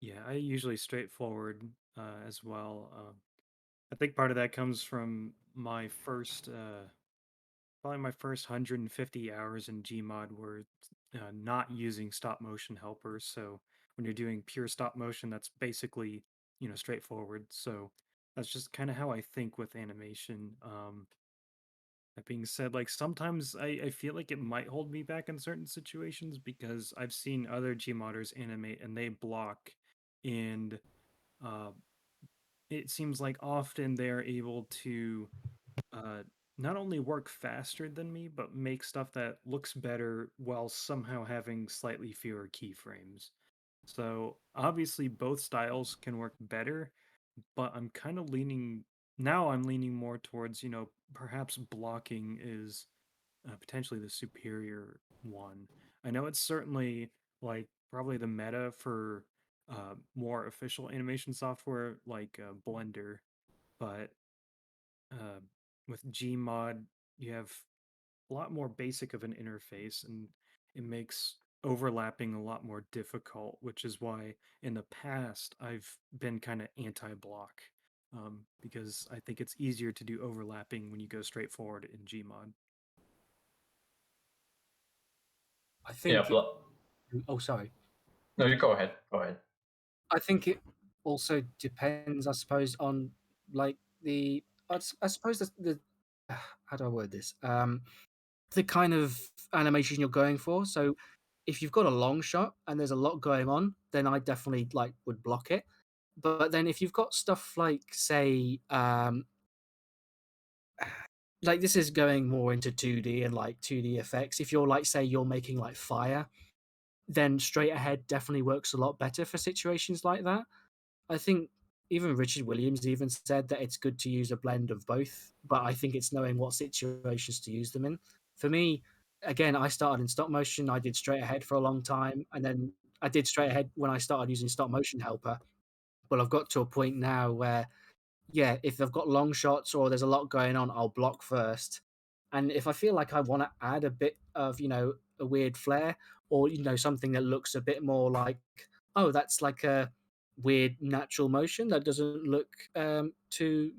Yeah, I usually straightforward as well. I think part of that comes from my first, probably my first 150 hours in Gmod were not using stop motion helpers. So when you're doing pure stop motion, that's basically, straightforward. So that's just kind of how I think with animation. That being said, like sometimes I feel like it might hold me back in certain situations because I've seen other Gmodders animate and they block, and uh, it seems like often they're able to uh, not only work faster than me, but make stuff that looks better while somehow having slightly fewer keyframes. So obviously both styles can work better, but I'm kind of leaning now I'm leaning more towards, perhaps blocking is potentially the superior one. I know it's certainly like probably the meta for more official animation software like Blender, but uh, with Gmod, you have a lot more basic of an interface, and it makes overlapping a lot more difficult, which is why in the past I've been kind of anti-block, because I think it's easier to do overlapping when you go straight forward in Gmod. I Yeah, think. Oh, sorry. No, you go ahead. Go ahead. I think it also depends, I suppose, on like I suppose the how do I word this? The kind of animation you're going for. So if you've got a long shot and there's a lot going on, then I definitely like would block it. But then if you've got stuff like, say, like this is going more into 2D and like 2D effects. If you're like, say, you're making like fire, then straight ahead definitely works a lot better for situations like that. I think even Richard Williams even said that it's good to use a blend of both, but I think it's knowing what situations to use them in. For me, again, I started in stop motion. I did straight ahead for a long time, and then I did straight ahead when I started using stop motion helper. But I've got to a point now where, yeah, if I've got long shots or there's a lot going on, I'll block first. And if I feel like I want to add a bit of, a weird flair, or something that looks a bit more like, oh, that's like a weird natural motion that doesn't look too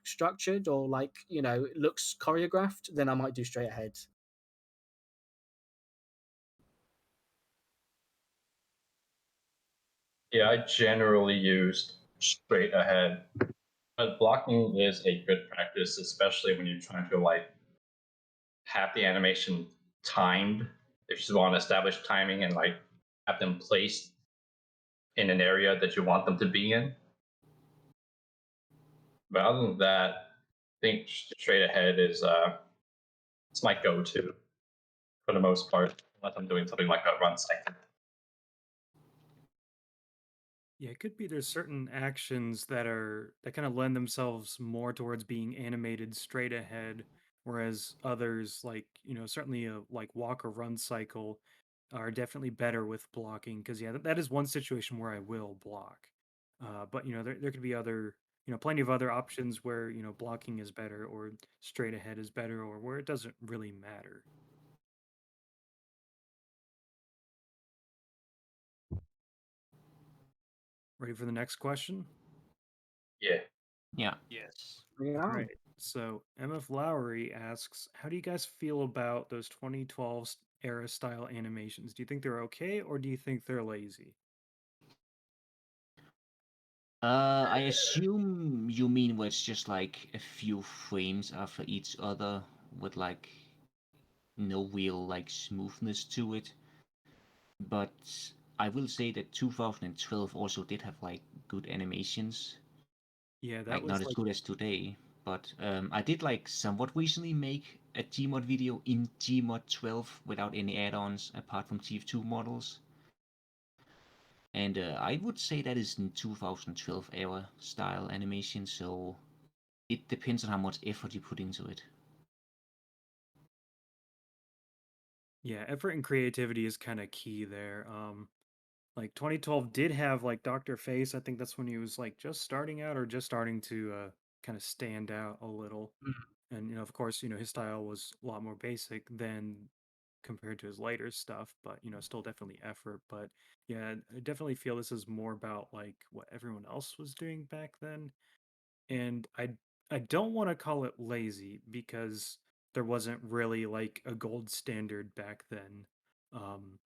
structured, or like it looks choreographed, then I might do straight ahead. Yeah, I generally used straight ahead. But blocking is a good practice, especially when you're trying to like have the animation timed. If you just want to establish timing and like have them placed in an area that you want them to be in. But other than that, I think straight ahead is it's my go-to for the most part, unless I'm doing something like a run cycle. Yeah, it could be there's certain actions that kind of lend themselves more towards being animated straight ahead, whereas others, like certainly a like walk or run cycle, are definitely better with blocking. Because yeah, that is one situation where I will block, but there could be other plenty of other options where blocking is better or straight ahead is better, or where it doesn't really matter. Ready for the next question? Yeah. Yeah. Yes. Yeah. All right. So MF Lowry asks, how do you guys feel about those 2012 era style animations? Do you think they're okay, or do you think they're lazy? I assume you mean where it's just like a few frames after each other with like no real like smoothness to it. But I will say that 2012 also did have like good animations. Yeah, that Like was not as like good as today, but I did like somewhat recently make a Gmod video in Gmod 12 without any add-ons apart from TF2 models. And I would say that is in 2012 era style animation, so it depends on how much effort you put into it. yeah, effort and creativity is kind of key there. Like 2012 did have like Dr. Face. I think that's when he was like just starting out or just starting to kind of stand out a little. And of course, his style was a lot more basic than compared to his later stuff, but still definitely effort. But yeah, I definitely feel this is more about like what everyone else was doing back then. And I don't want to call it lazy because there wasn't really like a gold standard back then. Um,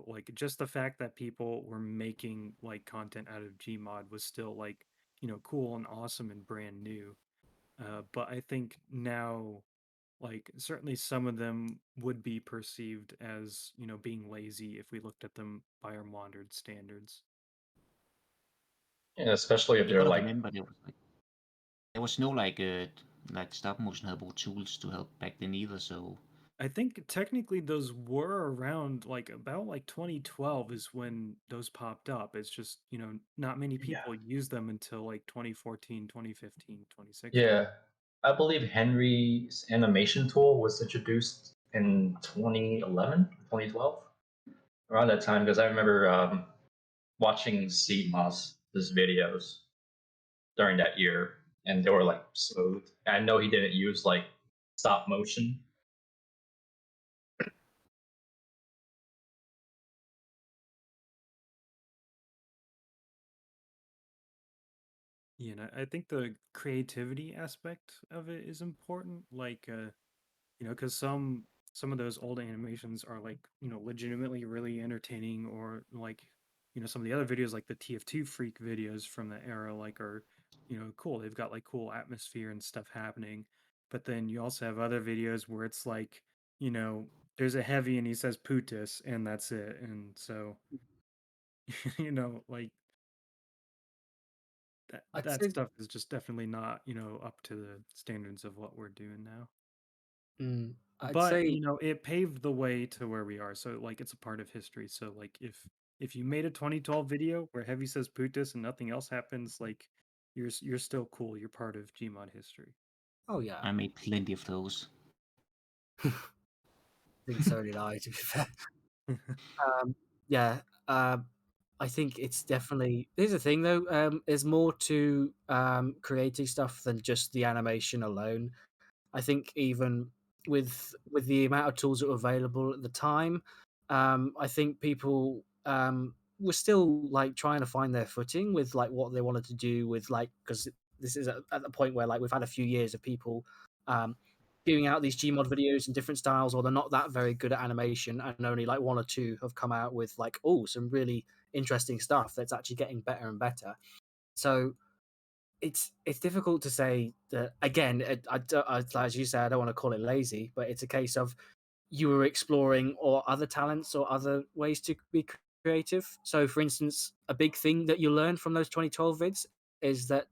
like just the fact that people were making like content out of Gmod was still like, cool and awesome and brand new. But I think now, like, certainly some of them would be perceived as, being lazy if we looked at them by our modern standards. Yeah, especially if You they're gotta like, remember there was no like stop motion helpful tools to help back then either, so I think technically those were around like about like 2012 is when those popped up. It's just, not many yeah, people use them until like 2014, 2015, 2016. yeah. I believe Henry's animation tool was introduced in 2011, 2012, around that time, because I remember watching Seedmoss's videos during that year, and they were like smooth. I know he didn't use like stop motion. Yeah, and I think the creativity aspect of it is important. Like, because some of those old animations are like legitimately really entertaining, or like some of the other videos like the TF2 Freak videos from the era like are cool. They've got like cool atmosphere and stuff happening, but then you also have other videos where it's like you know there's a heavy and he says putus and that's it, and so like I'd that say, stuff is just definitely not up to the standards of what we're doing now. mm, I'd But say, it paved the way to where we are, so like it's a part of history. So like if you made a 2012 video where Heavy says putus and nothing else happens, like you're still cool, you're part of Gmod history. oh yeah, I made plenty of those. I think so did I. To be fair, yeah. I think it's definitely. Here's the thing, though. There's more to creating stuff than just the animation alone. I think even with the amount of tools that were available at the time, I think people were still like trying to find their footing with like what they wanted to do with like, because this is at the point where like we've had a few years of people giving out these Gmod videos in different styles, or they're not that very good at animation, and only like one or two have come out with like, oh, some really interesting stuff that's actually getting better and better. So it's difficult to say that again. As you say, I don't want to call it lazy, but it's a case of you were exploring or other talents or other ways to be creative. So, for instance, a big thing that you learn from those 2012 vids is that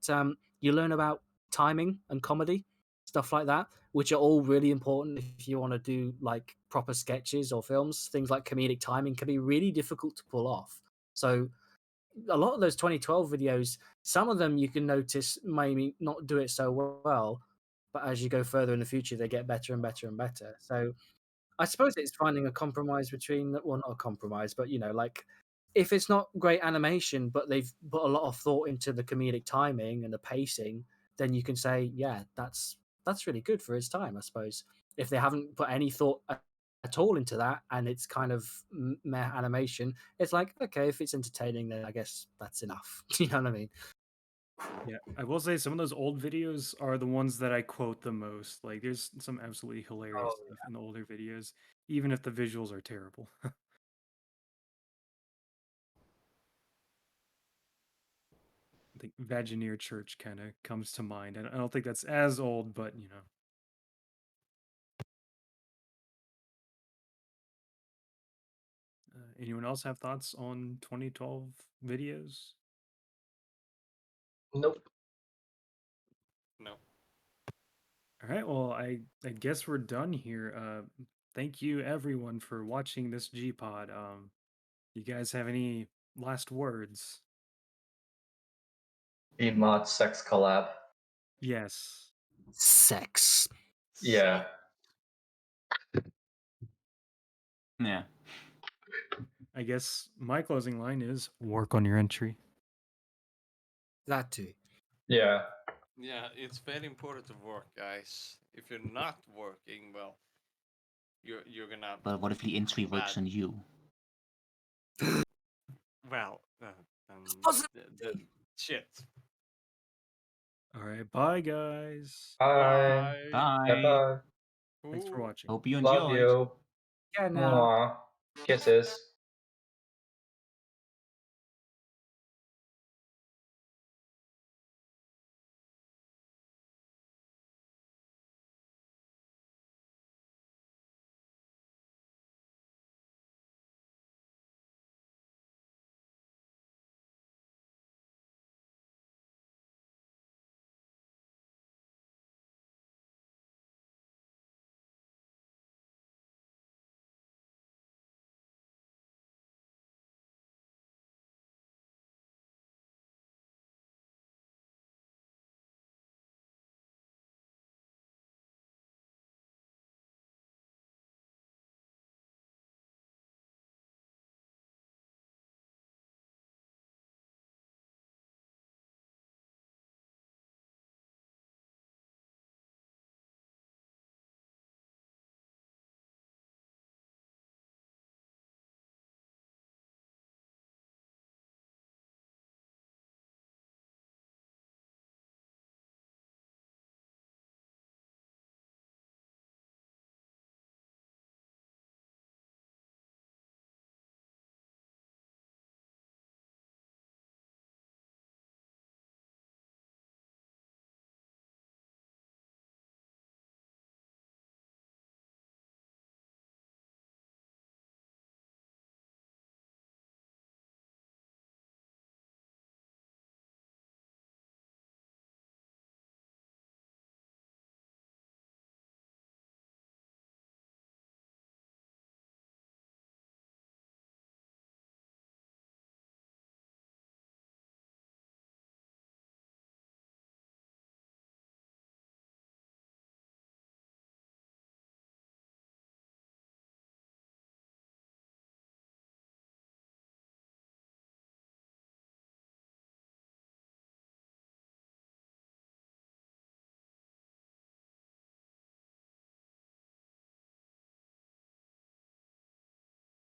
you learn about timing and comedy, stuff like that, which are all really important if you want to do like proper sketches or films. Things like comedic timing can be really difficult to pull off. So, a lot of those 2012 videos, some of them you can notice maybe not do it so well, but as you go further in the future, they get better and better and better. So I suppose it's finding a compromise between, well, not a compromise, but you know, like if it's not great animation, but they've put a lot of thought into the comedic timing and the pacing, then you can say, yeah, that's really good for its time, I suppose. If they haven't put any thought at all into that and it's kind of meh animation, it's like, okay, if it's entertaining, then I guess that's enough. You know what I mean? Yeah, I will say some of those old videos are the ones that I quote the most. Like, there's some absolutely hilarious Oh, stuff in the older videos, even if the visuals are terrible. I think Vagineer Church kind of comes to mind. I don't think that's as old, but you know. Anyone else have thoughts on 2012 videos? Nope. No. All right, well, I guess we're done here. Thank you everyone for watching this G Pod. You guys have any last words? Gmod sex collab. Yes. Sex. Yeah. Yeah. I guess my closing line is work on your entry. That too. Yeah. Yeah, it's very important to work, guys. If you're not working, well, you're gonna. But what if the entry works bad. on you? Well, shit. All right, bye guys. Bye. Bye. Bye. Thanks for watching. Hope you Love enjoyed. you. Yeah, now. Mwah. Kisses.